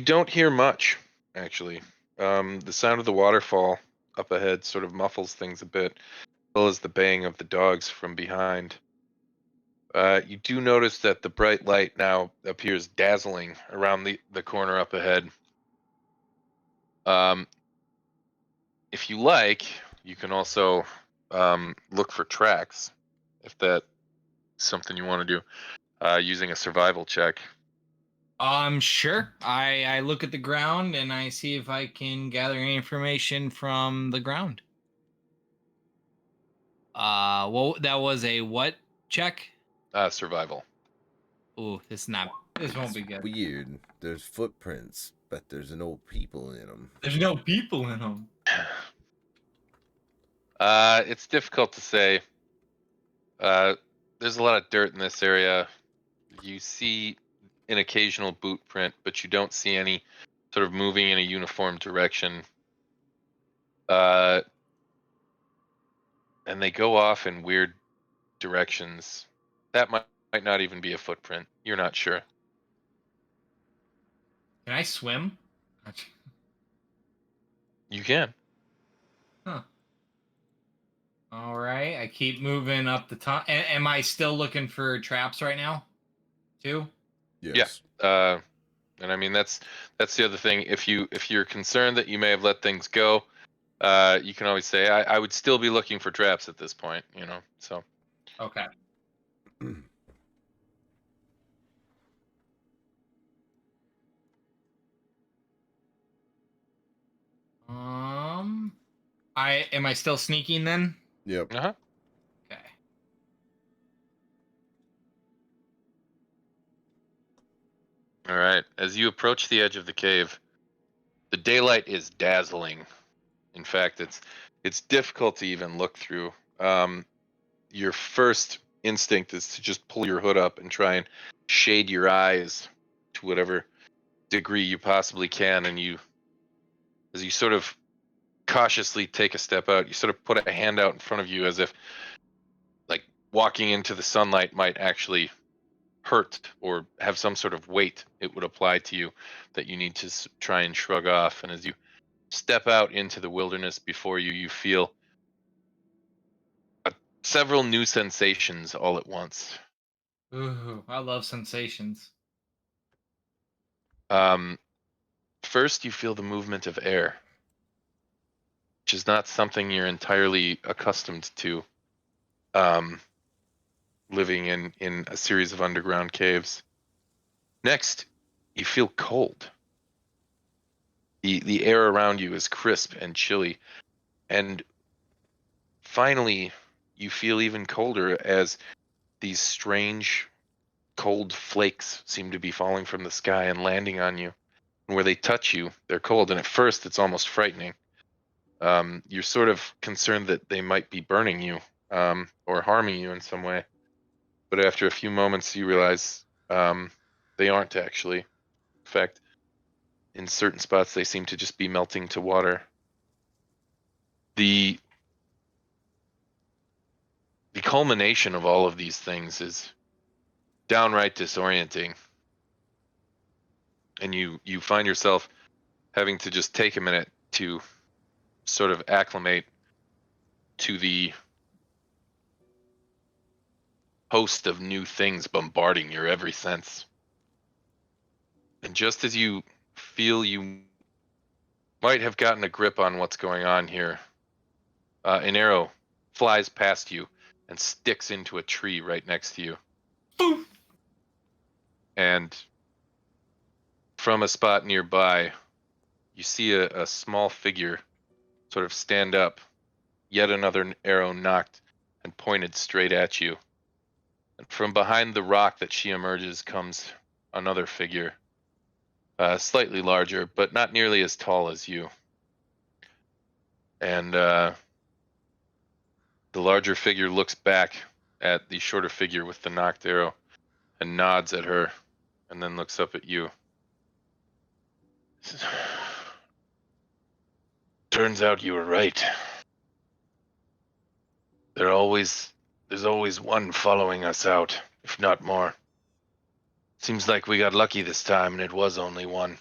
don't hear much, actually. The sound of the waterfall up ahead sort of muffles things a bit, as well as the baying of the dogs from behind. You do notice that the bright light now appears dazzling around the corner up ahead. Um, if you like, you can also look for tracks, if that's something you want to do, using a survival check. Sure. I look at the ground and I see if I can gather any information from the ground. Well, that was a what check? Survival. Ooh, this won't be good. Weird. There's footprints, but there's no people in them. There's no people in them. It's difficult to say. There's a lot of dirt in this area. You see an occasional boot print, but you don't see any sort of moving in a uniform direction. Uh, and they go off in weird directions. That might not even be a footprint. You're not sure. Can I swim? You can. Huh. All right. I keep moving up the top. Am I still looking for traps right now? Too? Yes. Yeah. And I mean that's the other thing. If you're concerned that you may have let things go, you can always say I would still be looking for traps at this point. So. Okay. I am I still sneaking then? Yep. Uh-huh. Okay. All right. As you approach the edge of the cave, the daylight is dazzling. In fact, it's difficult to even look through. Your first instinct is to just pull your hood up and try and shade your eyes to whatever degree you possibly can. And as you sort of cautiously take a step out, you sort of put a hand out in front of you as if like walking into the sunlight might actually hurt or have some sort of weight it would apply to you that you need to try and shrug off. And as you step out into the wilderness before you, you feel several new sensations all at once. Ooh, I love sensations. Um, First, you feel the movement of air, which is not something you're entirely accustomed to, um, living in a series of underground caves. Next, you feel cold. The air around you is crisp and chilly, and finally, you feel even colder as these strange cold flakes seem to be falling from the sky and landing on you. And where they touch you, they're cold, and at first it's almost frightening. You're sort of concerned that they might be burning you or harming you in some way. But after a few moments, you realize they aren't actually. In fact, in certain spots, they seem to just be melting to water. The culmination of all of these things is downright disorienting, and you find yourself having to just take a minute to sort of acclimate to the host of new things bombarding your every sense. And just as you feel you might have gotten a grip on what's going on here, an arrow flies past you and sticks into a tree right next to you. Boom. And from a spot nearby, you see a small figure sort of stand up, yet another arrow knocked and pointed straight at you. And from behind the rock that she emerges comes another figure, slightly larger, but not nearly as tall as you. And the larger figure looks back at the shorter figure with the knocked arrow and nods at her, and then looks up at you. Turns out you were right. There's always one following us out, if not more. Seems like we got lucky this time, and it was only one.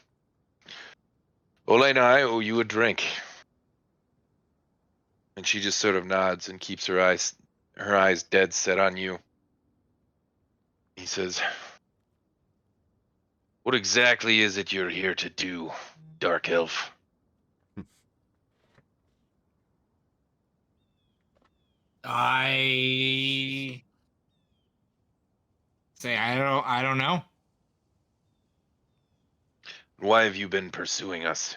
Olena, I owe you a drink. And she just sort of nods and keeps her eyes dead set on you. He says, "What exactly is it you're here to do, Dark Elf?" I say I don't know. Why have you been pursuing us?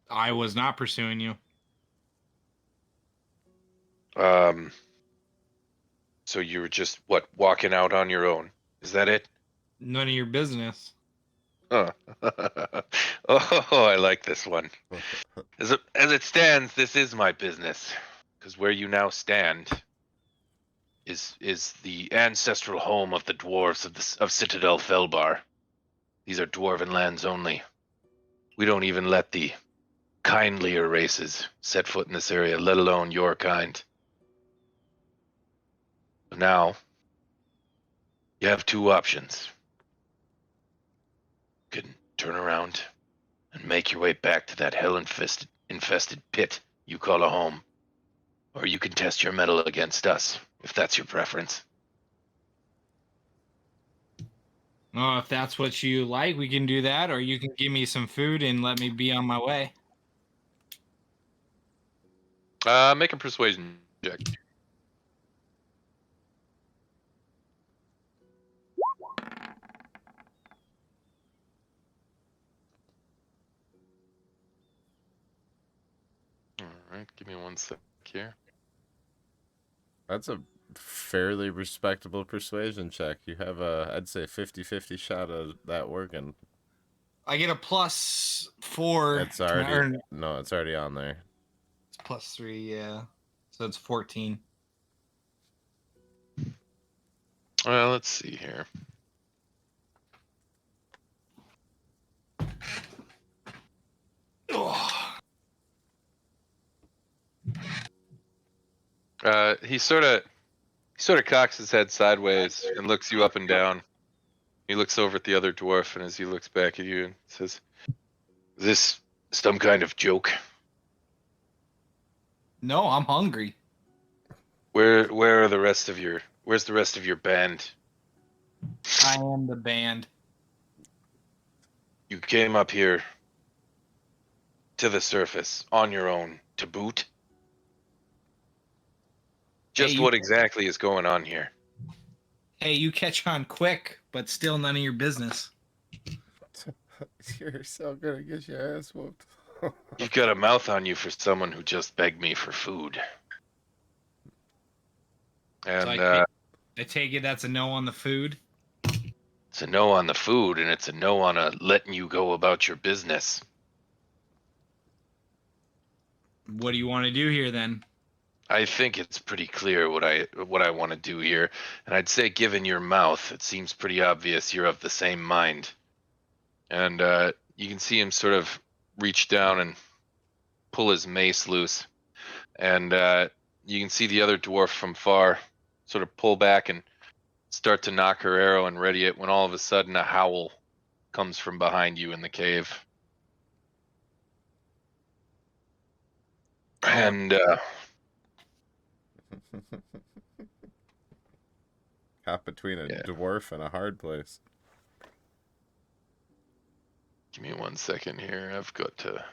I was not pursuing you. So you were just, walking out on your own? Is that it? None of your business. Huh. Oh, I like this one. As it stands, this is my business, because where you now stand is the ancestral home of the dwarves of Citadel Felbar. These are dwarven lands only. We don't even let the kindlier races set foot in this area, let alone your kind. So now, you have two options. You can turn around and make your way back to that hell-infested pit you call a home. Or you can test your mettle against us, if that's your preference. Oh, if that's what you like, we can do that, or you can give me some food and let me be on my way. Make a persuasion check. All right, give me 1 sec here. That's a fairly respectable persuasion check. You have I'd say 50-50 shot of that working. I get a +4. It's already no, it's already on there. It's +3, yeah. So it's 14. Well, let's see here. He sort of cocks his head sideways and looks you up and down. He looks over at the other dwarf, and as he looks back at you, and says, "Is this some kind of joke? No, I'm hungry. Where are the rest of your? Where's the rest of your band? I am the band. You came up here to the surface on your own to boot? Just Hey, what exactly is going on here?" Hey, you catch on quick, but still none of your business. You're so gonna get your ass whooped. You've got a mouth on you for someone who just begged me for food. And So I take it that's a no on the food. It's a no on the food, and it's a no on letting you go about your business. What do you want to do here then? I think it's pretty clear what I want to do here, and I'd say, given your mouth, it seems pretty obvious you're of the same mind. And you can see him sort of reach down and pull his mace loose, and you can see the other dwarf from far sort of pull back and start to knock her arrow and ready it, when all of a sudden a howl comes from behind you in the cave. And Caught between a Yeah. dwarf and a hard place. give me 1 second here. I've got to.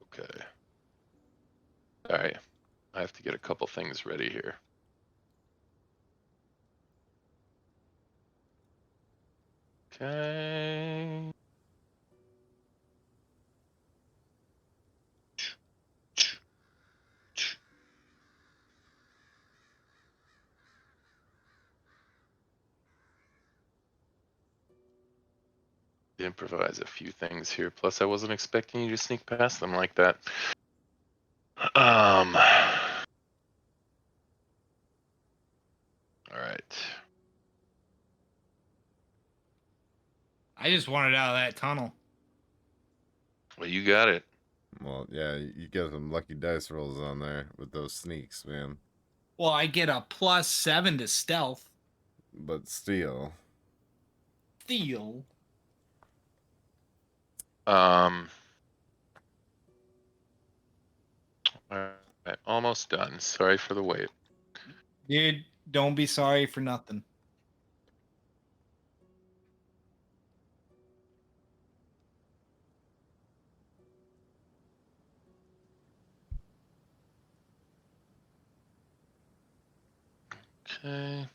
Okay. All right. I have to get a couple things ready here. Okay. Improvise a few things here. Plus, I wasn't expecting you to sneak past them like that. All right. I just wanted out of that tunnel. Well, you got it. Well, yeah, you get some lucky dice rolls on there with those sneaks, man. Well, I get a +7 to stealth. But still, Steal. All right, almost done. Sorry for the wait. Dude, don't be sorry for nothing. Okay.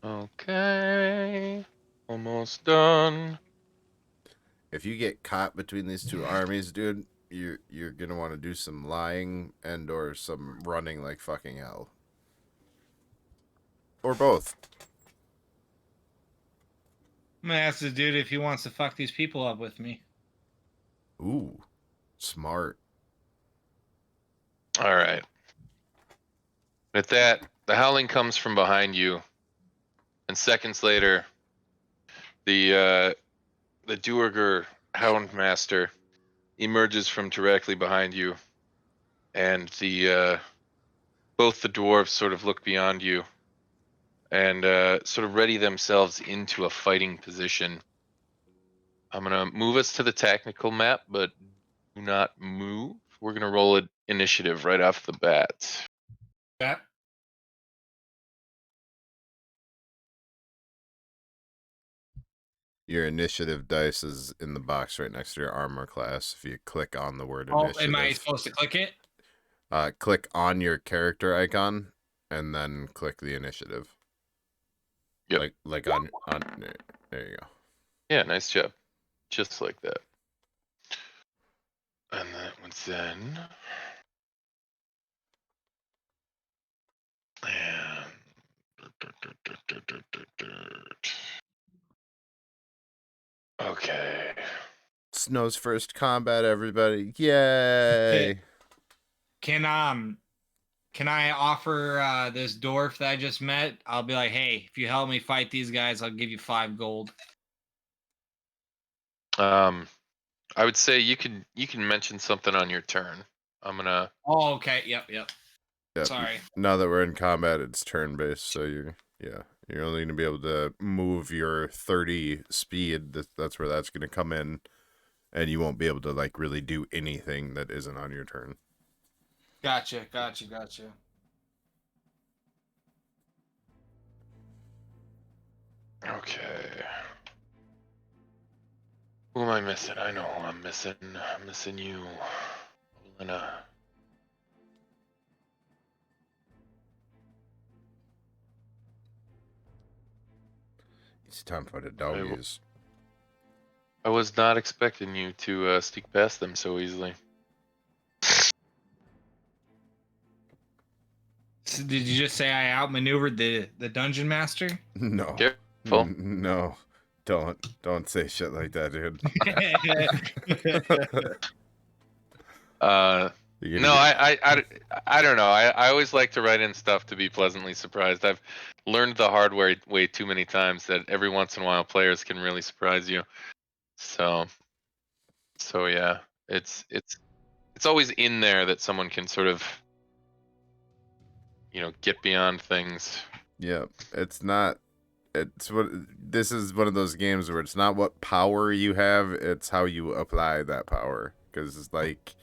Okay. Almost done. if you get caught between these two armies, dude, you're gonna want to do some lying and or some running like fucking hell, or both. I'm gonna ask the dude if he wants to fuck these people up with me. Ooh, smart. All right. With that, the howling comes from behind you, and seconds later, the Duergar Houndmaster emerges from directly behind you, and the both the dwarves sort of look beyond you and sort of ready themselves into a fighting position. I'm gonna move us to the tactical map, but do not move. We're gonna roll an initiative right off the bat. That Your initiative dice is in the box right next to your armor class. If you click on the word Oh, initiative, am I supposed to click it? click on your character icon and then click the initiative. Yep. Like on there you go. Yeah, nice job. Just like that. And that one's then. And okay. Snow's first combat, everybody! Yay! Can I offer this dwarf that I just met? I'll be like, hey, if you help me fight these guys, I'll give you 5 gold. I would say you can mention something on your turn. I'm gonna. Oh, okay. Yep. Yep. Sorry. Now that we're in combat, it's turn based, so you're only gonna be able to move your 30 speed. That's where that's gonna come in, and you won't be able to like really do anything that isn't on your turn. Gotcha. Okay. Who am I missing? I know who I'm missing. I'm missing you, Lena. It's time for the doggies. I was not expecting you to sneak past them so easily. Did you just say I outmaneuvered the dungeon master? No. Careful. No. Don't say shit like that, dude. You're No, gonna I don't know. I always like to write in stuff to be pleasantly surprised. I've learned the hard way too many times that every once in a while players can really surprise you. So yeah, it's always in there that someone can sort of, get beyond things. Yeah, it's not. It's what this is one of those games where it's not what power you have; it's how you apply that power. Because it's like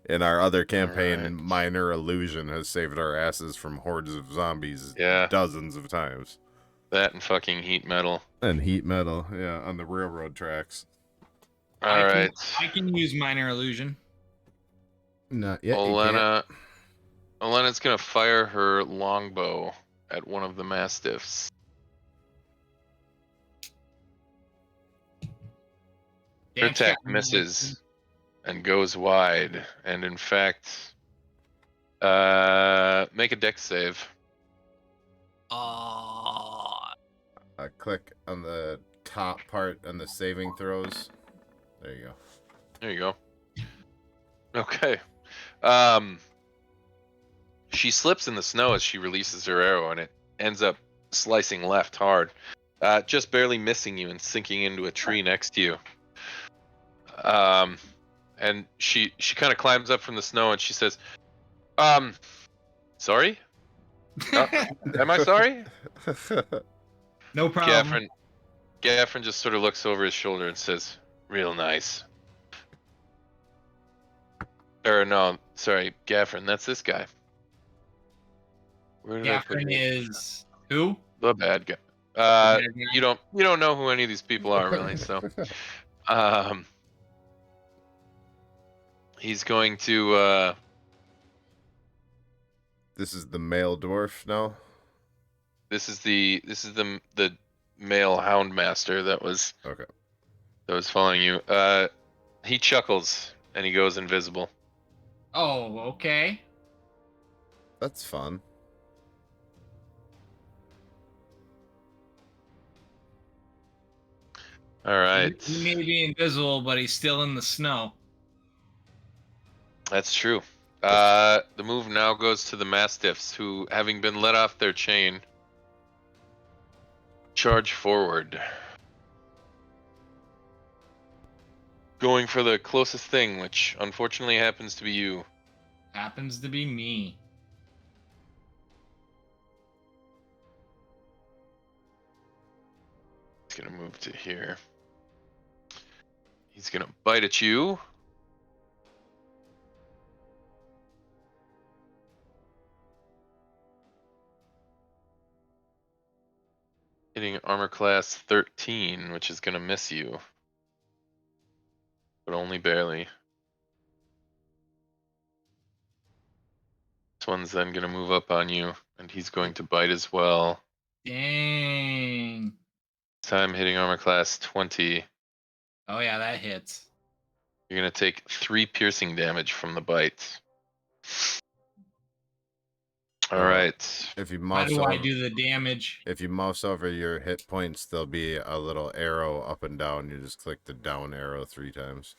in our other campaign, Alright. minor illusion has saved our asses from hordes of zombies Yeah. dozens of times. That and fucking heat metal. And heat metal, yeah, on the railroad tracks. I Alright. can use minor illusion. Not yet. You can't. Olena's gonna fire her longbow at one of the mastiffs. Her Damn attack shot. misses and goes wide, and in fact, make a dex save. Click on the top part on the saving throws. There you go. There you go. Okay. She slips in the snow as she releases her arrow, and it ends up slicing left hard, just barely missing you and sinking into a tree next to you. And she kind of climbs up from the snow and she says, sorry? Am I sorry? No problem. Gaffrin just sort of looks over his shoulder and says, real nice. Or no, sorry, Gaffrin, that's this guy. Where did I put Gaffrin it? is who? The bad guy. The bad guy? You don't know who any of these people are really, so he's going to This is the male dwarf now. this is the male hound master that was following you. He chuckles and he goes invisible. Oh, okay. That's fun. All right. He may be invisible, but he's still in the snow. That's true. The move now goes to the mastiffs, who, having been let off their chain, charge forward. Going for the closest thing, which unfortunately happens to be you. Happens to be me. He's gonna move to here. He's gonna bite at you. Hitting armor class 13, which is gonna miss you. But only barely. This one's then gonna move up on you, and he's going to bite as well. Dang. This time hitting armor class 20. Oh yeah, that hits. You're gonna take 3 piercing damage from the bite. All right. If you How mouse do over, I do the damage? if you mouse over your hit points, there'll be a little arrow up and down. You just click the down arrow 3 times.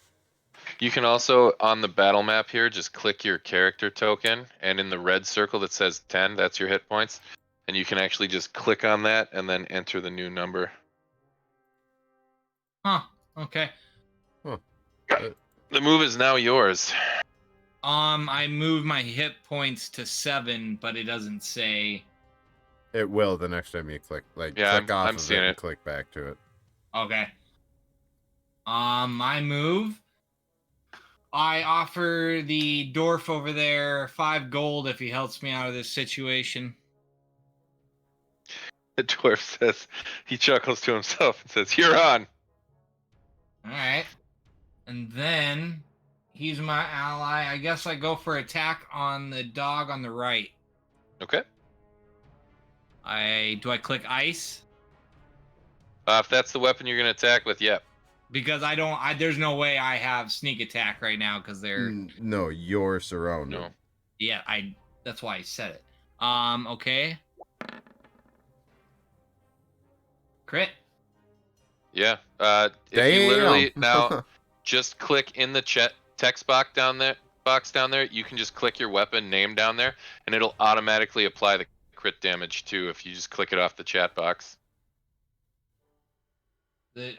You can also, on the battle map here, just click your character token, and in the red circle that says 10, that's your hit points. And you can actually just click on that and then enter the new number. Huh. Okay. The move is now yours. I move my hit points to 7, but it doesn't say. It will the next time you click. Like, Yeah, click off I'm of seeing it and it. click back to it. Okay. My move. I offer the dwarf over there 5 gold if he helps me out of this situation. The dwarf says, he chuckles to himself and says, "You're on." All right. And then he's my ally. I guess I go for attack on the dog on the right. Okay. Do I click ice? If that's the weapon you're gonna attack with, yep. Because there's no way I have sneak attack right now because they're No, you're surrounded. No. yeah, that's why I said it. Okay. Crit. Yeah. If you Damn. literally now just click in the chat text box down there. You can just click your weapon name down there, and it'll automatically apply the crit damage too. If you just click it off the chat box.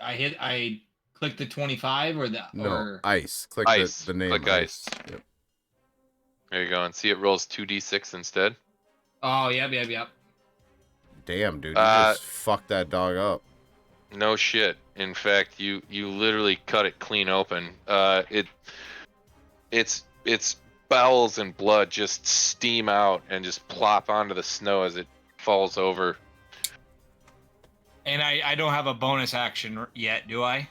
I clicked the 25 or the No, or ice. Click Ice. the name Click ice. Yep. There you go, and see it rolls 2d6 instead. oh yep. Damn, dude, you Uh, just fucked that dog up. No shit. In fact, you literally cut it clean open. Its bowels and blood just steam out and just plop onto the snow as it falls over. And I don't have a bonus action yet, do I?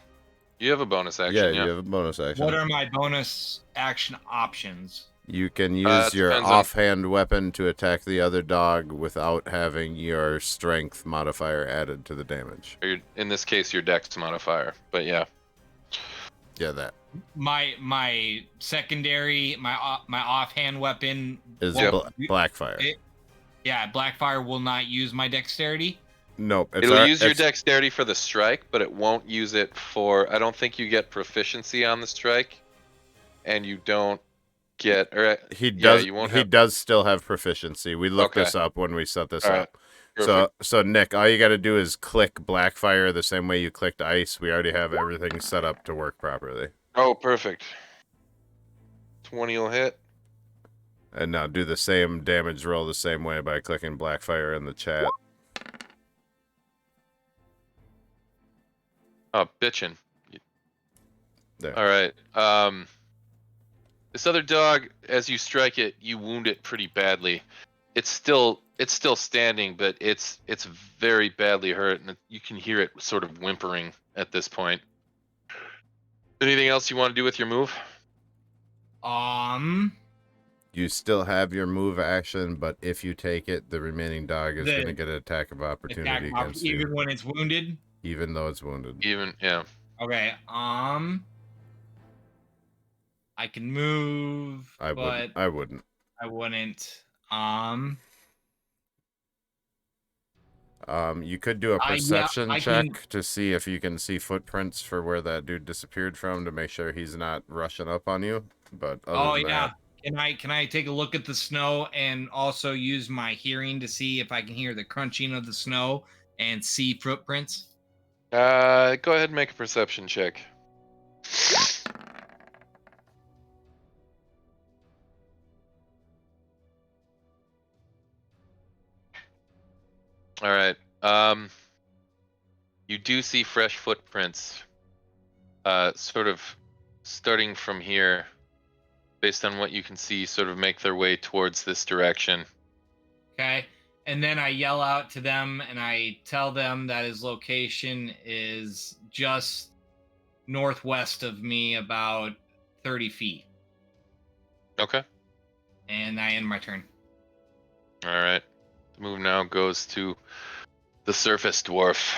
You have a bonus Yeah, action, you have a bonus action. What are my bonus action options? You can use your depends on- offhand weapon to attack the other dog without having your strength modifier added to the damage. Or in this case, your dex modifier. But yeah. Yeah, that My secondary, my offhand weapon is won't- Blackfire. Yeah, Blackfire will not use my dexterity. Nope. It'll use your dexterity for the strike, but it won't use it for... I don't think you get proficiency on the strike. And you don't get... Or, He does. you won't he have... does still have proficiency. We looked Okay. this up when we set this All up. right. Perfect. So Nick, all you got to do is click Blackfire the same way you clicked Ice. We already have everything set up to work properly. Oh, perfect. 20 will hit. And now do the same damage roll the same way by clicking Blackfire in the chat. Oh, bitchin'. There. All right. This other dog, as you strike it, you wound it pretty badly. It's still standing, but it's very badly hurt, and you can hear it sort of whimpering at this point. Anything else you want to do with your move? You still have your move action, but if you take it, the remaining dog is going to get an attack of opportunity against you, even when it's wounded. even though it's wounded. Yeah. Okay. I can move, I but wouldn't. I wouldn't. You could do a I perception can- check to see if you can see footprints for where that dude disappeared from to make sure he's not rushing up on you. But other than that, Can I take a look at the snow and also use my hearing to see if I can hear the crunching of the snow and see footprints? Go ahead and make a perception check. All right. You do see fresh footprints, sort of starting from here, based on what you can see, sort of make their way towards this direction. Okay. And then I yell out to them and I tell them that his location is just northwest of me, about 30 feet. Okay. And I end my turn. All right. The move now goes to the surface dwarf,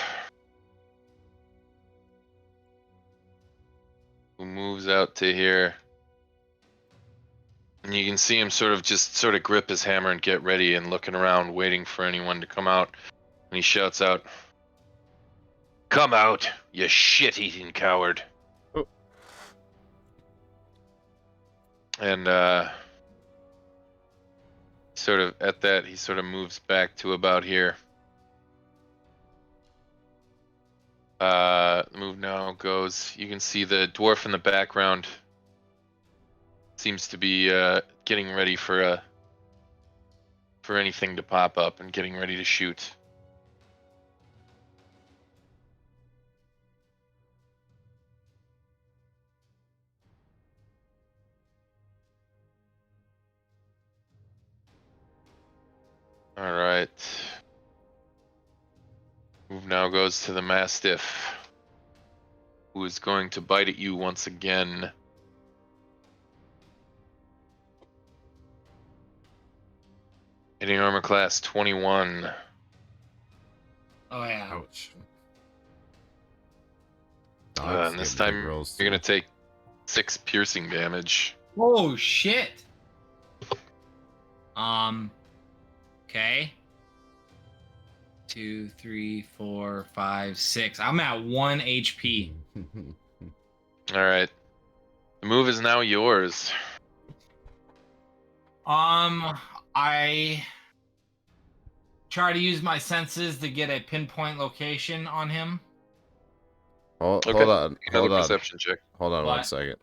who moves out to here. And you can see him sort of grip his hammer and get ready and looking around, waiting for anyone to come out. And he shouts out, "Come out, you shit-eating coward." Oh. And sort of at that, he sort of moves back to about here. The move now goes, you can see the dwarf in the background seems to be getting ready for anything to pop up and getting ready to shoot. All right. Move now goes to the Mastiff, who is going to bite at you once again. Hitting armor class 21. Oh, yeah. ouch. And this time you're going to take 6 piercing damage. Oh, shit. Okay. 2, 3, 4, 5, 6. I'm at 1 HP. All right. The move is now yours. I try to use my senses to get a pinpoint location on him. Hold Okay. on. Another Hold on. perception check. Hold on one What? second.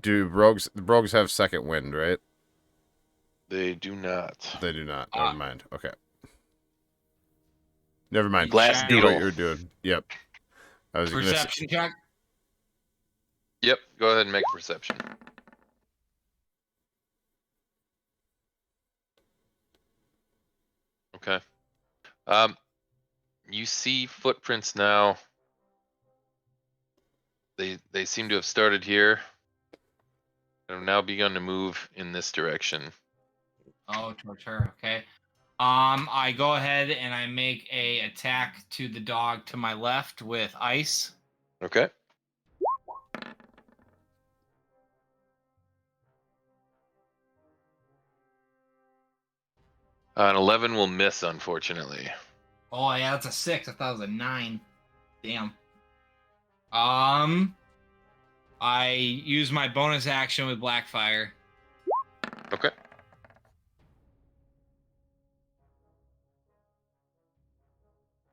Do rogues have second wind, right? They do not. They do not. Uh, Never mind. Okay. Never mind. Blast Do what needle. you're doing. Yep. I was gonna say, Perception check. Yep. Go ahead and make a perception. Okay. You see footprints now. They seem to have started here and have now begun to move in this direction. Oh, towards her. Okay. I go ahead and I make a attack to the dog to my left with ice. Okay. An 11 will miss, unfortunately. Oh yeah, that's a 6. I thought it was a 9. Damn. I use my bonus action with Blackfire. Okay.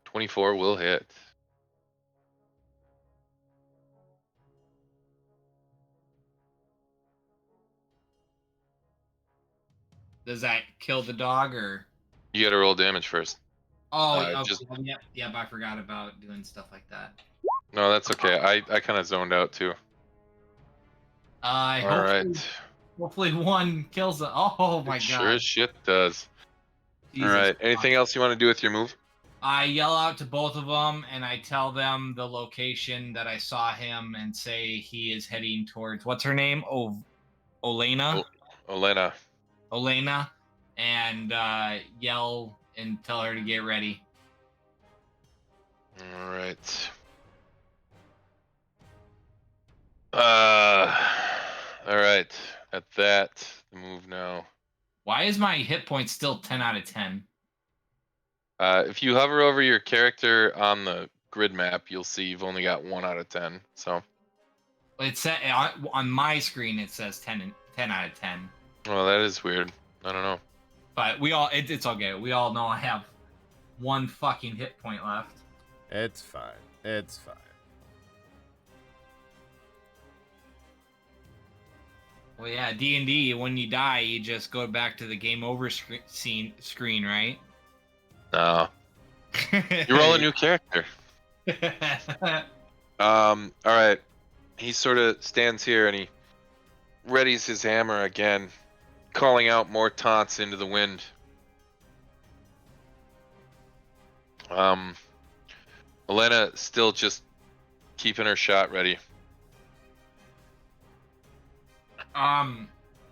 .24 will hit. Does that kill the dog or? You gotta roll damage first. Oh, Uh, okay. just- Yep. I forgot about doing stuff like that. No, that's okay. I kind of zoned out too. All Hopefully one kills it. Oh my It god. sure as shit does. Jesus All right. fuck. Anything else you want to do with your move? I yell out to both of them and I tell them the location that I saw him and say he is heading towards what's her name? Olena. Olena. Olena. And yell and tell her to get ready. All right. All right. At that, the move now. Why is my hit point still 10 out of 10? If you hover over your character on the grid map, you'll see you've only got 1 out of 10. So, It said on my screen it says 10 out of 10. well, that is weird. I don't know. But it's all good. We all know I have 1 fucking hit point left. It's fine. It's fine. Well, yeah, D&D, when you die, you just go back to the game over screen, right? No. You roll a new character. All right. He sort of stands here and he readies his hammer again, calling out more taunts into the wind. Elena still just keeping her shot ready.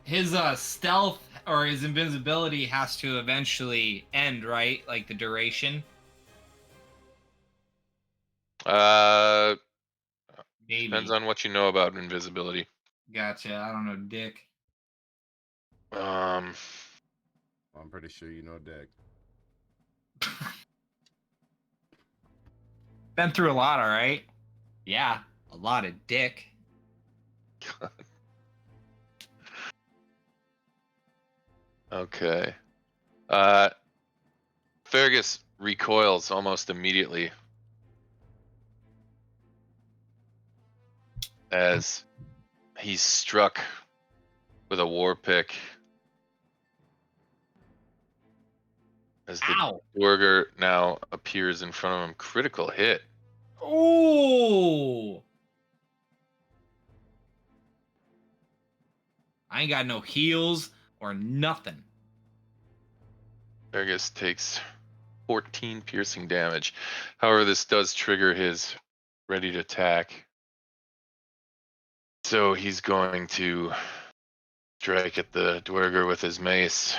His stealth or his invisibility has to eventually end, right? Like the duration. Depends Maybe. on what you know about invisibility. Gotcha. I don't know, dick. Um, I'm pretty sure you know Dick. Been through a lot, all right. Yeah, a lot of dick. okay. Fergus recoils almost immediately as he's struck with a war pick. As the Ow! Dwarger now appears in front of him. Critical hit. Ooh! I ain't got no heals or nothing. Fergus takes 14 piercing damage. However, this does trigger his ready to attack. So he's going to strike at the Dwarger with his mace.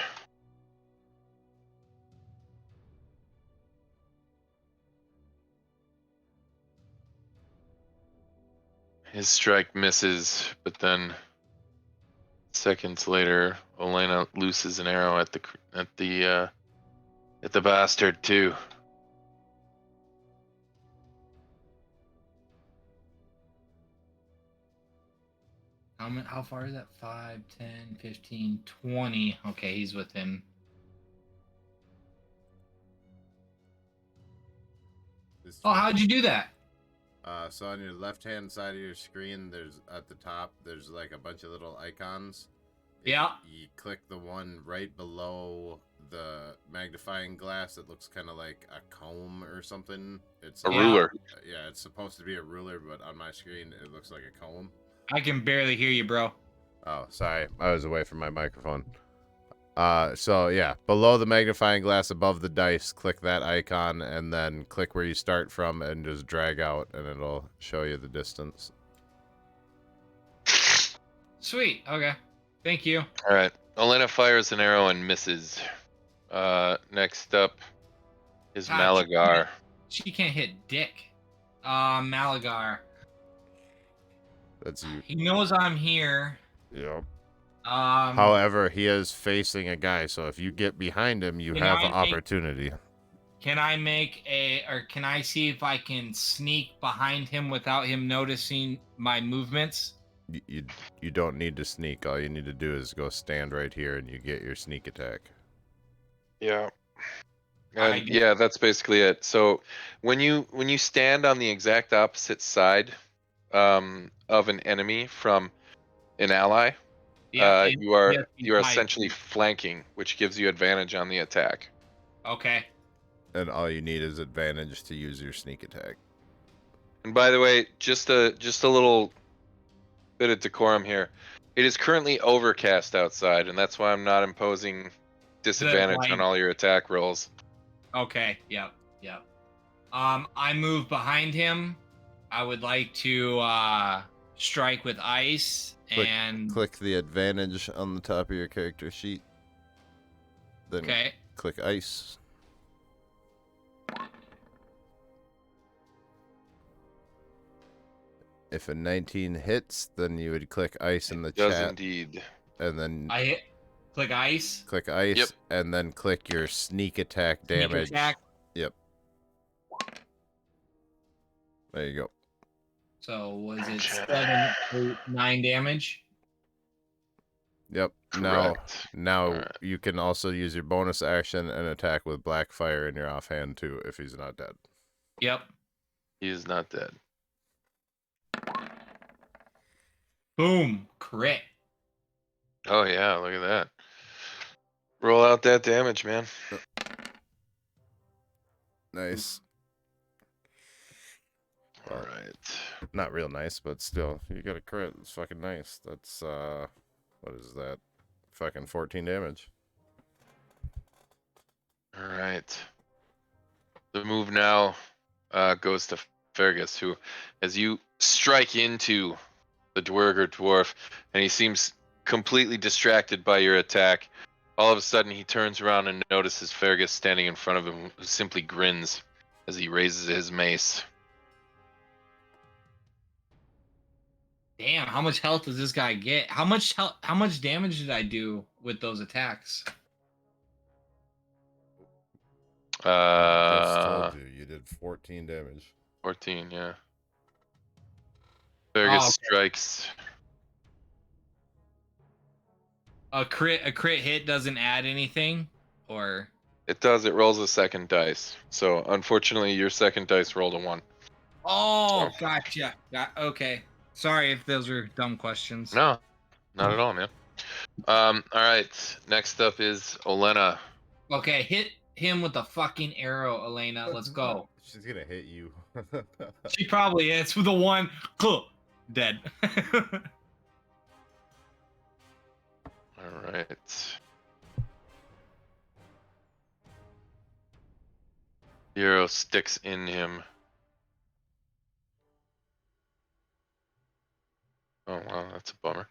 His strike misses, but then seconds later, Olena looses an arrow at the Hit the bastard too. How far is that? 5, 10, 15, 20. Okay, he's within. Oh, how'd you do that? So on your left-hand side of your screen, there's at the top, there's like a bunch of little icons. Yeah. You click the one right below the magnifying glass. It looks kind of like a comb or something. It's A Yeah. ruler. Yeah, it's supposed to be a ruler, but on my screen, it looks like a comb. I can barely hear you, bro. Oh, sorry. I was away from my microphone. So yeah, below the magnifying glass above the dice, click that icon and then click where you start from and just drag out and it'll show you the distance. Sweet. Okay. Thank you. All right. Elena fires an arrow and misses. Next up is God, Malagar. She can't hit dick. Malagar. That's you. He knows I'm here. Yep. Um, However, he is facing a guy, so if you get behind him, you Can have I make- opportunity. can I see if I can sneak behind him without him noticing my movements? You don't need to sneak. All you need to do is go stand right here and you get your sneak attack. Yeah. I And get- yeah, that's basically it. So when you stand on the exact opposite side of an enemy from an ally, you are yes, essentially flanking, which gives you advantage on the attack. Okay. And all you need is advantage to use your sneak attack. And by the way, just a little bit of decorum here. It is currently overcast outside, and that's why I'm not imposing disadvantage on light. all your attack rolls. Okay. Yep. I move behind him. I would like to strike with ice and Click the advantage on the top of your character sheet. Then okay. click ice. If a 19 hits, then you would click ice in the It does chat, indeed. and then I hit click ice. click ice, Yep. and then click your sneak attack Sneak damage. attack. Yep. There you go. So was it Okay. 7, 8, 9 damage? Yep. Correct. Now Alright. you can also use your bonus action and attack with black fire in your offhand too, if he's not dead. Yep. He is not dead. Boom. Crit. Oh yeah, look at that. Roll out that damage, man. Nice. All right. Not real nice, but still, you got a crit. It's fucking nice. That's what is that? Fucking 14 damage. All right. The move now goes to Fergus, who, as you strike into the Dwerger dwarf, and he seems completely distracted by your attack, all of a sudden he turns around and notices Fergus standing in front of him, who simply grins as he raises his mace. Damn, how much health does this guy get? How much damage did I do with those attacks? Just told you did 14 damage. 14, yeah. Fergus okay. strikes. A crit hit doesn't add anything, or It does. It rolls a second dice. So unfortunately, your second dice rolled a 1. oh, So- gotcha. Okay. Sorry if those were dumb questions. No, not at all, man. All right. Next up is Olena. Okay, hit him with a fucking arrow, Elena. Let's go. She's gonna hit you. She probably is with the one. Dead. All right. The arrow sticks in him. Oh wow, that's a bummer.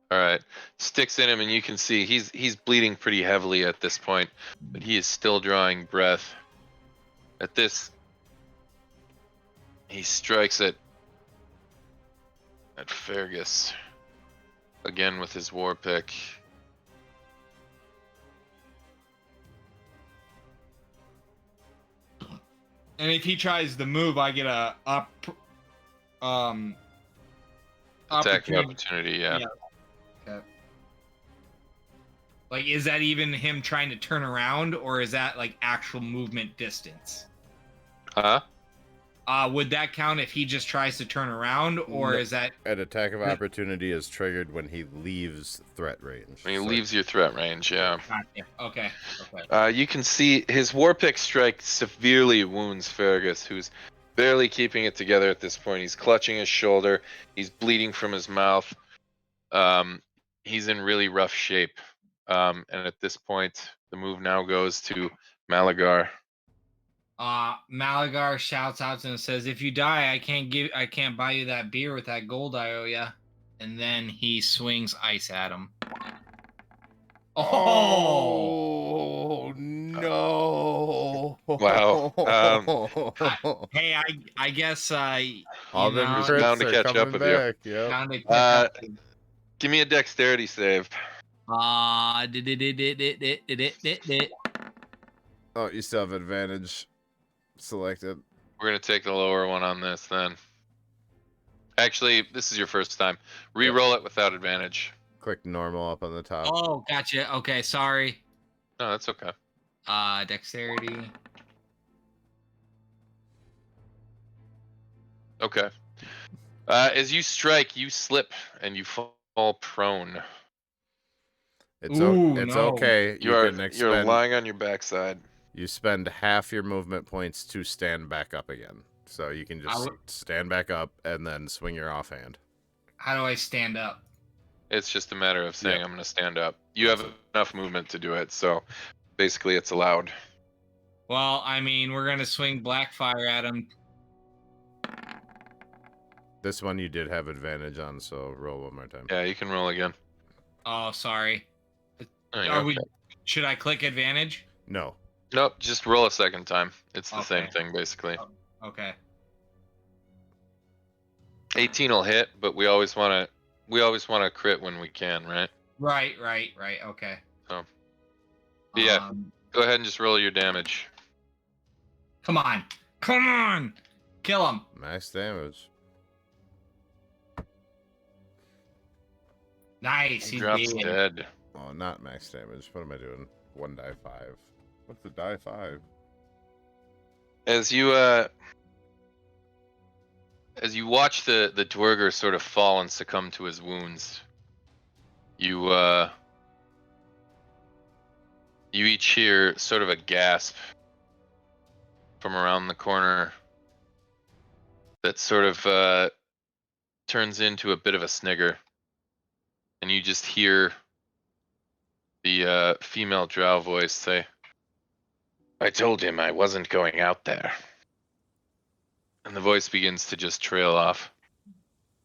All right, sticks in him, and you can see he's bleeding pretty heavily at this point, but he is still drawing breath. At this, he strikes at Fergus again with his war pick. And if he tries to move, I get a Attacking opportunity. opportunity, yeah. Okay. Like, is that even him trying to turn around, or is that like actual movement distance? Huh? Would that count if he just tries to turn around, or No. is that An attack of opportunity is triggered when he leaves threat range. When he So- leaves your threat range, yeah. okay? Okay. You can see his Warpick strike severely wounds Fergus, who's barely keeping it together at this point. He's clutching his shoulder. He's bleeding from his mouth. He's in really rough shape. And at this point, the move now goes to Malagar. Malagar shouts out and says, "If you die, I can't buy you that beer with that gold I owe ya." And then he swings ice at him. Oh no! Wow. Hey, I guess All you them know, He's bound crits to are catch up coming with you. back. Yep. bound to catch up. Give me a dexterity save. Did. Oh, you still have advantage selected. We're gonna take the lower one on this then. Actually, this is your first time. Reroll it without advantage. Click normal up on the top. Oh, gotcha. Okay, sorry. No, that's okay. Dexterity. Okay. As you strike, you slip and you fall prone. It's Ooh, it's no. okay. You're can expend. lying on your backside. You spend half your movement points to stand back up again. So you can just stand back up and then swing your offhand. How do I stand up? It's just a matter of saying Yeah. I'm going to stand up. You have enough movement to do it, so basically it's allowed. Well, I mean, we're gonna swing Blackfire at him. This one you did have advantage on, so roll one more time. Yeah, you can roll again. Oh, sorry. Oh, you're Are okay. we? Should I click advantage? No. Nope, just roll a second time. It's the same Okay. thing basically. Okay. 18 will hit, but we always want to crit when we can, right? Right. Okay. So, yeah. Go ahead and just roll your damage. Come on. Kill him. Max damage. Nice. He He's drops dead. dead. Oh, not max damage. What am I doing? 1 die 5. What's the die 5? As you watch the Dwerger sort of fall and succumb to his wounds, you each hear sort of a gasp from around the corner that sort of turns into a bit of a snigger, and you just hear the female drow voice say, "I told him I wasn't going out there." And the voice begins to just trail off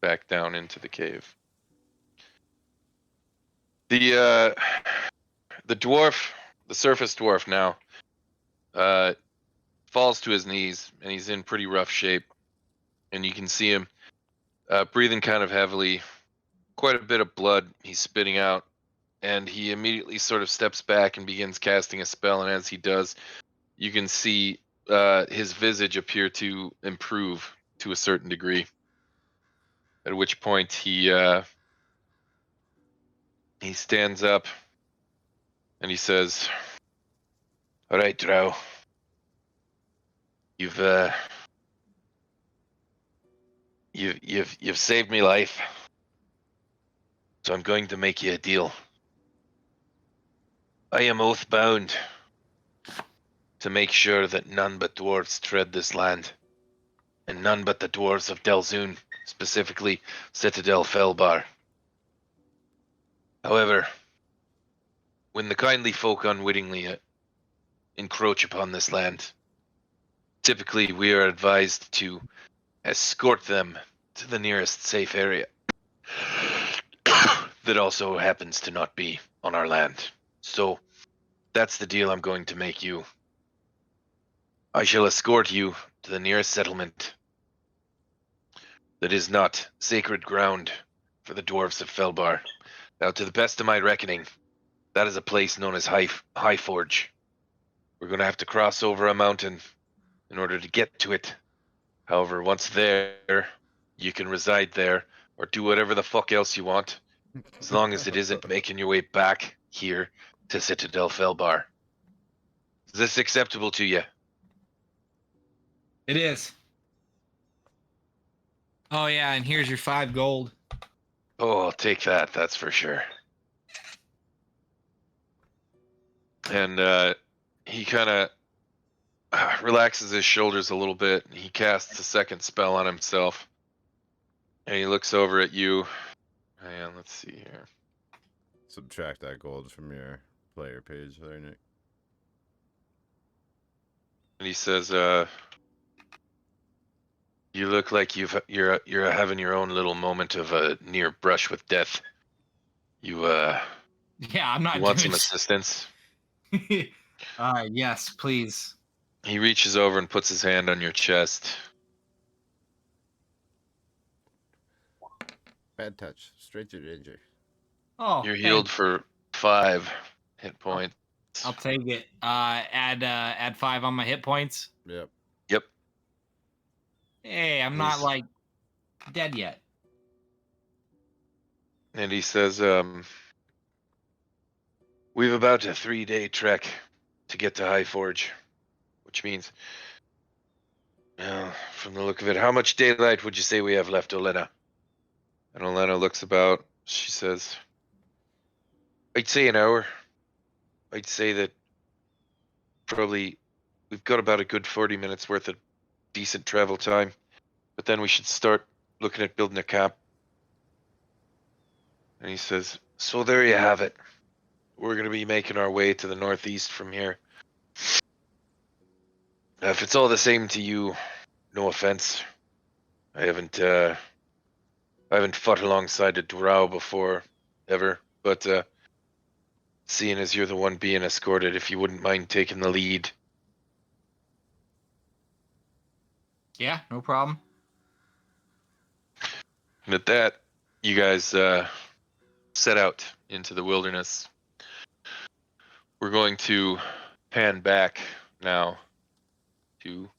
back down into the cave. The dwarf, the surface dwarf now, falls to his knees, and he's in pretty rough shape. And you can see him breathing kind of heavily, quite a bit of blood he's spitting out. And he immediately sort of steps back and begins casting a spell. And as he does, you can see his visage appear to improve to a certain degree. At which point he stands up and he says, "All right, Drow, you've saved me life, so I'm going to make you a deal. I am oath bound to make sure that none but dwarves tread this land, and none but the dwarves of Delzoun, specifically Citadel Felbar. However, when the kindly folk unwittingly encroach upon this land, typically we are advised to escort them to the nearest safe area that also happens to not be on our land. So that's the deal I'm going to make you. I shall escort you to the nearest settlement that is not sacred ground for the dwarves of Felbar. Now, to the best of my reckoning, that is a place known as High Forge. We're going to have to cross over a mountain in order to get to it. However, once there, you can reside there or do whatever the fuck else you want, as long as it isn't making your way back here to Citadel Felbar. Is this acceptable to you? It is. Oh yeah, and here's your 5 gold. Oh, I'll take that. That's for sure. And he kind of relaxes his shoulders a little bit. He casts a second spell on himself, and he looks over at you. And let's see here. Subtract that gold from your player page there, Nick. And he says, "You look like you're having your own little moment of a near brush with death. You Yeah, I'm you not want doing. some assistance?" Yes, please. He reaches over and puts his hand on your chest. Bad touch. Straight to danger. Oh, You're thanks. healed for 5 hit points. I'll take it. Add 5 on my hit points. Yep. Yep. Hey, I'm not He's- like dead yet. And he says, "We've about a 3-day trek to get to High Forge, which means, from the look of it, how much daylight would you say we have left, Olena?" And Olena looks about. She says, "I'd say an hour. I'd say that probably we've got about a good 40 minutes worth of decent travel time, but then we should start looking at building a camp." And he says, "So there you have it. We're going to be making our way to the northeast from here. If it's all the same to you, no offense. I haven't fought alongside a drow before, ever. But seeing as you're the one being escorted, if you wouldn't mind taking the lead." Yeah, no problem. And at that, you guys set out into the wilderness. We're going to pan back now to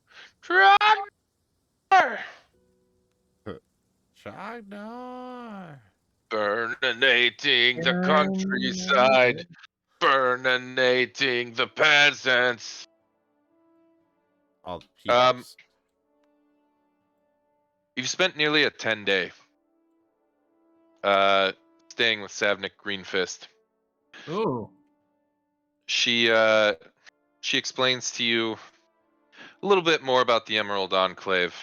Trogdor, Shagnar. burninating the countryside, burninating the peasants. All peoples. You've spent nearly a 10-day staying with Savnik Greenfist. Ooh. She explains to you a little bit more about the Emerald Enclave,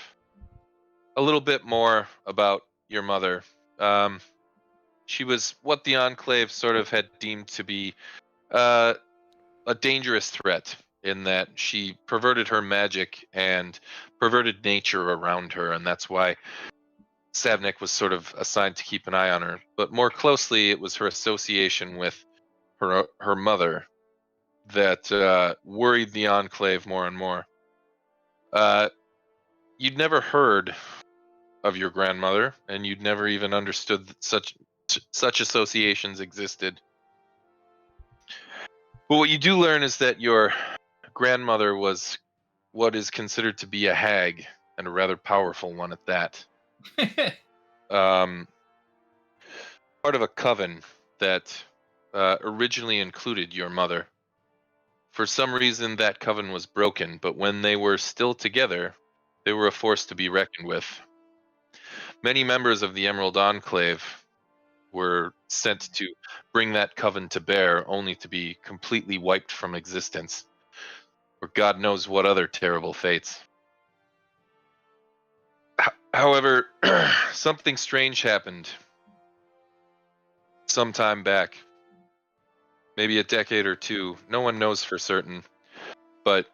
a little bit more about your mother. She was what the Enclave sort of had deemed to be a dangerous threat, in that she perverted her magic and perverted nature around her, and that's why Savnik was sort of assigned to keep an eye on her. But more closely, it was her association with her mother that worried the Enclave more and more. You'd never heard of your grandmother, and you'd never even understood that such associations existed. But what you do learn is that your grandmother was what is considered to be a hag, and a rather powerful one at that. Um, Part of a coven that originally included your mother. For some reason, that coven was broken, but when they were still together, they were a force to be reckoned with. Many members of the Emerald Enclave were sent to bring that coven to bear, only to be completely wiped from existence, or God knows what other terrible fates. However, something strange happened some time back, maybe a decade or two. No one knows for certain, but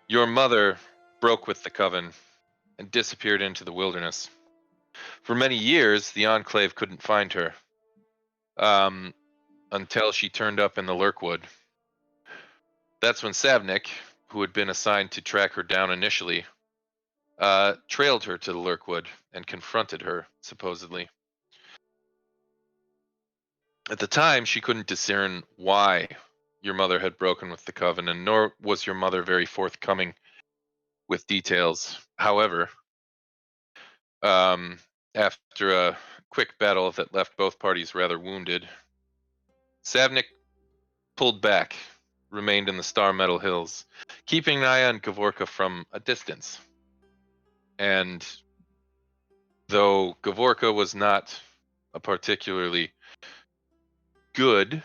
your mother broke with the coven and disappeared into the wilderness. For many years, the Enclave couldn't find her, until she turned up in the Lurkwood. That's when Savnik, who had been assigned to track her down initially, trailed her to the Lurkwood and confronted her, supposedly. At the time, she couldn't discern why your mother had broken with the coven, and nor was your mother very forthcoming with details. However, after a quick battle that left both parties rather wounded, Savnik pulled back, remained in the Star Metal Hills, keeping an eye on Gavorka from a distance. And though Gavorka was not a particularly good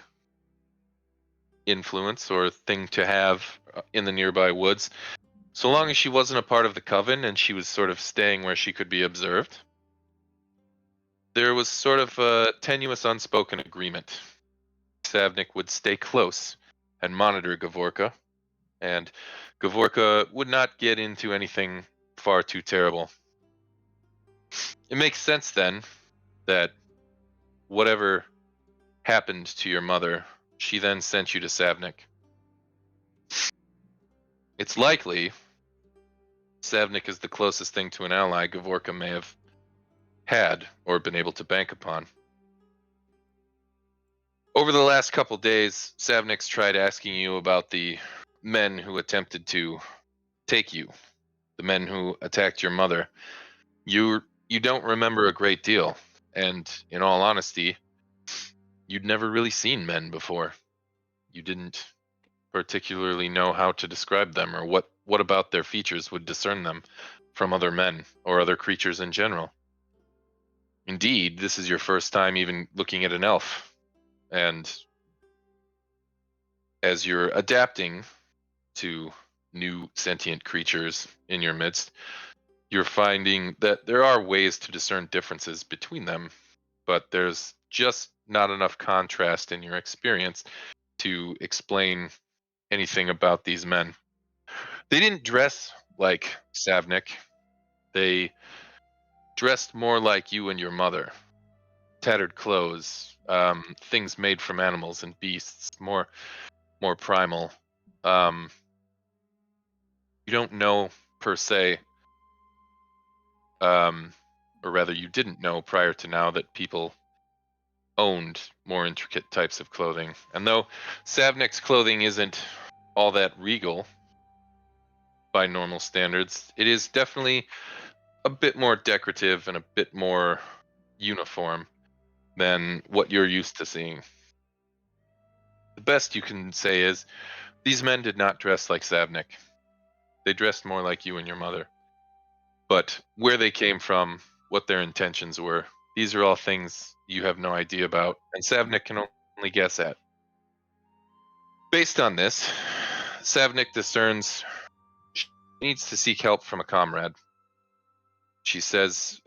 influence or thing to have in the nearby woods, so long as she wasn't a part of the coven and she was sort of staying where she could be observed, there was sort of a tenuous unspoken agreement. Savnik would stay close and monitor Gavorka, and Gavorka would not get into anything far too terrible. It makes sense then that whatever happened to your mother, she then sent you to Savnik. It's likely Savnik is the closest thing to an ally Gavorka may have had or been able to bank upon. Over the last couple days, Savnik's tried asking you about the men who attempted to take you, the men who attacked your mother. You don't remember a great deal, and in all honesty, you'd never really seen men before. You didn't particularly know how to describe them or what about their features would discern them from other men or other creatures in general. Indeed, this is your first time even looking at an elf, and as you're adapting to new sentient creatures in your midst, you're finding that there are ways to discern differences between them, but there's just not enough contrast in your experience to explain anything about these men. They didn't dress like Savnik. They dressed more like you and your mother. Tattered clothes, things made from animals and beasts, more primal. Um, you don't know per se, or rather, you didn't know prior to now that people owned more intricate types of clothing. And though Savnik's clothing isn't all that regal by normal standards, it is definitely a bit more decorative and a bit more uniform than what you're used to seeing. The best you can say is these men did not dress like Savnik. They dressed more like you and your mother. But where they came from, what their intentions were, these are all things you have no idea about, and Savnik can only guess at. Based on this, Savnik discerns she needs to seek help from a comrade. She says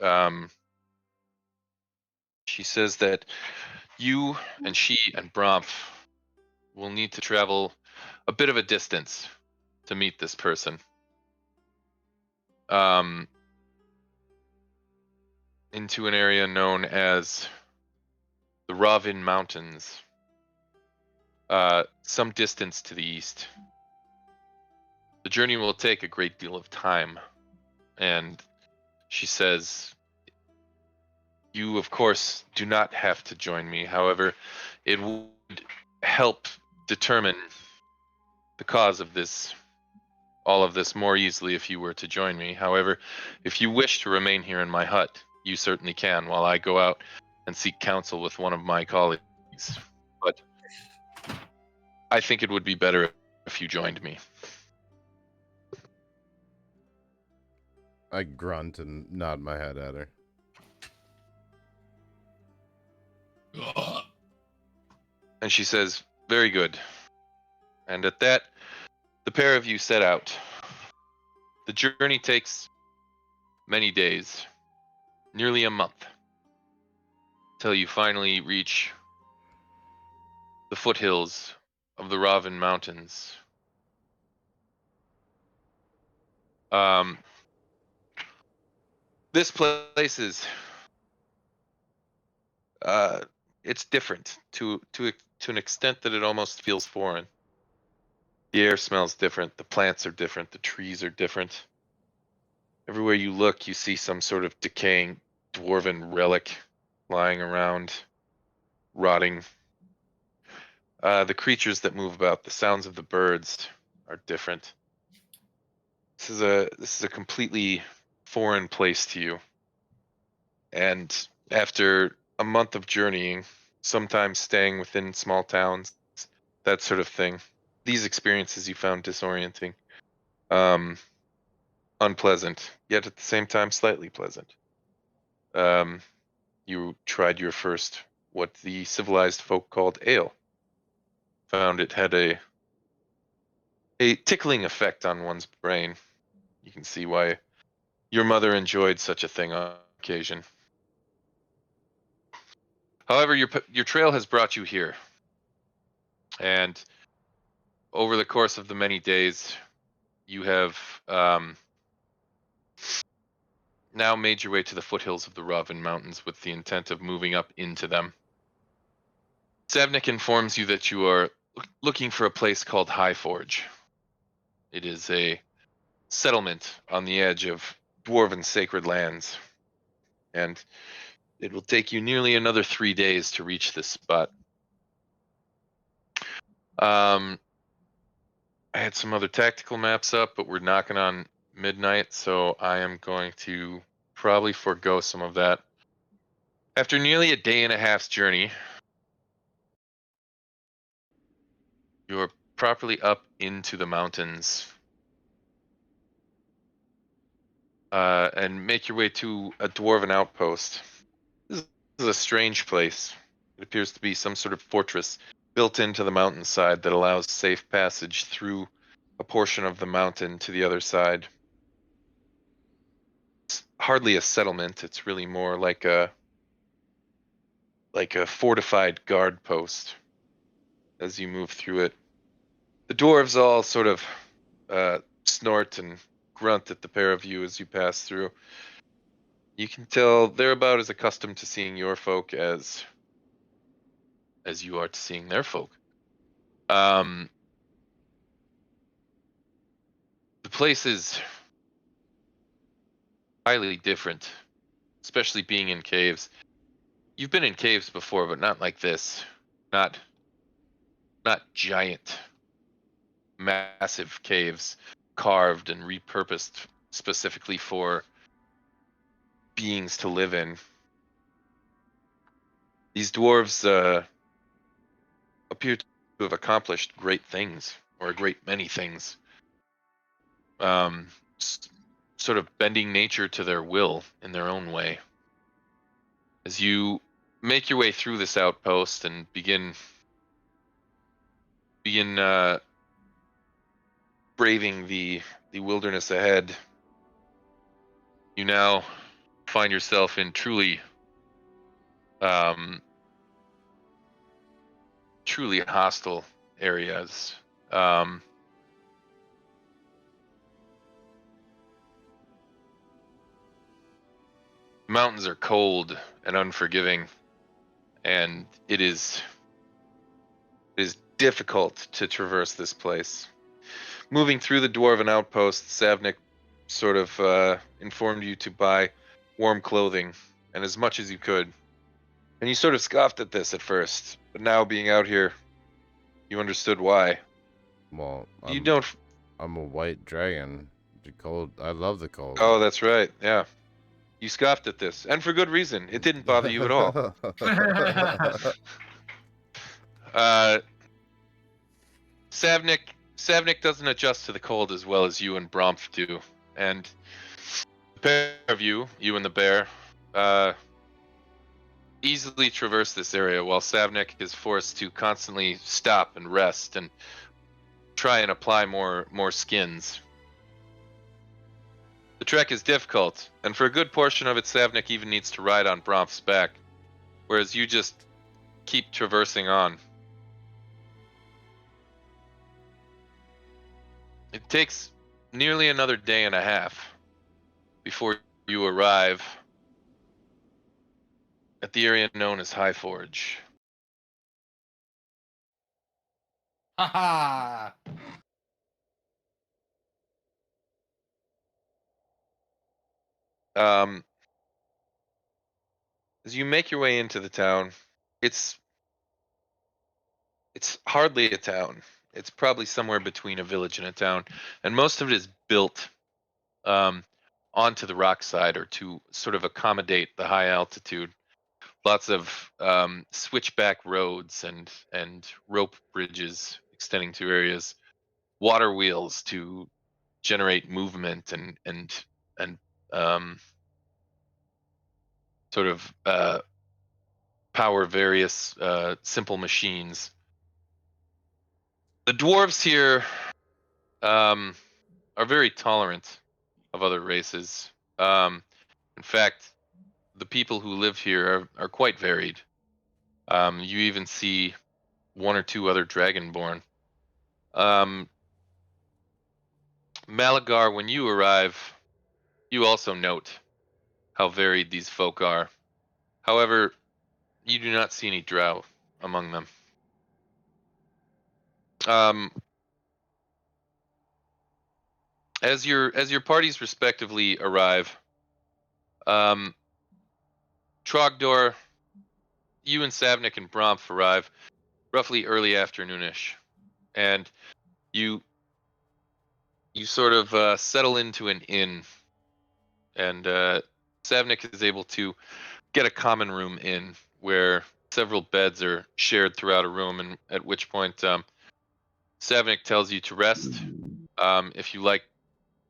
that you and she and Bromf will need to travel a bit of a distance to meet this person. Into an area known as the Ravin Mountains, some distance to the east. The journey will take a great deal of time, and she says, you, of course, do not have to join me. However, it would help determine the cause of all of this more easily if you were to join me. However, if you wish to remain here in my hut, you certainly can while I go out and seek counsel with one of my colleagues. But I think it would be better if you joined me. I grunt and nod my head at her. And she says, very good. And at that, the pair of you set out. The journey takes many days, nearly a month, till you finally reach the foothills of the Ravin Mountains. This place is it's different to an extent that it almost feels foreign. The air smells different, the plants are different, the trees are different. Everywhere you look, you see some sort of decaying dwarven relic lying around, rotting. The creatures that move about, the sounds of the birds are different. this is a completely foreign place to you. And after a month of journeying, sometimes staying within small towns, that sort of thing, these experiences you found disorienting, um, unpleasant, yet at the same time slightly pleasant. Um, you tried your first, what the civilized folk called ale. Found it had a tickling effect on one's brain. You can see why your mother enjoyed such a thing on occasion. However, your trail has brought you here, and over the course of the many days, you have um, now made your way to the foothills of the Rovin Mountains with the intent of moving up into them. Savnik informs you that you are looking for a place called High Forge. It is a settlement on the edge of dwarven sacred lands, and it will take you nearly another 3 days to reach this spot. Um, I had some other tactical maps up, but we're knocking on midnight, so I am going to probably forego some of that. After nearly a day and a half's journey, you're properly up into the mountains and make your way to a dwarven outpost. This is a strange place. It appears to be some sort of fortress built into the mountainside that allows safe passage through a portion of the mountain to the other side. It's hardly a settlement. It's really more like a fortified guard post as you move through it. The dwarves all sort of snort and grunt at the pair of you as you pass through. You can tell they're about as accustomed to seeing your folk as you are to seeing their folk. Um, the place is highly different, especially being in caves. You've been in caves before, but not like this. Not giant, massive caves carved and repurposed specifically for beings to live in. These dwarves appear to have accomplished great things, or a great many things. S- Sort of bending nature to their will in their own way. As you make your way through this outpost and begin braving the wilderness ahead, you now find yourself in um, truly hostile areas. Um, Mountains are cold and unforgiving, and it is difficult to traverse this place. Moving through the dwarven outpost, Savnik sort of informed you to buy warm clothing and as much as you could. And you sort of scoffed at this at first, but now being out here, you understood why. Well, You don't. I'm a white dragon. The cold. I love the cold. Oh, that's right. Yeah. You scoffed at this, and for good reason. It didn't bother you at all. Uh, Savnik doesn't adjust to the cold as well as you and Bromf do, and the pair of you and the bear, uh, easily traverse this area while Savnik is forced to constantly stop and rest and try and apply more skins. The trek is difficult, and for a good portion of it, Savnik even needs to ride on Bromf's back, whereas you just keep traversing on. It takes nearly another day and a half before you arrive at the area known as High Forge. Haha. Um, as you make your way into the town, it's hardly a town. It's probably somewhere between a village and a town, and most of it is built onto the rock side, or to sort of accommodate the high altitude. Lots of switchback roads and rope bridges extending to areas, water wheels to generate movement and um, sort of power various simple machines. The dwarves here are very tolerant of other races. In fact, the people who live here are quite varied. You even see one or two other dragonborn. Um, Malagar, when you arrive, you also note how varied these folk are. However, you do not see any drow among them. Um, as your parties respectively arrive, um, Trogdor, you and Savnik and Bromf arrive roughly early afternoonish, and you you sort of settle into an inn, and Savnik is able to get a common room in where several beds are shared throughout a room, and at which point Savnik tells you to rest.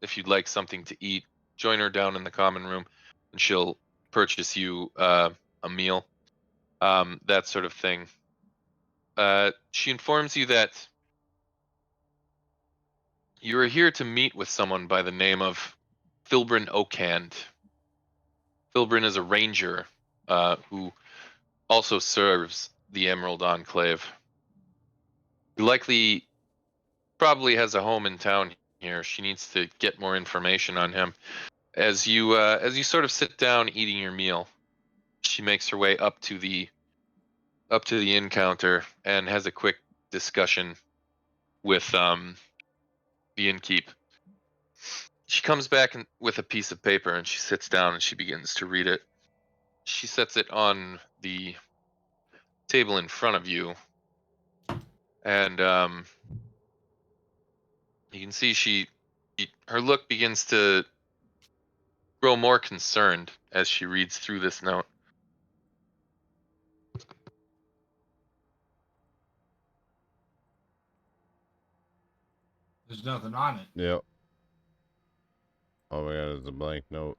If you'd like something to eat, join her down in the common room, and she'll purchase you a meal, that sort of thing. She informs you that you are here to meet with someone by the name of Filbrin Oakhand. Filbrin is a ranger who also serves the Emerald Enclave. He likely probably has a home in town here. She needs to get more information on him. As you sort of sit down eating your meal, she makes her way up to the inn counter and has a quick discussion with the innkeep. She comes back with a piece of paper, and she sits down and she begins to read it. She sets it on the table in front of you, and you can see her look begins to grow more concerned as she reads through this note. There's nothing on it. Yep. All we got is a blank note.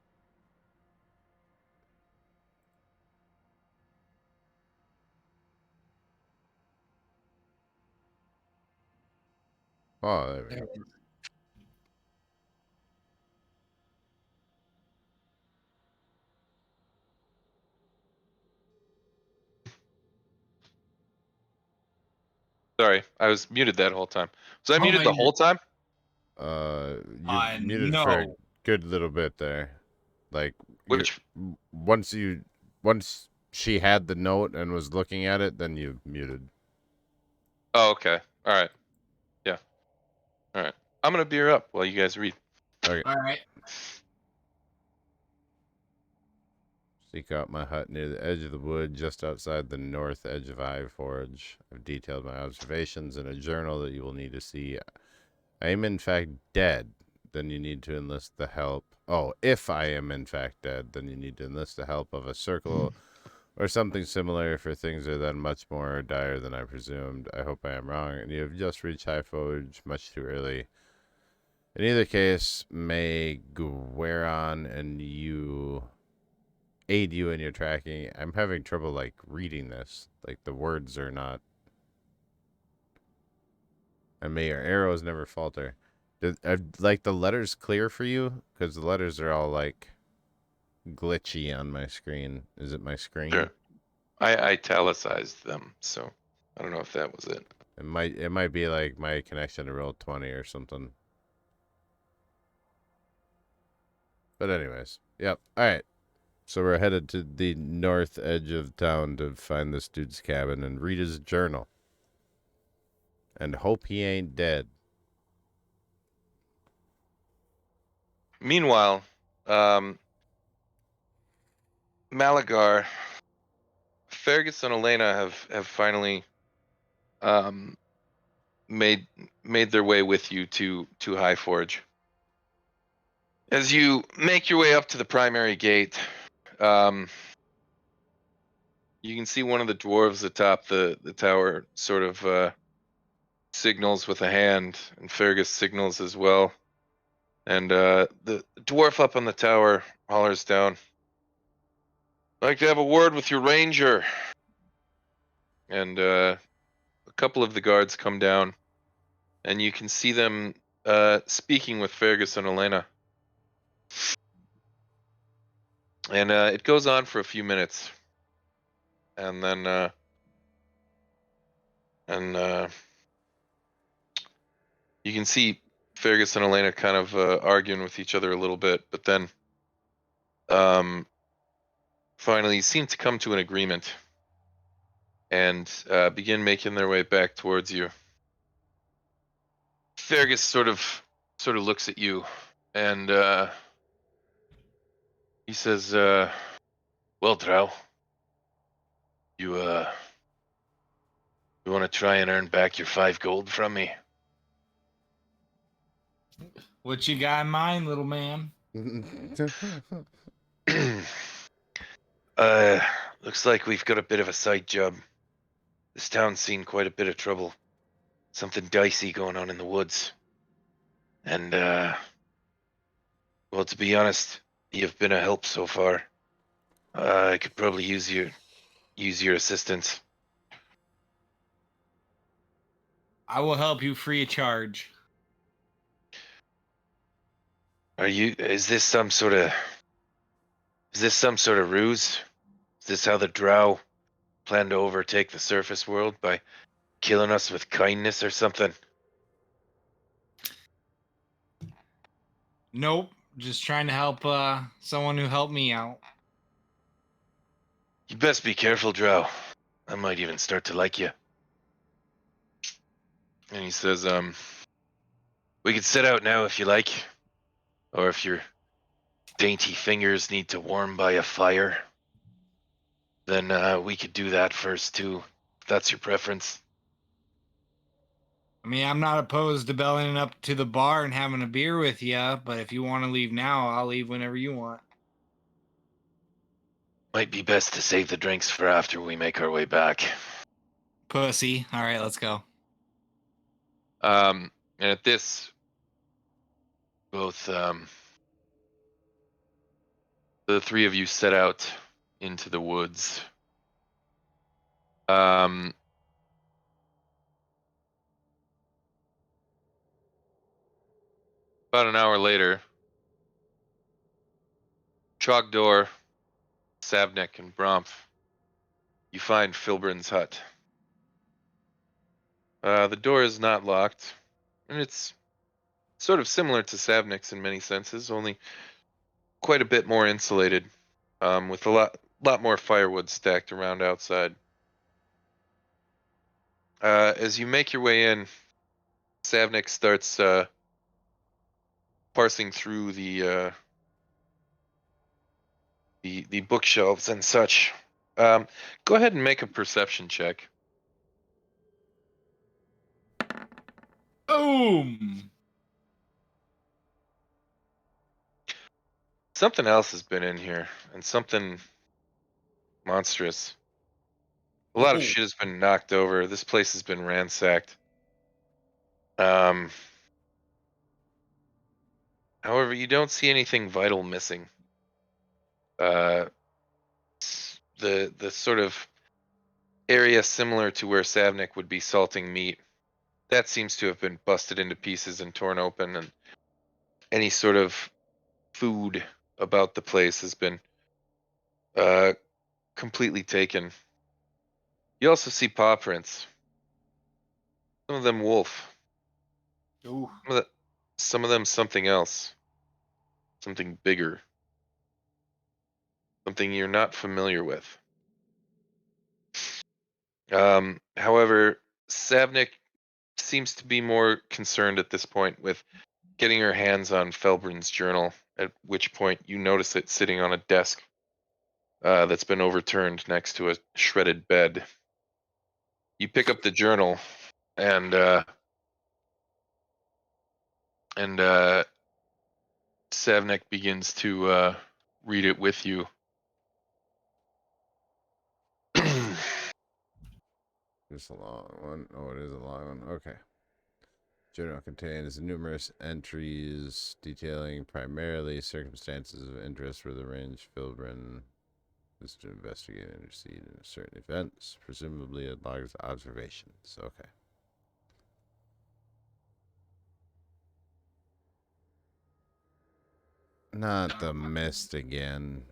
Oh, there we go. Sorry, I was muted that whole time. Was I Oh, muted no, the you're- whole time? You muted for a No. good little bit there. Like you, Which once she had the note and was looking at it, then you muted. Oh, okay. All right. Yeah. All right. I'm gonna beer up while you guys read. Okay. All right. Seek out my hut near the edge of the wood, just outside the north edge of Eye Forge. I've detailed my observations in a journal that you will need to see. I am in fact dead. Then you need to enlist the help. Oh, if I am in fact dead, then you need to enlist the help of a circle or something similar, for things are then much more dire than I presumed. I hope I am wrong, and you have just reached High Forge much too early. In either case, may Gueron and you aid you in your tracking. I'm having trouble like reading this. Like the words are not. And may your arrows never falter. Are, like the letters clear for you? Because the letters are all like glitchy on my screen. Is it my screen? Sure. I italicized them, so I don't know if that was it. It might be like my connection to Roll20 or something. But anyways, yep. All right. So we're headed to the north edge of town to find this dude's cabin and read his journal. And hope he ain't dead. Meanwhile, Malagar, Fergus and Elena have finally um, made their way with you to High Forge. As you make your way up to the primary gate, you can see one of the dwarves atop the tower sort of signals with a hand, and Fergus signals as well. And the dwarf up on the tower hollers down, "I'd like to have a word with your ranger." And a couple of the guards come down, and you can see them speaking with Fergus and Elena. And it goes on for a few minutes, and then you can see Fergus and Elena kind of arguing with each other a little bit, but then finally seem to come to an agreement and begin making their way back towards you. Fergus sort of looks at you, and he says, "Well, Drow, you you want to try and earn back your 5 gold from me?" What you got in mind, little man? uh, Looks like we've got a bit of a side job. This town's seen quite a bit of trouble. Something dicey going on in the woods. And, well, to be honest, you've been a help so far. I could probably use your assistance. I will help you free of charge. Is this some sort of ruse? Is this how the Drow plan to overtake the surface world, by killing us with kindness or something? Nope. Just trying to help someone who helped me out. You best be careful, Drow. I might even start to like you. And he says, we could set out now if you like. Or if your dainty fingers need to warm by a fire, then we could do that first too, if that's your preference. I mean, I'm not opposed to bellying up to the bar and having a beer with you, but if you want to leave now, I'll leave whenever you want. Might be best to save the drinks for after we make our way back. Pussy. All right, let's go. And at this, both the three of you set out into the woods. About an hour later, Trogdor, Savnik, and Bromf, you find Filbrin's hut. The door is not locked, and it's sort of similar to Savnik's in many senses, only quite a bit more insulated, with a lot more firewood stacked around outside. As you make your way in, Savnik starts parsing through the bookshelves and such. Go ahead and make a perception check. Boom. Something else has been in here, and something monstrous. A lot of shit has been knocked over. This place has been ransacked. However, you don't see anything vital missing. The sort of area similar to where Savnik would be salting meat, that seems to have been busted into pieces and torn open, and any sort of food about the place has been uh, completely taken. You also see paw prints. Some of them wolf. Ooh. Some of them something else. Something bigger. Something you're not familiar with. However, Savnik seems to be more concerned at this point with getting her hands on Felbrin's journal, at which point you notice it sitting on a desk that's been overturned next to a shredded bed. You pick up the journal, and Savnik begins to read it with you. Just a long one. Oh, it is a long one. Okay. Journal contains numerous entries detailing primarily circumstances of interest for the range Filbrin is to investigate and intercede in certain events, presumably it logs observations. Okay. Not the mist again.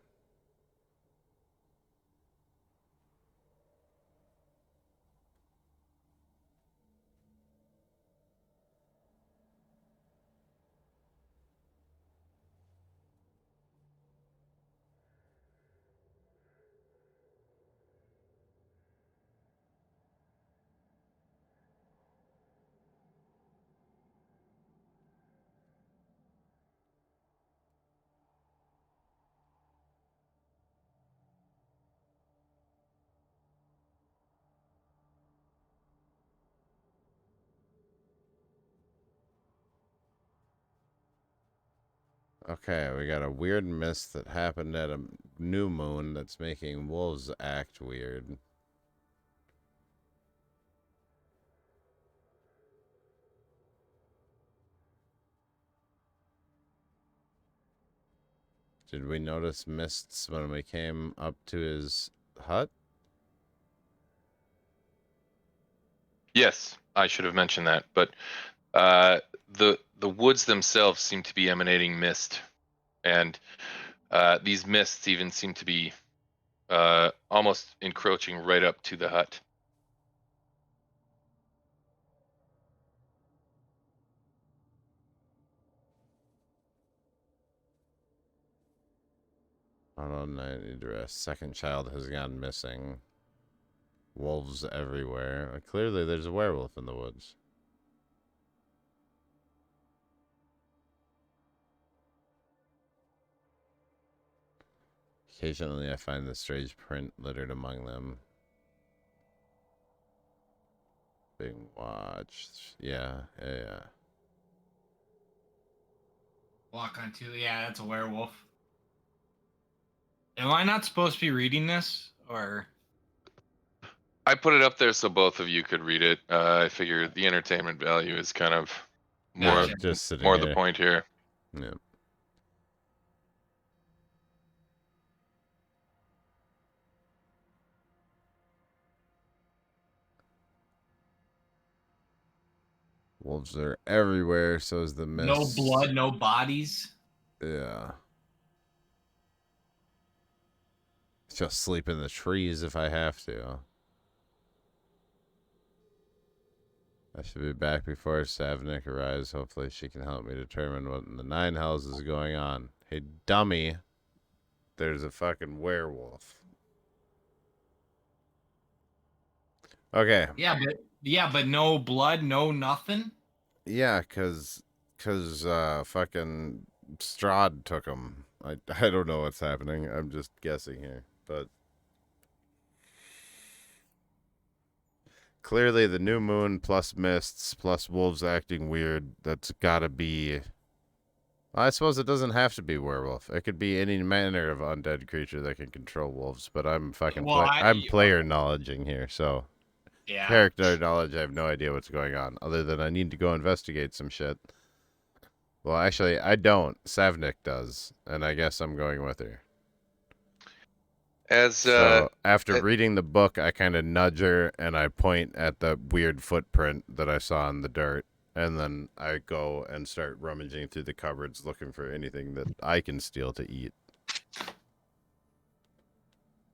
Okay, we got a weird mist that happened at a new moon that's making wolves act weird. Did we notice mists when we came up to his hut? Yes, I should have mentioned that, but the woods themselves seem to be emanating mist, and these mists even seem to be almost encroaching right up to the hut. On I need to rest. Second child has gone missing. Wolves everywhere. Clearly, there's a werewolf in the woods. Occasionally, I find the strange print littered among them. Being watched. Yeah. Walk on two. Yeah, that's a werewolf. Am I not supposed to be reading this, or? I put it up there so both of you could read it. I figure the entertainment value is kind of more Gotcha. Just sitting more the here. point here. Yeah. Wolves are everywhere, so is the mist. No blood, no bodies. Yeah. Just sleep in the trees if I have to. I should be back before Savnik arrives. Hopefully she can help me determine what in the nine hells is going on. Hey, dummy. There's a fucking werewolf. Okay. Yeah, but no blood, no nothing. Yeah, cause fucking Strahd took him. I don't know what's happening. I'm just guessing here, but clearly the new moon plus mists plus wolves acting weird. That's gotta be. I suppose it doesn't have to be werewolf. It could be any manner of undead creature that can control wolves. But I'm fucking I'm player knowledging here, so Yeah. character knowledge. I have no idea what's going on, other than I need to go investigate some shit. Well, actually, I don't. Savnik does, and I guess I'm going with her. So after reading the book, I kind of nudge her and I point at the weird footprint that I saw in the dirt, and then I go and start rummaging through the cupboards looking for anything that I can steal to eat.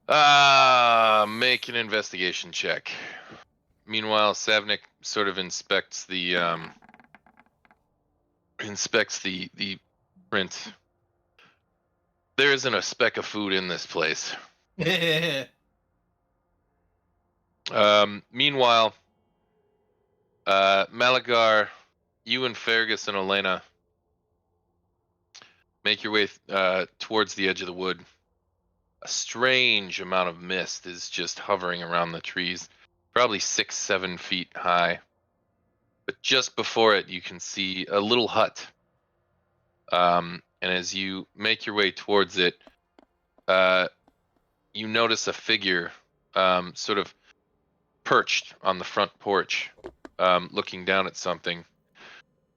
Make an investigation check. Meanwhile, Savnik sort of inspects the print. There isn't a speck of food in this place. Meanwhile, Malagar, you and Fergus and Elena make your way towards the edge of the wood. A strange amount of mist is just hovering around the trees, probably 6-7 feet high. But just before it, you can see a little hut. and as you make your way towards it, you notice a figure sort of perched on the front porch, looking down at something.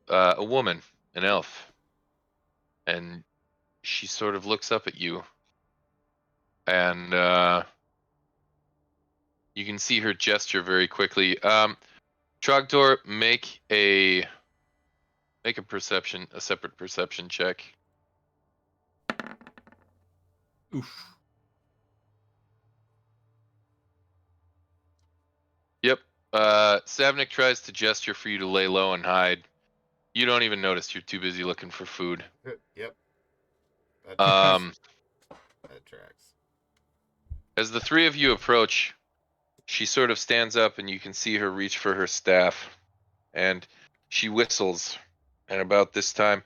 A woman, an elf, and she sort of looks up at you, and you can see her gesture very quickly. Trogdor, make a separate perception check. Oof. Yep. Savnik tries to gesture for you to lay low and hide. You don't even notice. You're too busy looking for food. Yep. That Um, that tracks. as the three of you approach, she sort of stands up, and you can see her reach for her staff, and she whistles. And about this time,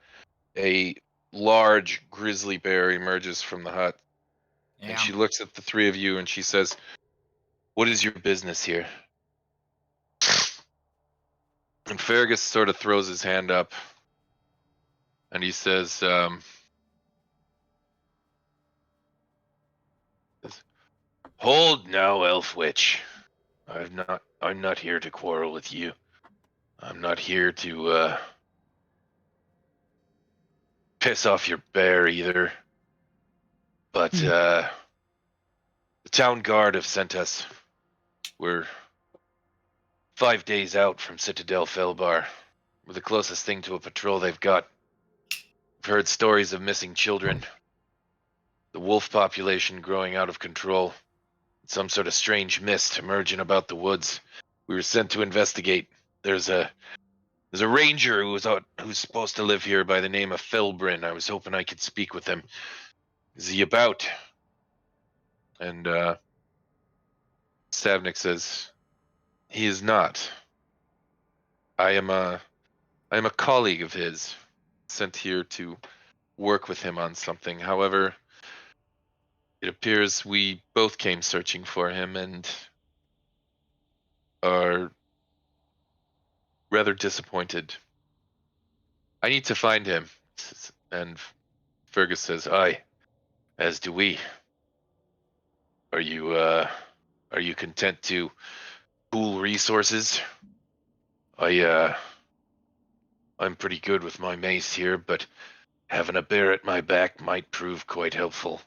a large grizzly bear emerges from the hut, and Yeah. she looks at the three of you, and she says, "What is your business here?" And Fergus sort of throws his hand up, and he says, "Hold now, elf witch. I'm not here to quarrel with you. I'm not here to piss off your bear either. But the town guard have sent us. We're 5 days out from Citadel Felbar. We're the closest thing to a patrol they've got. We've heard stories of missing children, the wolf population growing out of control, some sort of strange mist emerging about the woods. We were sent to investigate. There's a ranger who's supposed to live here by the name of Felbrin. I was hoping I could speak with him. Is he about?" And Stavnik says, "He is not. I am a colleague of his, sent here to work with him on something. However, it appears we both came searching for him and are rather disappointed. I need to find him." And Fergus says, "Aye, as do we. Are you content to pool resources? I'm pretty good with my mace here, but having a bear at my back might prove quite helpful."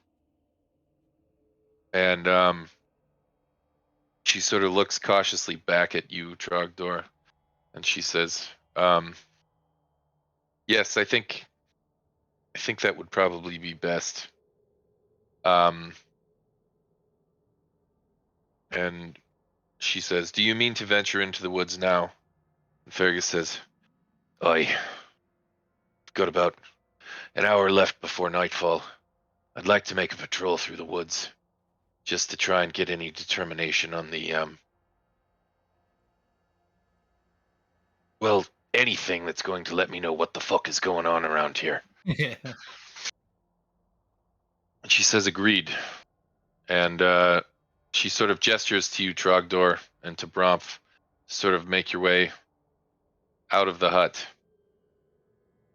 And she sort of looks cautiously back at you, Trogdor, and she says, "Yes, I think that would probably be best." Um, and she says, "Do you mean to venture into the woods now?" And Fergus says, "Aye, I've got about an hour left before nightfall. I'd like to make a patrol through the woods, just to try and get any determination on the well, anything that's going to let me know what the fuck is going on around here." And she says, "Agreed." And she sort of gestures to you, Trogdor, and to Bromf, sort of make your way out of the hut.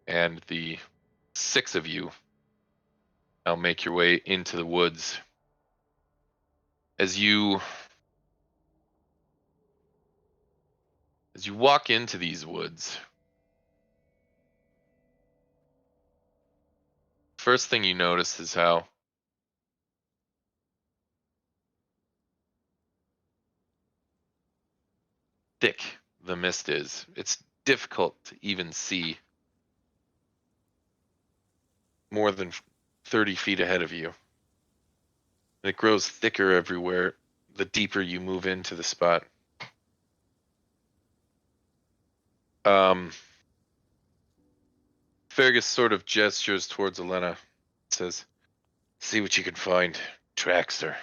And the six of you now make your way into the woods. As you walk into these woods, first thing you notice is how thick the mist is. It's difficult to even see more than 30 feet ahead of you. And it grows thicker everywhere the deeper you move into the spot. Fergus sort of gestures towards Elena, says, "See what you can find. Tracks or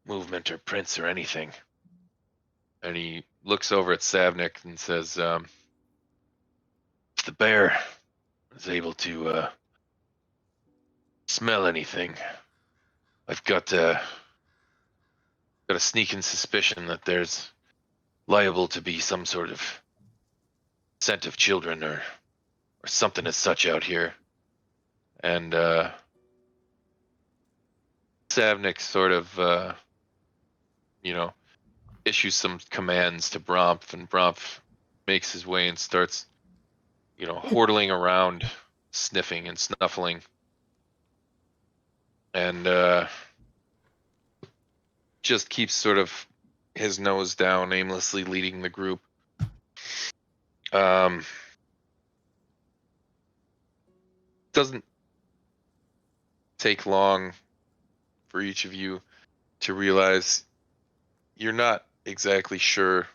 movement or prints or anything." And he looks over at Savnik and says, "If the bear is able to smell anything, I've got a sneaking suspicion that there's liable to be some sort of scent of children or something as such out here. And Savnik sort of, issues some commands to Bromf, and Bromf makes his way and starts, hordling around, sniffing and snuffling. And just keeps sort of his nose down, aimlessly leading the group. Doesn't take long for each of you to realize you're not exactly sure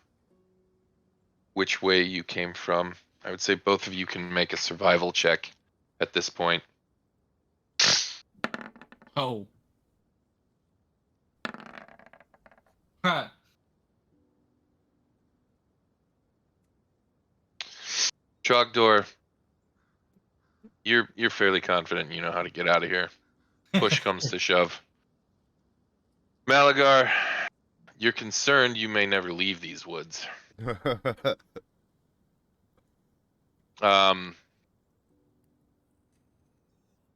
which way you came from. I would say both of you can make a survival check at this point. Oh. Huh. Trogdor, you're fairly confident you know how to get out of here. Push comes to shove. Malagar, you're concerned you may never leave these woods.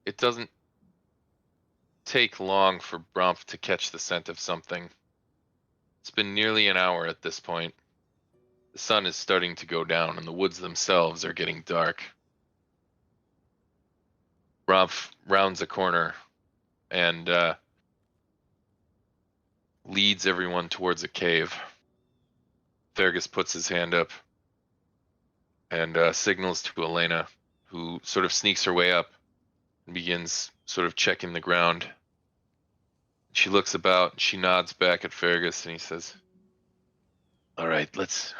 It doesn't take long for Bromf to catch the scent of something. It's been nearly an hour at this point. The sun is starting to go down, and the woods themselves are getting dark. Bromf rounds a corner and leads everyone towards a cave. Fergus puts his hand up and signals to Elena, who sort of sneaks her way up and begins sort of checking the ground. She looks about, she nods back at Fergus, and he says, "All right, let's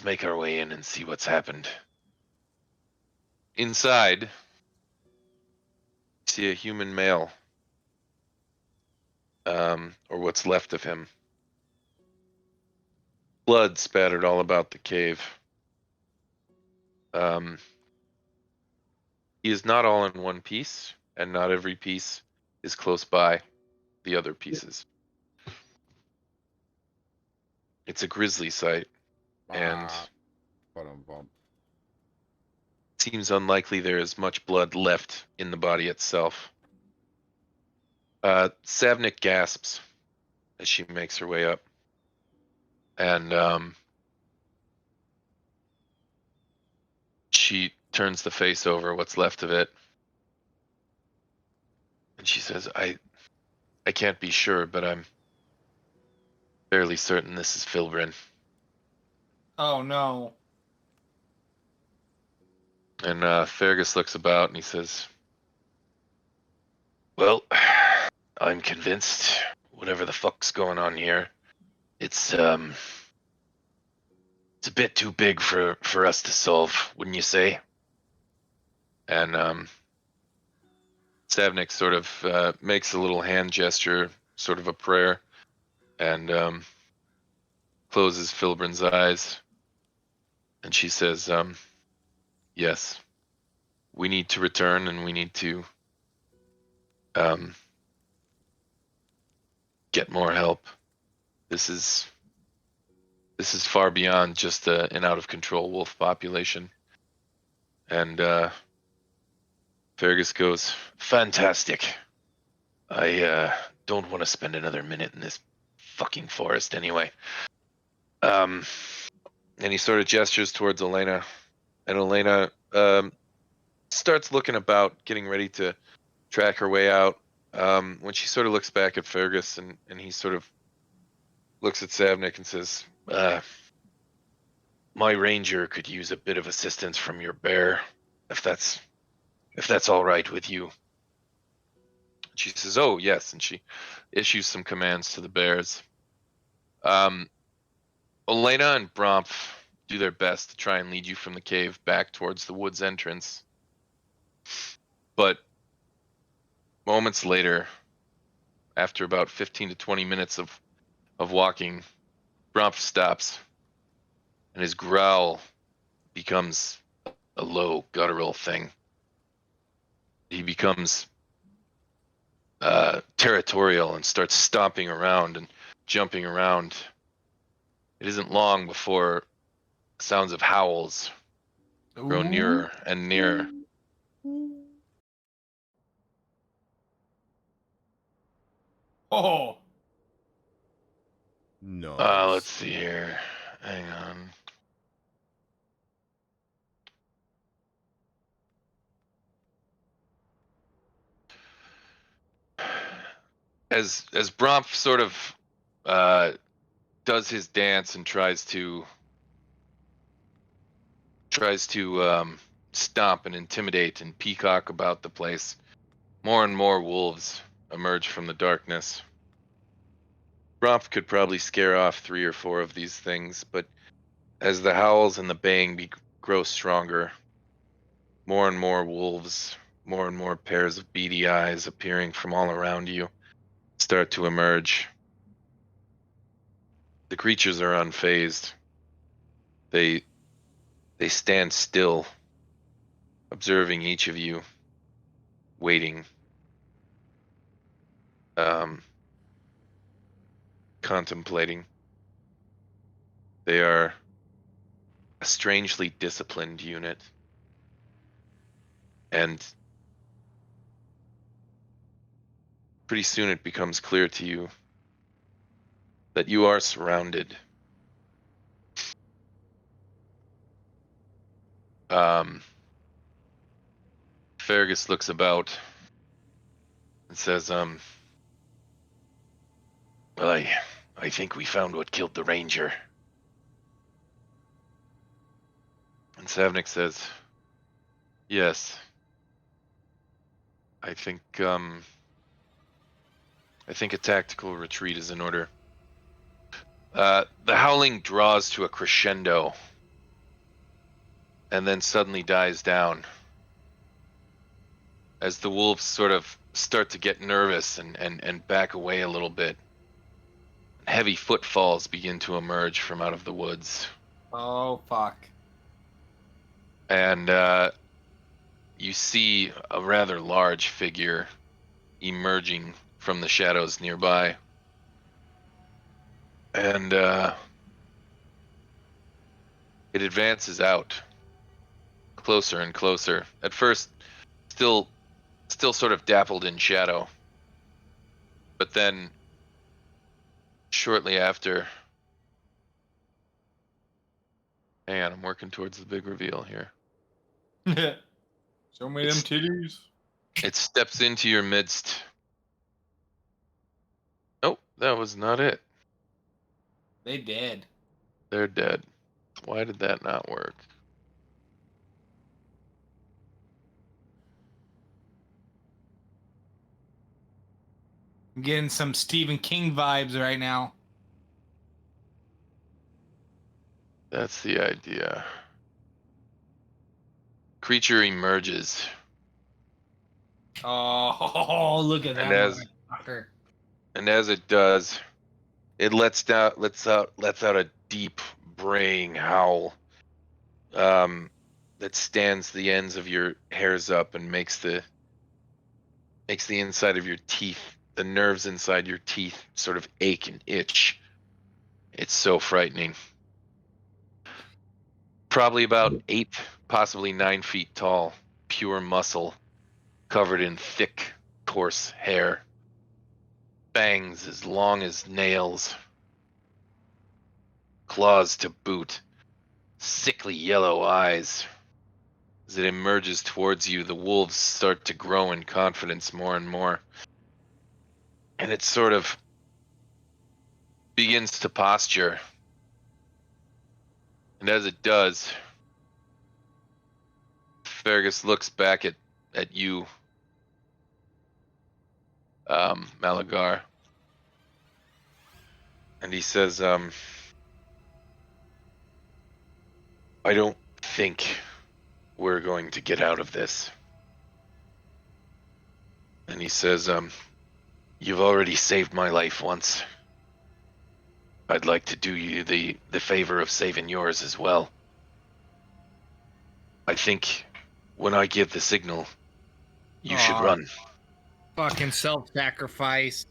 make our way in and see what's happened." Inside, you see a human male, or what's left of him. Blood spattered all about the cave. He is not all in one piece, and not every piece is close by the other pieces. It's a grisly sight, and Bum. it seems unlikely there is much blood left in the body itself. Savnik gasps as she makes her way up, and she turns the face over what's left of it, and she says, I can't be sure, but I'm fairly certain this is Filbrin." Oh no. And Fergus looks about and he says, "Well, I'm convinced whatever the fuck's going on here, it's a bit too big for us to solve, wouldn't you say?" And Savnik sort of makes a little hand gesture, sort of a prayer, and closes Filbrin's eyes. And she says, "Yes, we need to return, and we need to get more help. This is far beyond just an out of control wolf population." And Fergus goes, "Fantastic. I don't want to spend another minute in this fucking forest anyway." And he sort of gestures towards Elena, and Elena starts looking about, getting ready to track her way out. When she sort of looks back at Fergus, and he sort of looks at Savnik and says, "My ranger could use a bit of assistance from your bear, if that's all right with you." She says, "Oh yes," and she issues some commands to the bears. Elena and Bromf do their best to try and lead you from the cave back towards the woods entrance. But moments later, after about 15 to 20 minutes of walking, Bromf stops, and his growl becomes a low, guttural thing. He becomes territorial and starts stomping around and jumping around. It isn't long before sounds of howls grow nearer and nearer. Oh. No. Let's see here. Hang on. As Bromp sort of does his dance and tries to stomp and intimidate and peacock about the place, more and more wolves emerge from the darkness. Bromp could probably scare off 3 or 4 of these things, but as the howls and the baying grow stronger, more and more wolves, more and more pairs of beady eyes appearing from all around you start to emerge. The creatures are unfazed. They stand still, observing each of you, waiting, contemplating. They are a strangely disciplined unit, and pretty soon it becomes clear to you that you are surrounded. Fergus looks about and says, well, I think we found what killed the ranger. And Savnik says, yes, I think a tactical retreat is in order. The howling draws to a crescendo and then suddenly dies down as the wolves sort of start to get nervous and back away a little bit. Heavy footfalls begin to emerge from out of the woods. Oh, fuck. And you see a rather large figure emerging from the shadows nearby. And it advances out closer and closer. At first, still sort of dappled in shadow. But then, shortly after... Hang on, I'm working towards the big reveal here. Show me them titties. It steps into your midst. Nope, that was not it. They did. They're dead. Why did that not work? I'm getting some Stephen King vibes right now. That's the idea. Creature emerges, Oh, look at and that as motherfucker. it does, it lets out a deep braying howl that stands the ends of your hairs up and makes the inside of your teeth, the nerves inside your teeth, sort of ache and itch. It's so frightening. Probably about 8, possibly 9 feet tall, pure muscle, covered in thick, coarse hair. Fangs as long as nails. Claws to boot. Sickly yellow eyes. As it emerges towards you, the wolves start to grow in confidence more and more. And it sort of begins to posture. And as it does, Fergus looks back at you, Malagar. And he says, I don't think we're going to get out of this. And he says, you've already saved my life once. I'd like to do you the favor of saving yours as well. I think when I give the signal, you should run. Fucking self-sacrifice.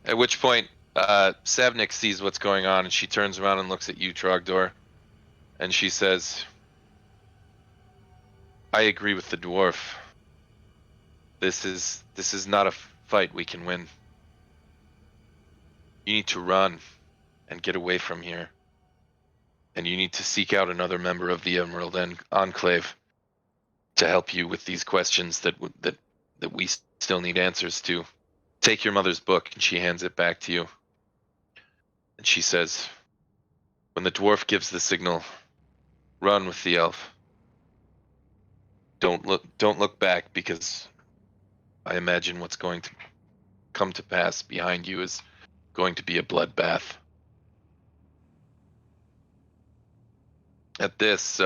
At which point, Savnik sees what's going on, and she turns around and looks at you, Trogdor, and she says, I agree with the dwarf. This is not a fight we can win. You need to run and get away from here. And you need to seek out another member of the Emerald Enclave to help you with these questions that we still need answers to. Take your mother's book, and she hands it back to you. And she says, when the dwarf gives the signal, run with the elf. Don't look back, because I imagine what's going to come to pass behind you is going to be a bloodbath. At this,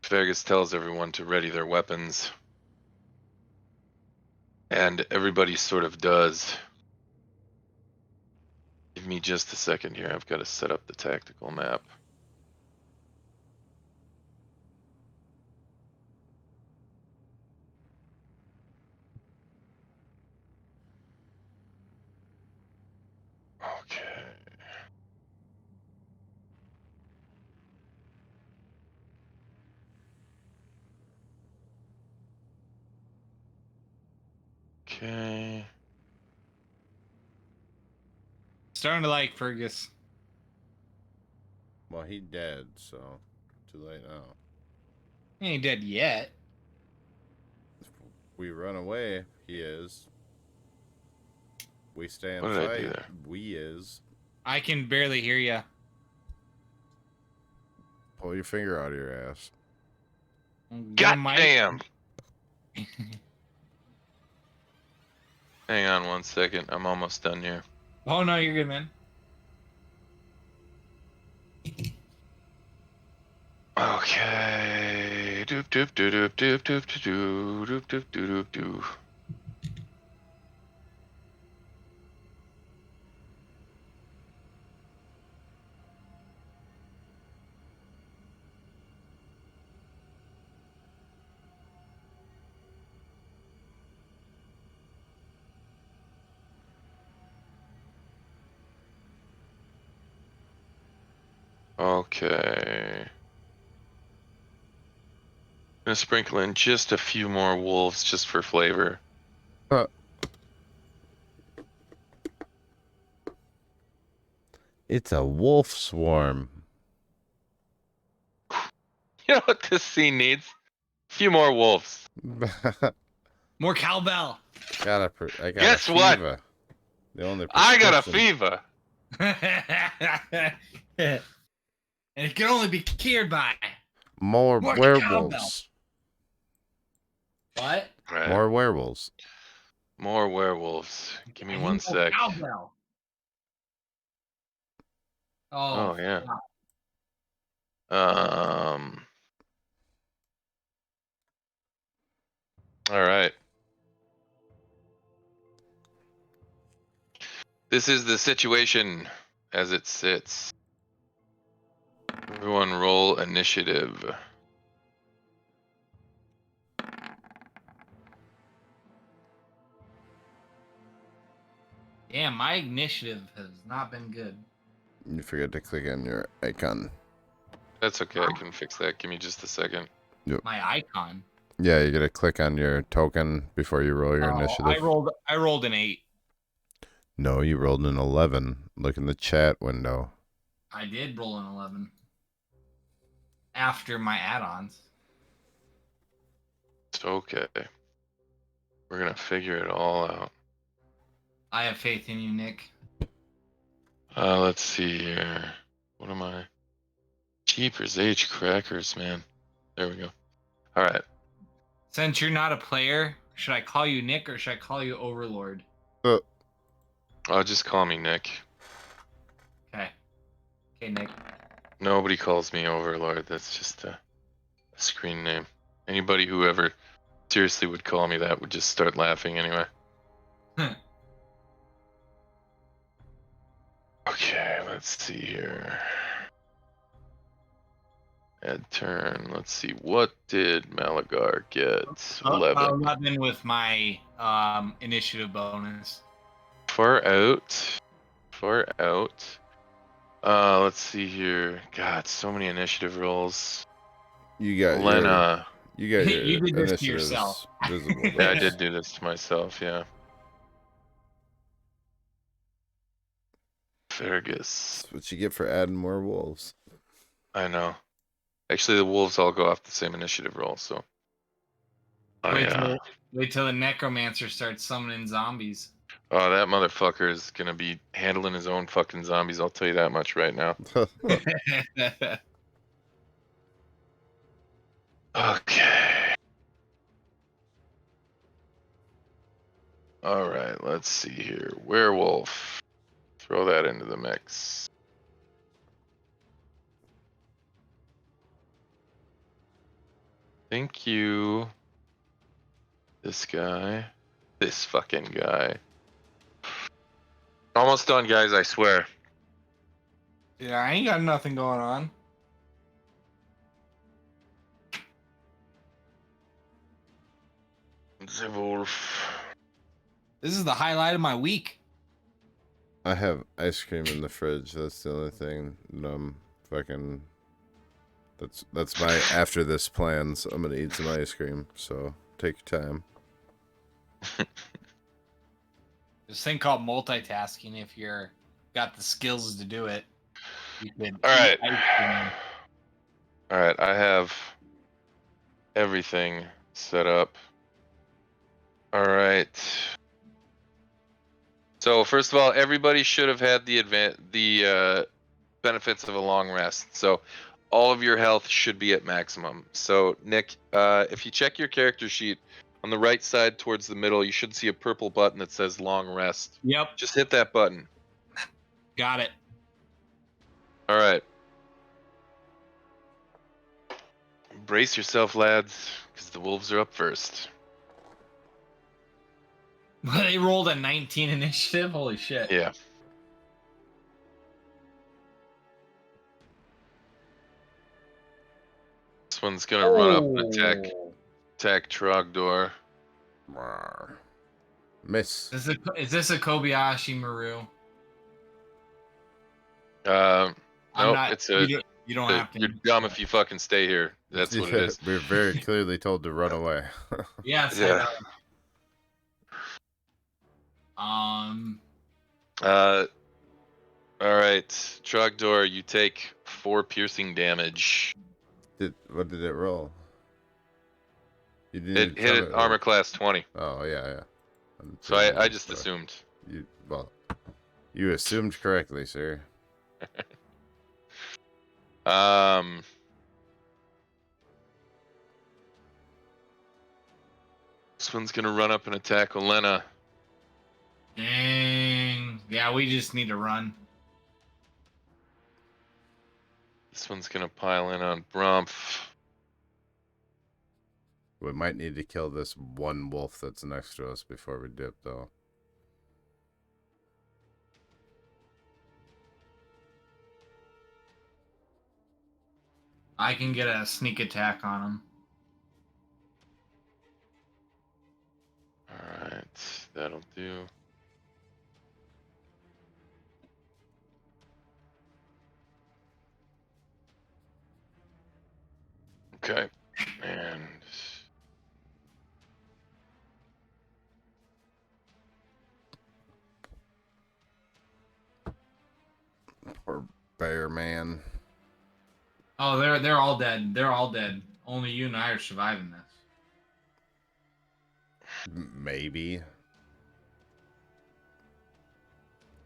Fergus tells everyone to ready their weapons. And everybody sort of does. Give me just a second here. I've got to set up the tactical map. Okay. Okay. Starting to like Fergus. Well, he dead, so too late now. He ain't dead yet. If we run away, he is. We stay and What did I do fight, there? we is. I can barely hear you. Pull your finger out of your ass. God damn! Hang on one second. I'm almost done here. Oh no, you're good, man. Okay. Doop doop doop doop doop doop doop doop doop doop doop. Okay. Gonna sprinkle in just a few more wolves just for flavor. It's a wolf swarm. You know what this scene needs? A few more wolves. More cowbell. I got Guess a what? fever. The only I got a prescription. fever. And it can only be cured by More More werewolves. what? Right. More werewolves. More werewolves. Give me I one need more sec. cowbell. Oh yeah. fuck. All right. This is the situation as it sits. Everyone roll initiative. Damn, my initiative has not been good. You forget to click on your icon. That's okay, I can fix that. Give me just a second. My icon. Yeah, you gotta click on your token before you roll your initiative. I rolled an 8. No, you rolled an 11. Look in the chat window. I did roll an 11. After my add-ons. It's okay. We're gonna figure it all out. I have faith in you, Nick. Let's see here. What am I? Jeepers H crackers, man. There we go. All right. Since you're not a player, should I call you Nick or should I call you Overlord? Just call me Nick. Okay. Okay, Nick. Nobody calls me Overlord. That's just a screen name. Anybody who ever seriously would call me that would just start laughing anyway. Okay, let's see here. Add turn. Let's see. What did Malagar get? 11. 11 with my initiative bonus. Far out. Far out. Let's see here. God, so many initiative rolls. You got Lena. your You did this to initiatives yourself. visible. Yeah, I did do this to myself, yeah. Asparagus. That's what you get for adding more wolves. I know. Actually, the wolves all go off the same initiative roll, so. Oh, Wait yeah. till wait till the necromancer starts summoning zombies. Oh, that motherfucker is gonna be handling his own fucking zombies. I'll tell you that much right now. Okay. All right, let's see here. Werewolf. Throw that into the mix. Thank you. This guy. This fucking guy. Almost done, guys, I swear. Yeah, I ain't got nothing going on. The wolf. This is the highlight of my week. I have ice cream in the fridge. That's the only thing that I'm fucking. That's my after this plans. I'm gonna eat some ice cream. So take your time. This thing called multitasking. If you're got the skills to do it, you could. All right. eat ice cream. All right, I have everything set up. All right. So first of all, everybody should have had the benefits of a long rest. So all of your health should be at maximum. So Nick, if you check your character sheet on the right side towards the middle, you should see a purple button that says long rest. Yep, Just hit that button. got it. All right. Brace yourself, lads, because the wolves are up first. They rolled a 19 initiative. Holy shit! Yeah. This one's gonna run up and attack Trogdor. Rawr. Miss. Is this a Kobayashi Maru? Nope, it's a. You don't have to. You're dumb if you fucking stay here. That's what it is. We're very clearly told to run away. Yes. Yeah. All right, Trogdor, you take 4 piercing damage. What did it roll? You didn't It even hit tell it me. armor class 20. Oh yeah. So I just assumed. You assumed correctly, sir. This one's gonna run up and attack Olena. Dang. Yeah, we just need to run. This one's gonna pile in on Brumph. We might need to kill this one wolf that's next to us before we dip, though. I can get a sneak attack on him. Alright, that'll do. Okay, and Poor bear man. Oh, they're all dead. They're all dead. Only you and I are surviving this. Maybe.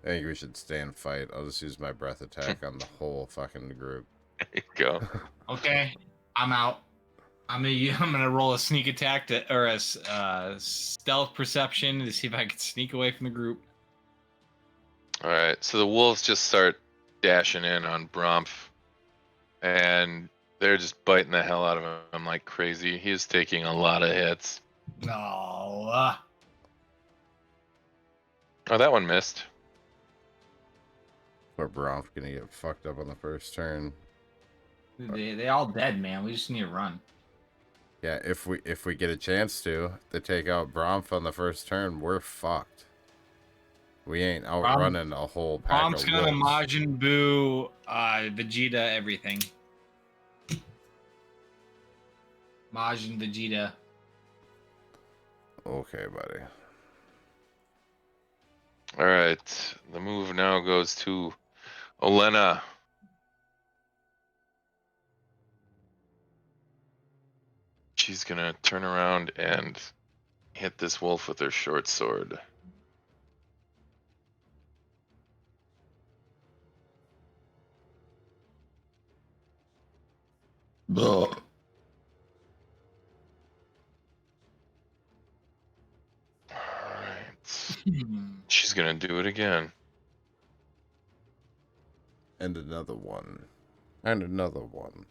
I think we should stay and fight. I'll just use my breath attack on the whole fucking group. there you go. Okay, I'm out. I'm gonna roll a sneak attack or a stealth perception to see if I can sneak away from the group. Alright, so the wolves just start dashing in on Brumph. And they're just biting the hell out of him like crazy. He's taking a lot of hits. No. Oh, that one missed. Poor Bronf gonna get fucked up on the first turn. They all dead, man. We just need to run. Yeah, if we get a chance to take out Bronf on the first turn, we're fucked. We ain't outrunning a whole pack Brom's of gonna wolves. Majin Buu, Vegeta, everything. Majin Vegeta. Okay, buddy. All right. The move now goes to Olena. She's gonna turn around and hit this wolf with her short sword. Alright. She's gonna do it again. And another one. And another one.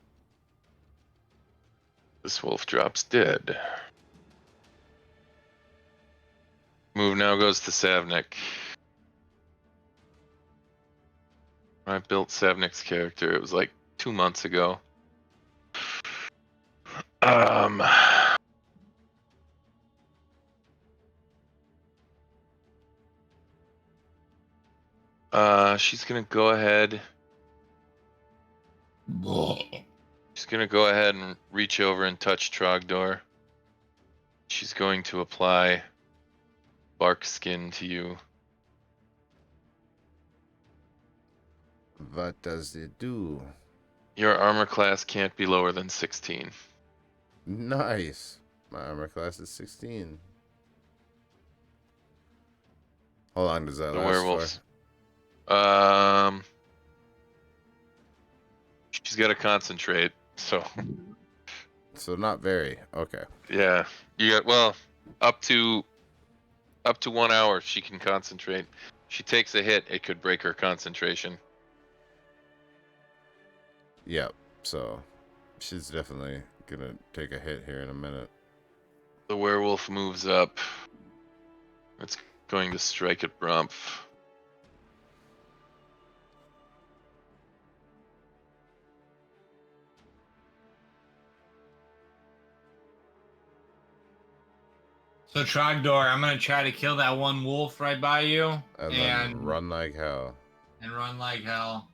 This wolf drops dead. Move now goes to Savnik. I built Savnik's character. It was like 2 months ago. She's gonna go ahead. She's gonna go ahead and reach over and touch Trogdor. She's going to apply bark skin to you. What does it do? Your armor class can't be lower than 16. Nice. My armor class is 16. How long does that The last werewolves. She's got to concentrate. So for? So not very. Okay. yeah, you got up to 1 hour. She can concentrate. She takes a hit, it could break her concentration. Yep. So she's definitely gonna take a hit here in a minute. The werewolf moves up. It's going to strike at Brumpf. So Trogdor, I'm gonna try to kill that one wolf right by you, And then run like hell. and run like hell.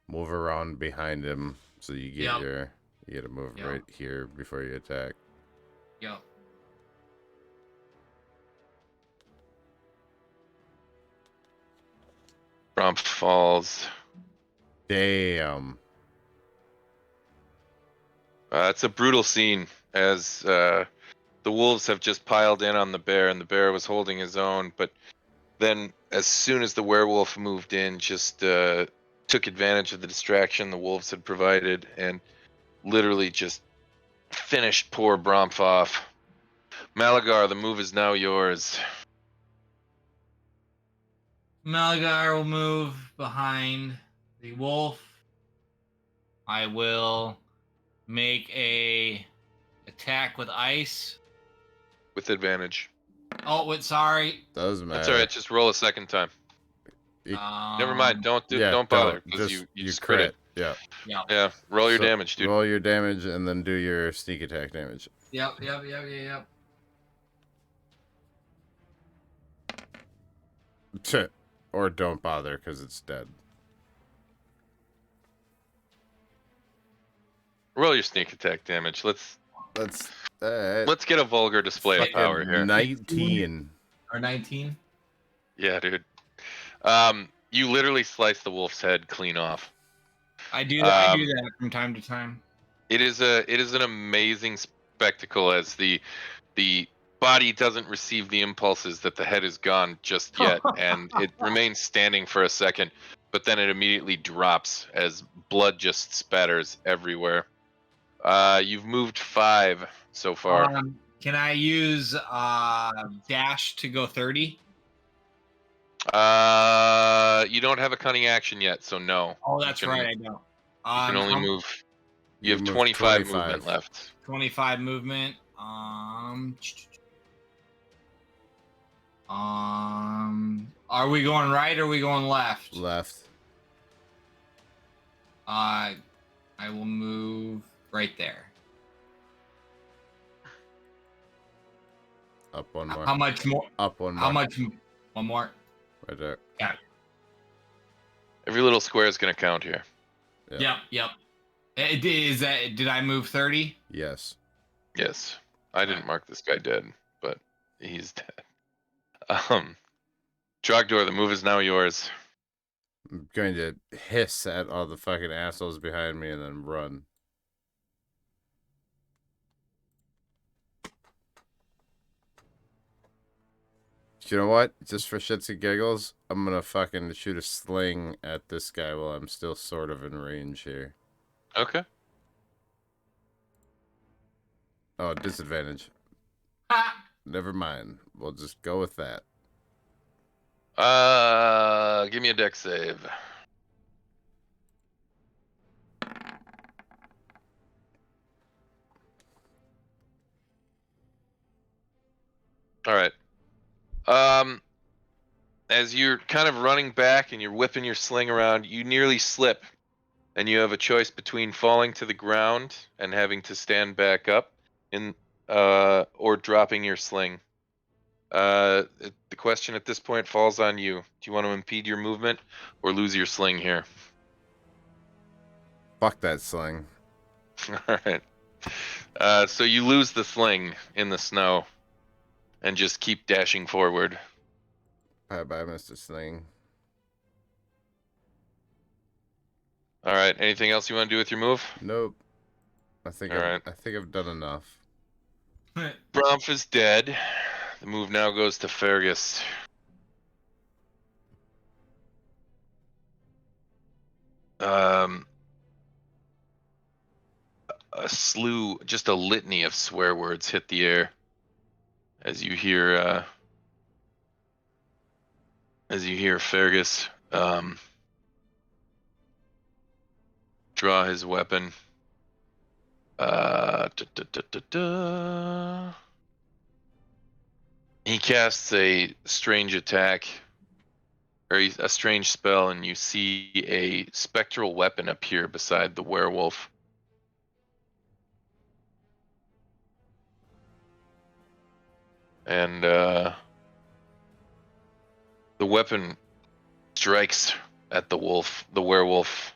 Move around behind him so you get Yep. you gotta move Yep. right here before you attack. Yep. Brumpf falls. Damn. It's a brutal scene as the wolves have just piled in on the bear, and the bear was holding his own. But then, as soon as the werewolf moved in, just took advantage of the distraction the wolves had provided, and literally just finished poor Brumpf off. Malagar, the move is now yours. Malagar will move behind the wolf. I will make a attack with ice. With advantage. Oh, wait, sorry. Doesn't matter. That's all right. Just roll a second time. Never mind. Don't bother because just you crit it. Yeah. Yeah. Yeah. Roll your So, damage, dude. Roll your damage and then do your sneak attack damage. Yep. Or don't bother because it's dead. Roll your sneak attack damage. Let's get a vulgar display of power here. 19. Or 19. Yeah, dude. You literally slice the wolf's head clean off. I do that from time to time. It is an amazing spectacle as the body doesn't receive the impulses that the head is gone just yet, and it remains standing for a second, but then it immediately drops as blood just spatters everywhere. You've moved 5 so far. Can I use dash to go 30? You don't have a cunning action yet, so no. Oh, that's right, I don't. You can only move. You have move 25 movement left. 25 movement. Are we going right or are we going left? Left. I will move right there. Up one more. How much more? Up one more. How much? One more. Right there. Yeah. Every little square is going to count here. Yep. Did I move 30? Yes. Yes. I didn't mark this guy dead, but he's dead. Trogdor, the move is now yours. I'm going to hiss at all the fucking assholes behind me and then run. You know what? Just for shits and giggles, I'm gonna fucking shoot a sling at this guy while I'm still sort of in range here. Okay. Oh, disadvantage. Ha! Never mind. We'll just go with that. Give me a deck save. All right. As you're kind of running back and you're whipping your sling around, you nearly slip, and you have a choice between falling to the ground and having to stand back up, or dropping your sling. The question at this point falls on you. Do you want to impede your movement or lose your sling here? Fuck that sling. All right. So you lose the sling in the snow and just keep dashing forward. Bye bye, Mr. Sling. All right. Anything else you want to do with your move? Nope. I think All right. I've done enough. Bromf is dead. The move now goes to Fergus. A slew, just a litany of swear words hit the air as you hear Fergus draw his weapon. Da, da, da, da, da. He casts a strange attack, or a strange spell, and you see a spectral weapon appear beside the werewolf. And the weapon strikes at the werewolf.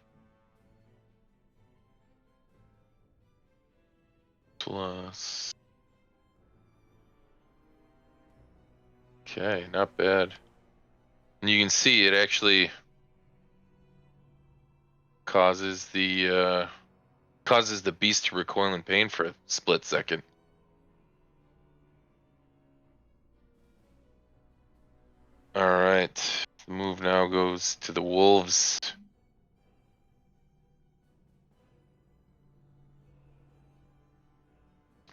Plus. Okay, not bad. And you can see it actually causes the beast to recoil in pain for a split second. All right. The move now goes to the wolves.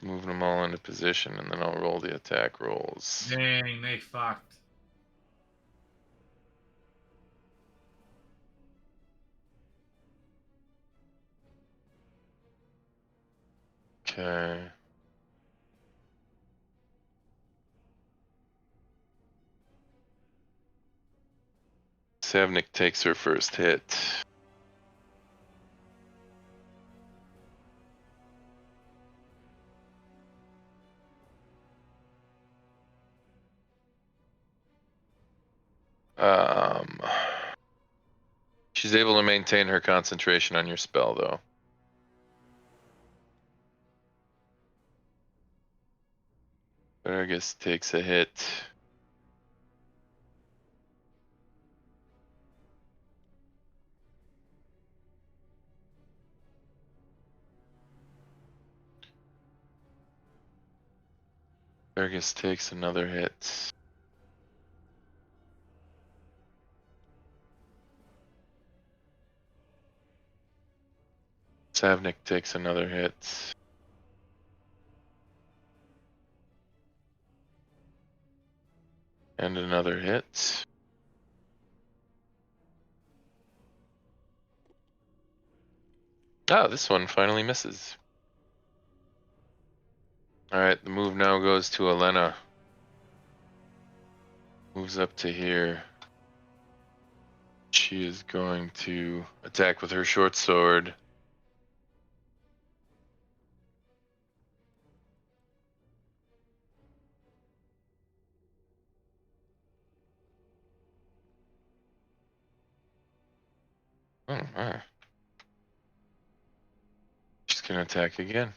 Moving them all into position, and then I'll roll the attack rolls. Dang, they fucked. Okay. Savnik takes her first hit. She's able to maintain her concentration on your spell, though. Fergus takes a hit. Fergus takes another hit. Savnik takes another hit. And another hit. Oh, this one finally misses. Alright, the move now goes to Elena. Moves up to here. She is going to attack with her short sword. Oh my. She's gonna attack again.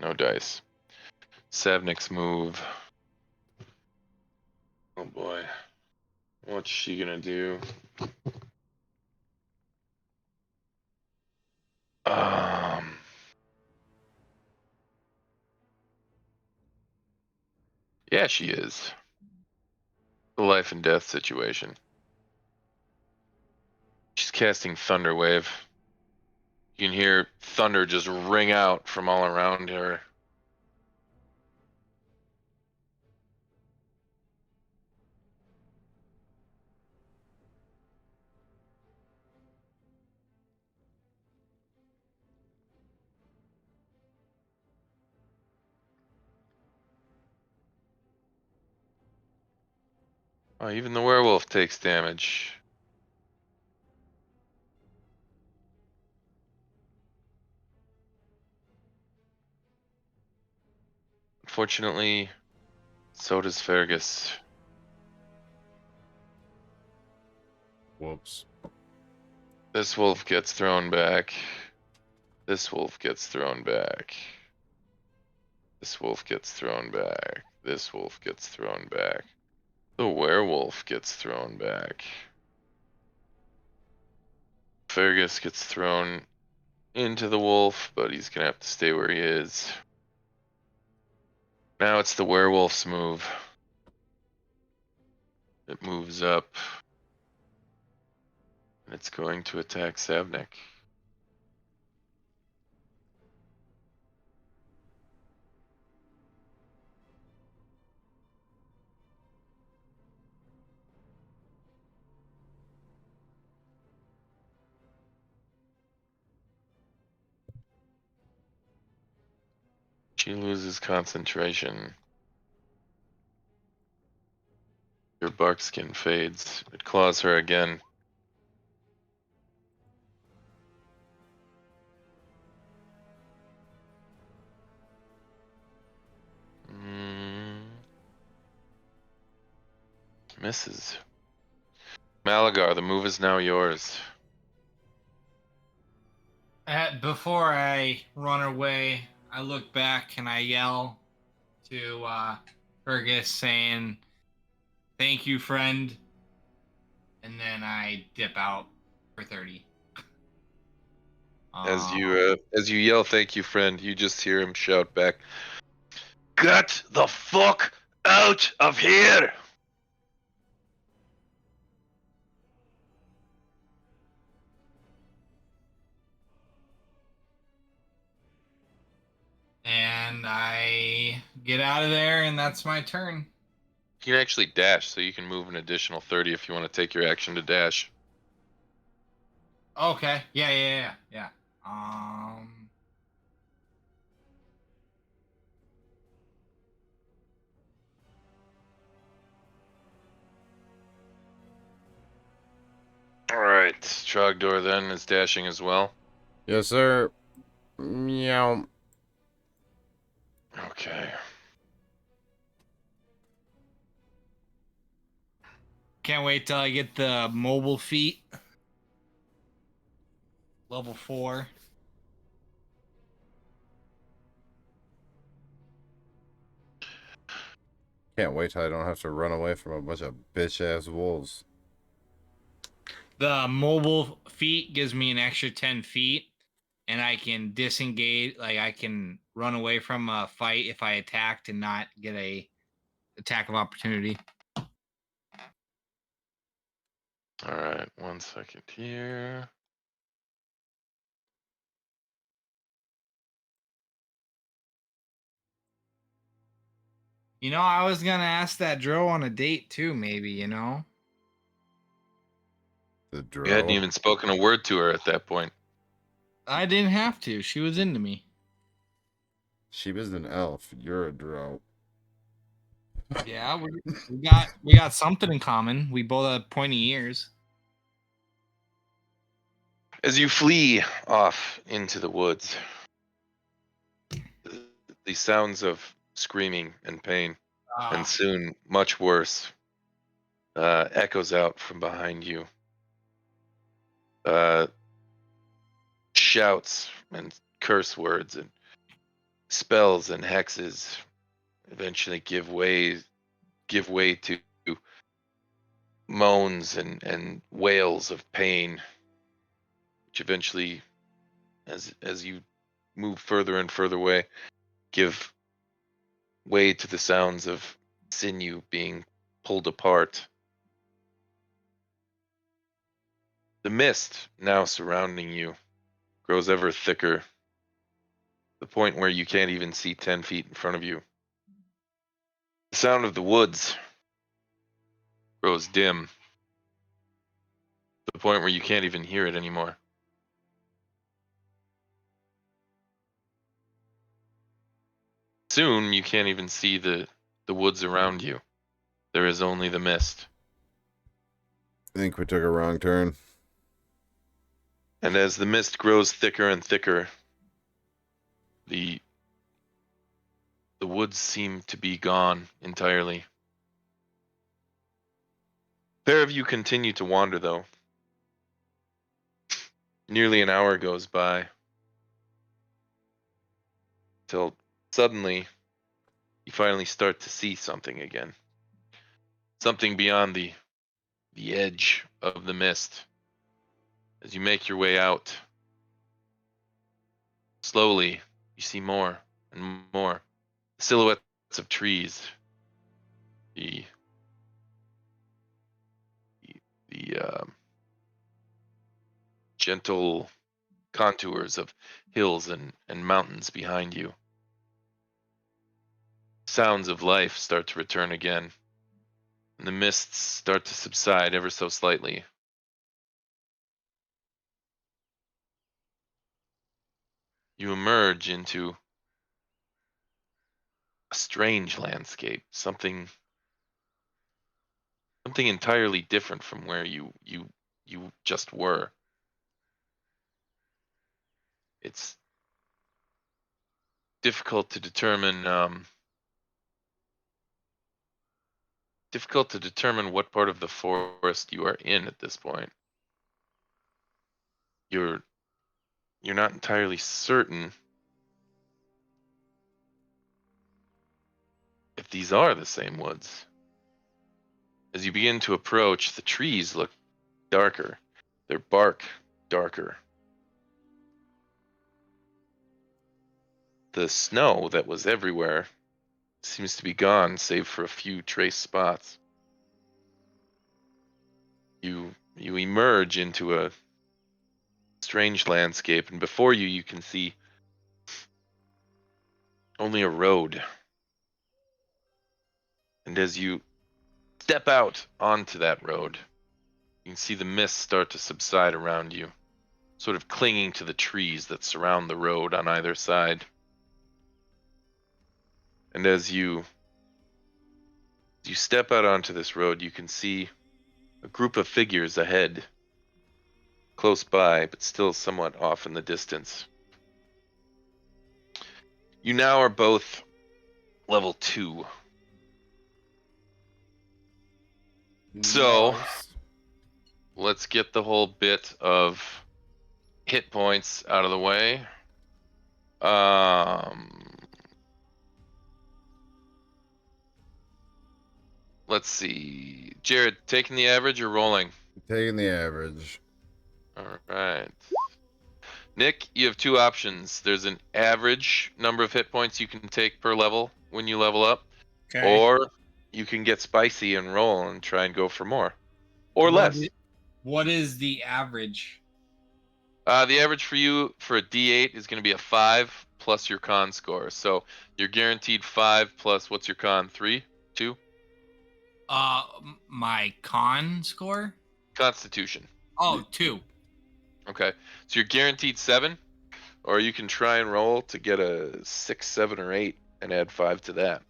No dice. Savnik's move. Oh boy. What's she gonna do? Um. Yeah, she is. The life and death situation. She's casting Thunder Wave. You can hear thunder just ring out from all around her. Oh, even the werewolf takes damage. Unfortunately, so does Fergus. Whoops. This wolf gets thrown back. This wolf gets thrown back. This wolf gets thrown back. This wolf gets thrown back. The werewolf gets thrown back. Fergus gets thrown into the wolf, but he's gonna have to stay where he is. Now it's the werewolf's move. It moves up. And it's going to attack Savnik. She loses concentration. Your bark skin fades. It claws her again. Misses. Malagar, the move is now yours. Before I run away, I look back and I yell to Fergus saying, "Thank you, friend." And then I dip out for 30. As you yell, "Thank you, friend," you just hear him shout back, "Get the fuck out of here!" And I get out of there, and that's my turn. You can actually dash, so you can move an additional 30 if you want to take your action to dash. Okay. Yeah. Um. Alright, Trogdor then is dashing as well. Yes, sir. Meow. Okay. Can't wait till I get the mobile feat. Level 4. Can't wait till I don't have to run away from a bunch of bitch-ass wolves. The mobile feat gives me an extra 10 feet, and I can disengage. Like I can run away from a fight if I attacked and not get a attack of opportunity. Alright, 1 second here. You know, I was gonna ask that Dro on a date too. Maybe The You hadn't drow. even spoken a word to her at that point. I didn't have to. She was into me. She was an elf. You're a drow. Yeah, we got something in common. We both have pointy ears. As you flee off into the woods, the sounds of screaming and pain, and soon much worse, echoes out from behind you. Shouts and curse words and spells and hexes eventually give way to moans and wails of pain, which eventually, as you move further and further away, give way to the sounds of sinew being pulled apart. The mist now surrounding you grows ever thicker, to the point where you can't even see 10 feet in front of you. The sound of the woods grows dim, to the point where you can't even hear it anymore. Soon you can't even see the woods around you. There is only the mist. I think we took a wrong turn. And as the mist grows thicker and thicker, the woods seem to be gone entirely. Pair of you continue to wander, though. Nearly an hour goes by, till suddenly you finally start to see something again. Something beyond the edge of the mist. As you make your way out, slowly you see more and more silhouettes of trees. The gentle contours of hills and mountains behind you. Sounds of life start to return again, and the mists start to subside ever so slightly. You emerge into a strange landscape, something entirely different from where you just were. It's difficult to determine what part of the forest you are in at this point. You're not entirely certain if these are the same woods. As you begin to approach, the trees look darker, their bark darker. The snow that was everywhere seems to be gone, save for a few trace spots. You emerge into a strange landscape, and before you, you can see only a road. And as you step out onto that road, you can see the mist start to subside around you, sort of clinging to the trees that surround the road on either side. And as you step out onto this road, you can see a group of figures ahead, close by, but still somewhat off in the distance. You now are both level 2. So, Nice. let's get the whole bit of hit points out of the way. Let's see. Jared, taking the average or rolling? Taking the average. All right. Nick, you have 2 options. There's an average number of hit points you can take per level when you level up, Okay. or you can get spicy and roll and try and go for more, or What less. what is the average? The average for you for a D8 is going to be a 5 plus your con score. So you're guaranteed 5 plus what's your con? 3, 2? My con score? Constitution. Oh, 2. Okay. So you're guaranteed 7, or you can try and roll to get a 6, 7, or 8 and add 5 to that.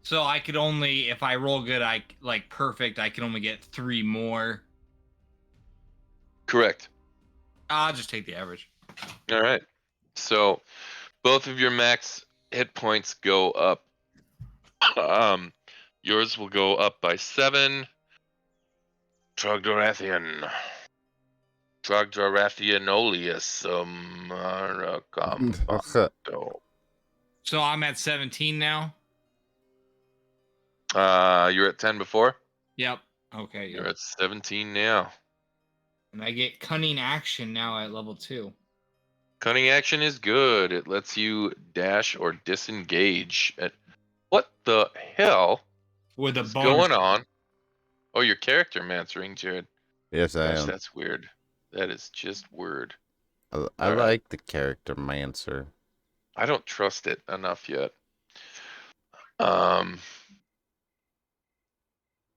So I could only, if I roll good, I like perfect, I can only get 3 more. Correct. I'll just take the average. All right. So both of your max hit points go up. Yours will go up by 7. Trogdoranthian. Trogdoraphianolius Maracambato. So I'm at 17 now. You're at 10 before? Yep. Okay. You're Yep. at 17 now. And I get cunning action now at level 2. Cunning action is good. It lets you dash or disengage. What the hell With a is bonus. going on? Oh, your character mastering, Jared. Yes, I Gosh, am. that's weird. That is just weird. I All right. like the character mancer. I don't trust it enough yet. Um.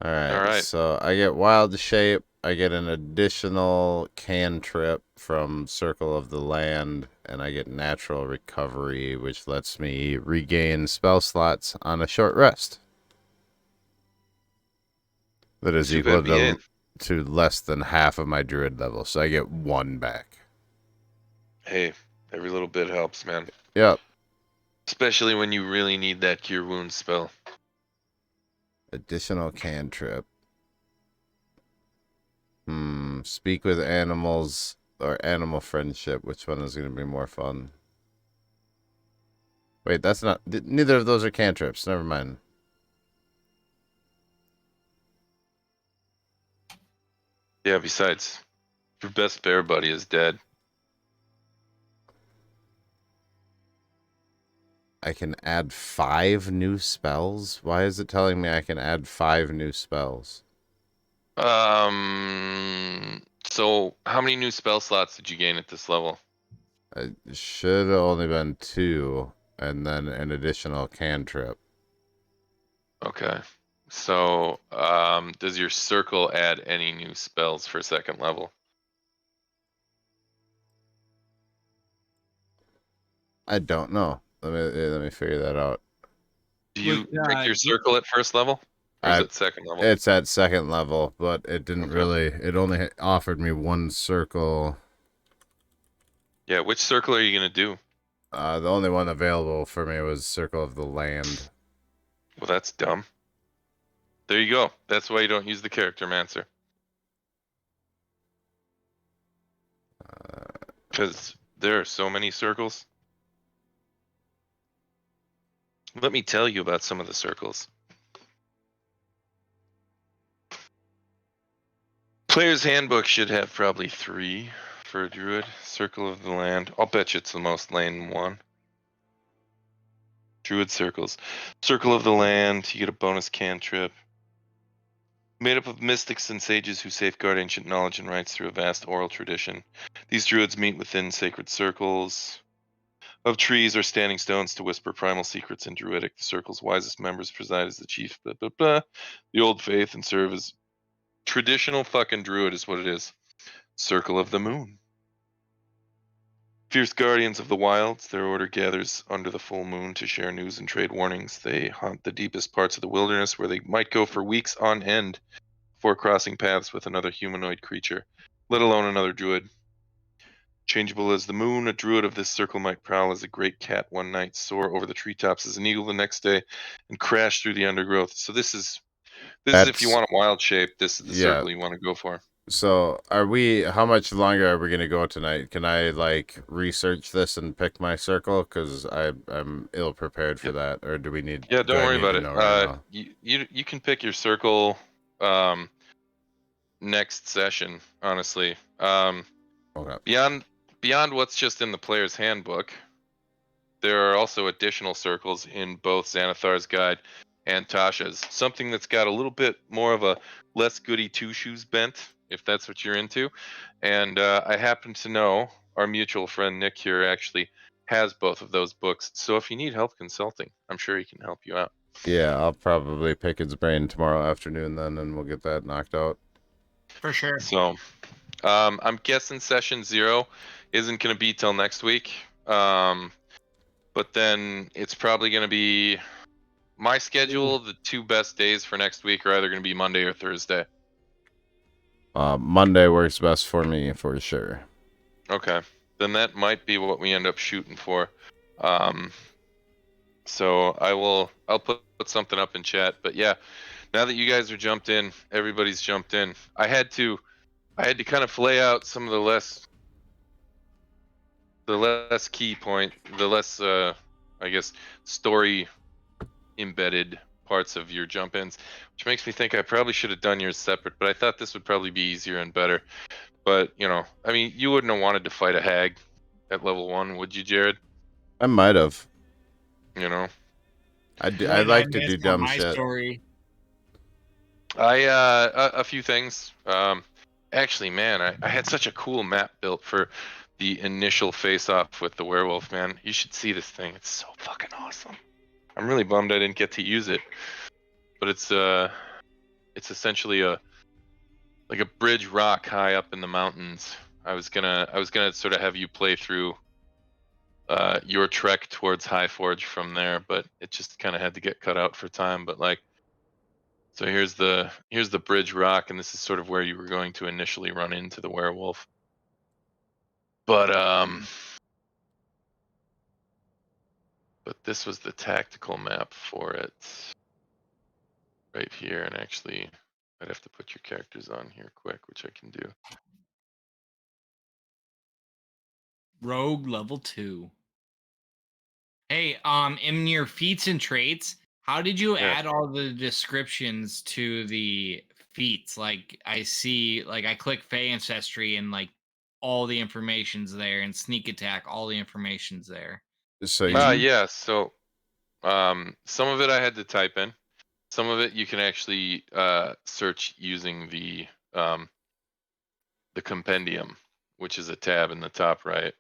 All right, All right. so I get wild shape. I get an additional cantrip from Circle of the Land, and I get natural recovery, which lets me regain spell slots on a short rest. That is Too equal bad we ain't. to less than half of my druid level, so I get 1 back. Hey, every little bit helps, man. Yep. Especially when you really need that cure wounds spell. Additional cantrip. Speak with animals or animal friendship. Which one is going to be more fun? Wait, that's not. Neither of those are cantrips. Never mind. Yeah, besides, your best bear buddy is dead. I can add 5 new spells? Why is it telling me I can add 5 new spells? So how many new spell slots did you gain at this level? It should have only been 2, and then an additional cantrip. Okay. So, does your circle add any new spells for second level? I don't know. Let me figure that out. Do you With, pick your circle at first level? Or is I it second level? It's at second level, but it didn't Okay. really. It only offered me 1 circle. Yeah, which circle are you gonna do? The only one available for me was Circle of the Land. Well, that's dumb. There you go. That's why you don't use the character mancer. Because there are so many circles. Let me tell you about some of the circles. Player's Handbook should have probably 3 for a druid. Circle of the Land. I'll bet you it's the most lane one. Druid circles. Circle of the Land, you get a bonus cantrip. Made up of mystics and sages who safeguard ancient knowledge and rites through a vast oral tradition. These druids meet within sacred circles of trees or standing stones to whisper primal secrets in Druidic. The circle's wisest members preside as the chief, blah, blah, blah, the old faith, and serve as traditional fucking druid is what it is. Circle of the Moon. Fierce guardians of the wilds, their order gathers under the full moon to share news and trade warnings. They haunt the deepest parts of the wilderness where they might go for weeks on end before crossing paths with another humanoid creature, let alone another druid. Changeable as the moon, a druid of this circle might prowl as a great cat one night, soar over the treetops as an eagle the next day, and crash through the undergrowth. So this is if you That's want a wild shape, this is the yeah. circle you want to go for. So are we? How much longer are we gonna go tonight? Can I like research this and pick my circle? Because I'm ill prepared for Yep. that. Or do we need? Yeah, Do don't I worry need about to it. know right now? You can pick your circle next session, honestly. Okay. Beyond what's just in the player's handbook, there are also additional circles in both Xanathar's guide and Tasha's. Something that's got a little bit more of a less goody two shoes bent, if that's what you're into. And I happen to know our mutual friend Nick here actually has both of those books. So if you need help consulting, I'm sure he can help you out. Yeah, I'll probably pick his brain tomorrow afternoon then, and we'll get that knocked out. For sure. So I'm guessing session 0 isn't going to be till next week. But then it's probably going to be my schedule. The 2 best days for next week are either going to be Monday or Thursday. Monday works best for me for sure. Okay, then that might be what we end up shooting for. So I'll put something up in chat. But yeah, now that you guys are jumped in, everybody's jumped in. I had to I had to kind of lay out some of the less key point, the less I guess story embedded parts of your jump ins, which makes me think I probably should have done yours separate, but I thought this would probably be easier and better. But I mean, you wouldn't have wanted to fight a hag at level 1, would you, Jared? I might have. You know, I What did I like to miss do on dumb my shit. story? a few things. Actually, man, I had such a cool map built for the initial face off with the werewolf, man. You should see this thing. It's so fucking awesome. I'm really bummed I didn't get to use it. But it's essentially like a bridge rock high up in the mountains. I was gonna sort of have you play through your trek towards High Forge from there, but it just kind of had to get cut out for time. But like, so here's the bridge rock, and this is sort of where you were going to initially run into the werewolf. But this was the tactical map for it right here. And actually, I'd have to put your characters on here quick, which I can do. Rogue level 2. Hey, in your feats and traits, how did you Yeah. add all the descriptions to the feats? Like I see, like I click Fey Ancestry and like all the information's there, and Sneak Attack, all the information's there. So Did you? Yeah. So some of it I had to type in. Some of it you can actually search using the compendium, which is a tab in the top right.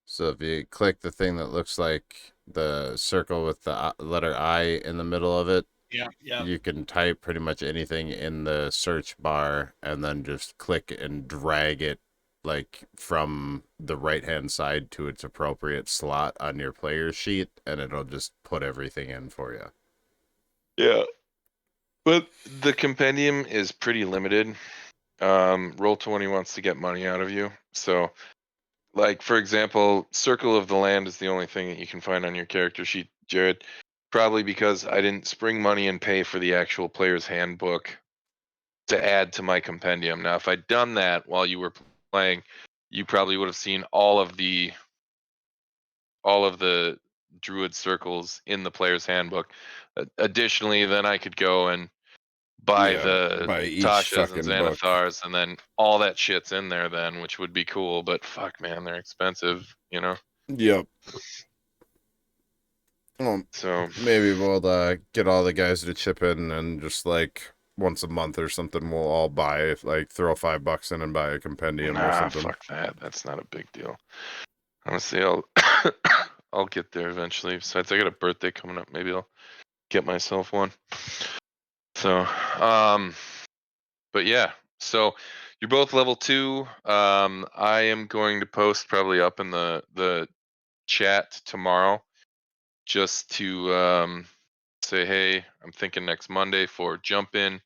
So if you click the thing that looks like the circle with the letter I in the middle of it, Yeah, yeah. you can type pretty much anything in the search bar and then just click and drag it like from the right hand side to its appropriate slot on your player sheet, and it'll just put everything in for you. Yeah. But the compendium is pretty limited. Roll20 wants to get money out of you. So like, for example, Circle of the Land is the only thing that you can find on your character sheet, Jared. Probably because I didn't spring money and pay for the actual player's handbook to add to my compendium. Now, if I'd done that while you were playing, you probably would have seen all of the druid circles in the player's handbook. Additionally, then I could go and buy Yeah, the by each Tashas and fucking book. Xanathars, and then all that shit's in there then, which would be cool. But fuck, man, they're expensive, Yep. Well, So maybe we'll get all the guys to chip in and just like once a month or something, we'll all buy, like throw $5 in and buy a compendium or nah, something. fuck that. That's not a big deal. Honestly, I'll I'll get there eventually. Besides, I got a birthday coming up. Maybe I'll get myself one. So, but yeah. So you're both level 2. I am going to post probably up in the chat tomorrow, just to say, hey, I'm thinking next Monday for jump in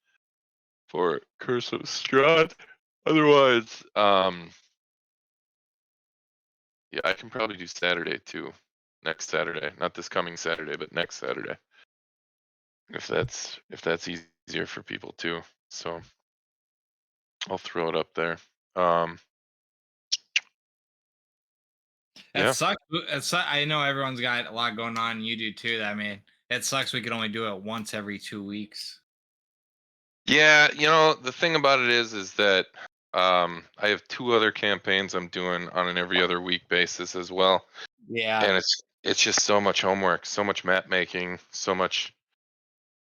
for Curse of Strahd. Otherwise, yeah, I can probably do Saturday too. Next Saturday, not this coming Saturday, but next Saturday. If that's easier for people too. So I'll throw it up there. That Yeah. sucks. I know everyone's got a lot going on. And you do too. I mean, it sucks. We could only do it once every 2 weeks. Yeah, the thing about it is that I have 2 other campaigns I'm doing on an every other week basis as well. Yeah. And it's just so much homework, so much map making, so much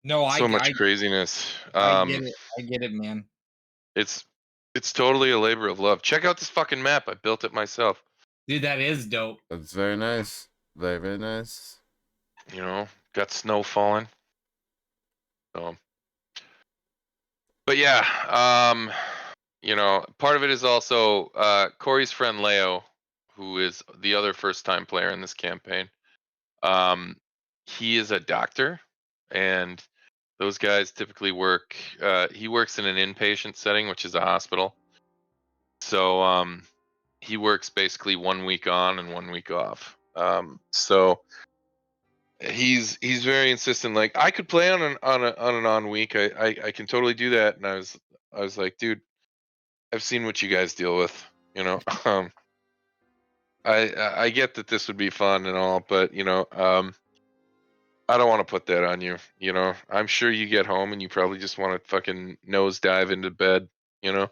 No, craziness. I get it. I get it, man. It's totally a labor of love. Check out this fucking map. I built it myself. Dude, that is dope. That's very nice. Very, very nice. Got snow falling. So, but yeah, part of it is also Corey's friend Leo, who is the other first-time player in this campaign. He is a doctor, and those guys typically work. He works in an inpatient setting, which is a hospital. So he works basically 1 week on and 1 week off. So he's very insistent. Like, I could play on an on week. I can totally do that. And I was like, dude, I've seen what you guys deal with. You know, I get that this would be fun and all, but I don't want to put that on you. You know, I'm sure you get home and you probably just want to fucking nosedive into bed. You know,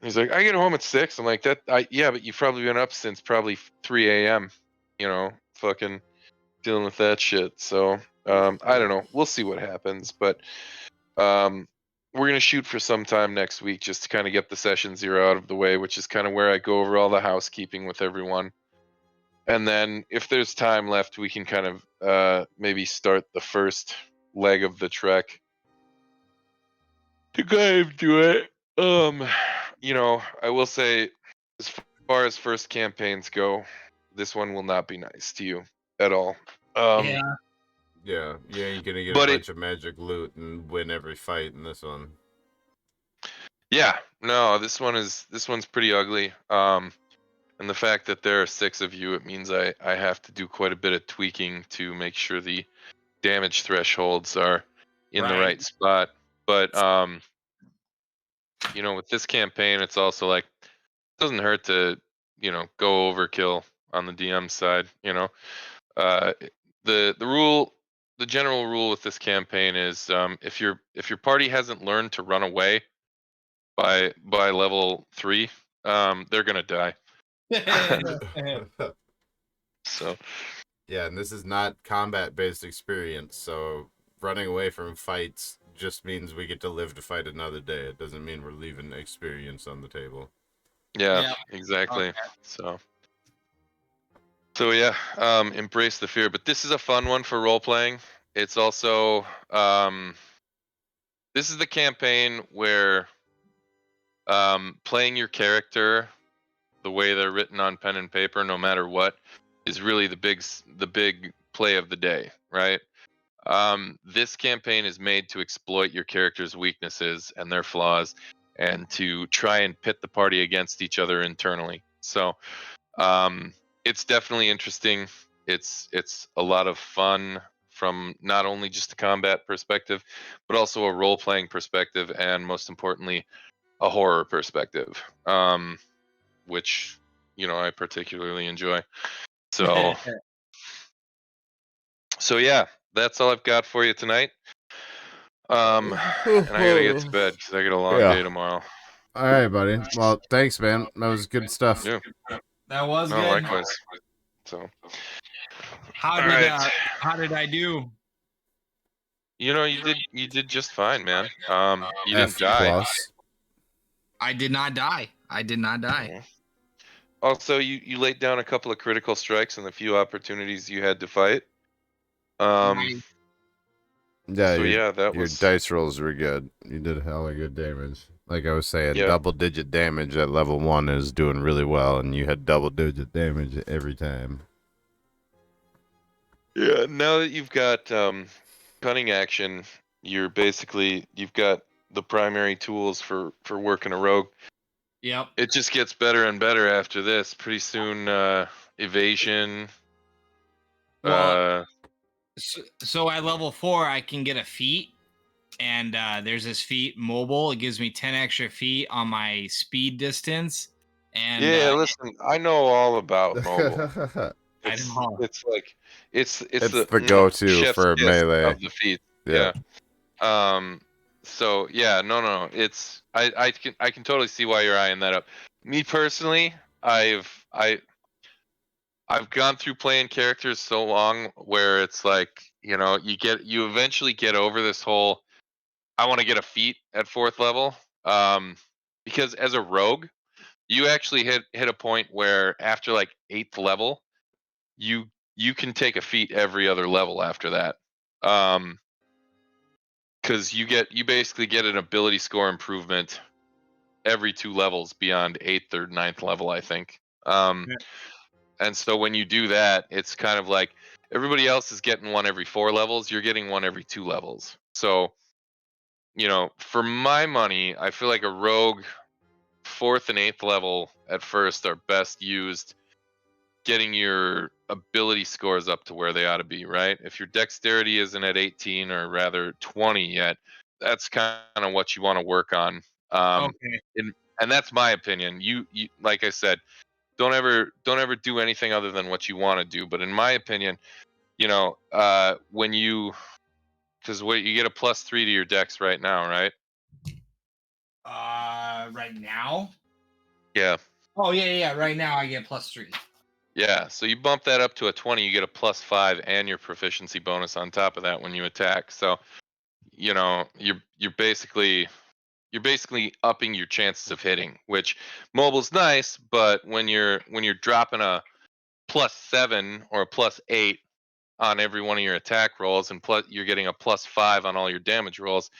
he's like, I get home at 6. I'm like, yeah, but you've probably been up since probably 3 a.m. You know, fucking dealing with that shit. So I don't know. We'll see what happens, but um, we're gonna shoot for some time next week just to kind of get the session 0 out of the way, which is kind of where I go over all the housekeeping with everyone. And then if there's time left, we can kind of maybe start the first leg of the trek to kind of do it. I will say, as far as first campaigns go, this one will not be nice to you at all. Yeah. Yeah, you ain't gonna get a But bunch of magic loot and win every fight in this one. yeah, no, this one's pretty ugly. And the fact that there are 6 of you, it means I have to do quite a bit of tweaking to make sure the damage thresholds are in the right spot. But with this campaign, it's also like, it doesn't hurt to go overkill on the DM side. Uh, the general rule with this campaign is, if your party hasn't learned to run away by level 3, they're gonna die. So Yeah, and this is not combat-based experience, so running away from fights just means we get to live to fight another day. It doesn't mean we're leaving experience on the table. yeah, Yeah. exactly. Okay. So yeah, embrace the fear. But this is a fun one for role playing. It's also this is the campaign where playing your character the way they're written on pen and paper, no matter what, is really the big play of the day, right? This campaign is made to exploit your character's weaknesses and their flaws, and to try and pit the party against each other internally. So it's definitely interesting. It's a lot of fun from not only just a combat perspective, but also a role playing perspective, and most importantly, a horror perspective, which I particularly enjoy. So yeah, that's all I've got for you tonight. And I gotta get to bed because I got a long Yeah. day tomorrow. All right, buddy. Well, thanks, man. That was good stuff. Yeah, That was no, good. likewise. So How all did right. how did I do? You did just fine, man. You didn't F die. plus. I did not die. I did not die. Mhm. Also, you laid down a couple of critical strikes in the few opportunities you had to fight. Right. Yeah, So yeah, that your was dice rolls were good. You did hella good damage. Like I was saying, yeah. double digit damage at level 1 is doing really well, and you had double digit damage every time. Yeah, now that you've got cunning action, you've got the primary tools for working a rogue. Yep. It just gets better and better after this. Pretty soon, evasion. Well, so at level 4, I can get a feat, and there's this feat mobile. It gives me 10 extra feet on my speed distance, and Yeah, listen, I know all about mobile. I It's don't know. it's like it's It's the the go-to chef's for kiss melee. of the feet. Yeah. Yeah. So yeah, no. It's I can totally see why you're eyeing that up. Me personally, I've gone through playing characters so long where it's like, you eventually get over this whole I want to get a feat at 4th level. Because as a rogue, you actually hit a point where after like 8th level, you can take a feat every other level after that. Because you basically get an ability score improvement every 2 levels beyond 8th or 9th level, I think. Yeah. And so when you do that, it's kind of like everybody else is getting one every 4 levels. You're getting one every 2 levels. So, for my money, I feel like a rogue 4th and 8th level at first are best used getting your ability scores up to where they ought to be, right? If your dexterity isn't at 18 or rather 20 yet, that's kind of what you want to work on. Okay. And that's my opinion. You like I said, don't ever do anything other than what you want to do. But in my opinion, when you because what you get a +3 to your dex right now, right? Right now. Yeah. Oh yeah. Right now I get +3. Yeah, so you bump that up to a 20, you get a +5 and your proficiency bonus on top of that when you attack. So, you're basically upping your chances of hitting, which mobile's nice, but when you're dropping a +7 or a +8 on every one of your attack rolls and plus you're getting a +5 on all your damage rolls,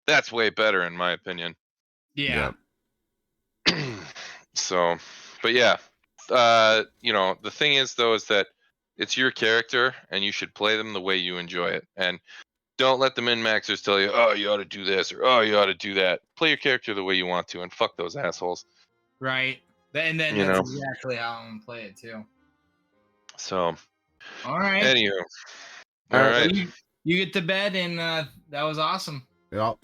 that's way better in my opinion. Yeah. So, but yeah, the thing is though is that it's your character and you should play them the way you enjoy it. And don't let the min maxers tell you, oh, you ought to do this or oh, you ought to do that. Play your character the way you want to and fuck those assholes. Right. And then You that's know. exactly how I'm gonna play it too. So, All right. anywho, All all right. Well, right. you get to bed, and that was awesome. Yep.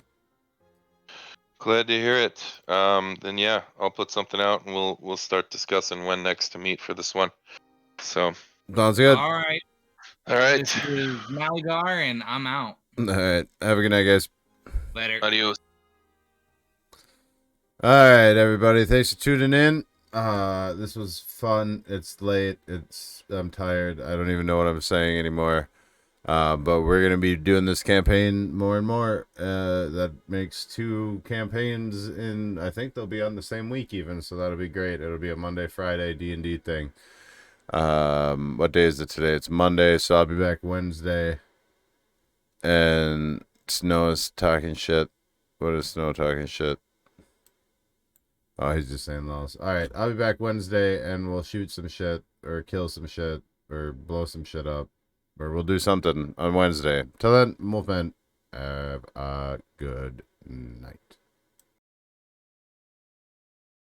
Glad to hear it. Then yeah, I'll put something out and we'll start discussing when next to meet for this one. So, Sounds good. All right. all right. This is Maligar, and I'm out. All right. Have a good night, guys. Later. Adios. All right, everybody. Thanks for tuning in. This was fun. It's late. I'm tired. I don't even know what I'm saying anymore. But we're gonna be doing this campaign more and more. That makes 2 campaigns in. I think they'll be on the same week even, so that'll be great. It'll be a Monday, Friday D&D thing. What day is it today? It's Monday, so I'll be back Wednesday. And Snow is talking shit. What is Snow talking shit? Oh, he's just saying lols. Alright, I'll be back Wednesday and we'll shoot some shit or kill some shit or blow some shit up. Or we'll do something on Wednesday. Till then, Wolfman, have a good night.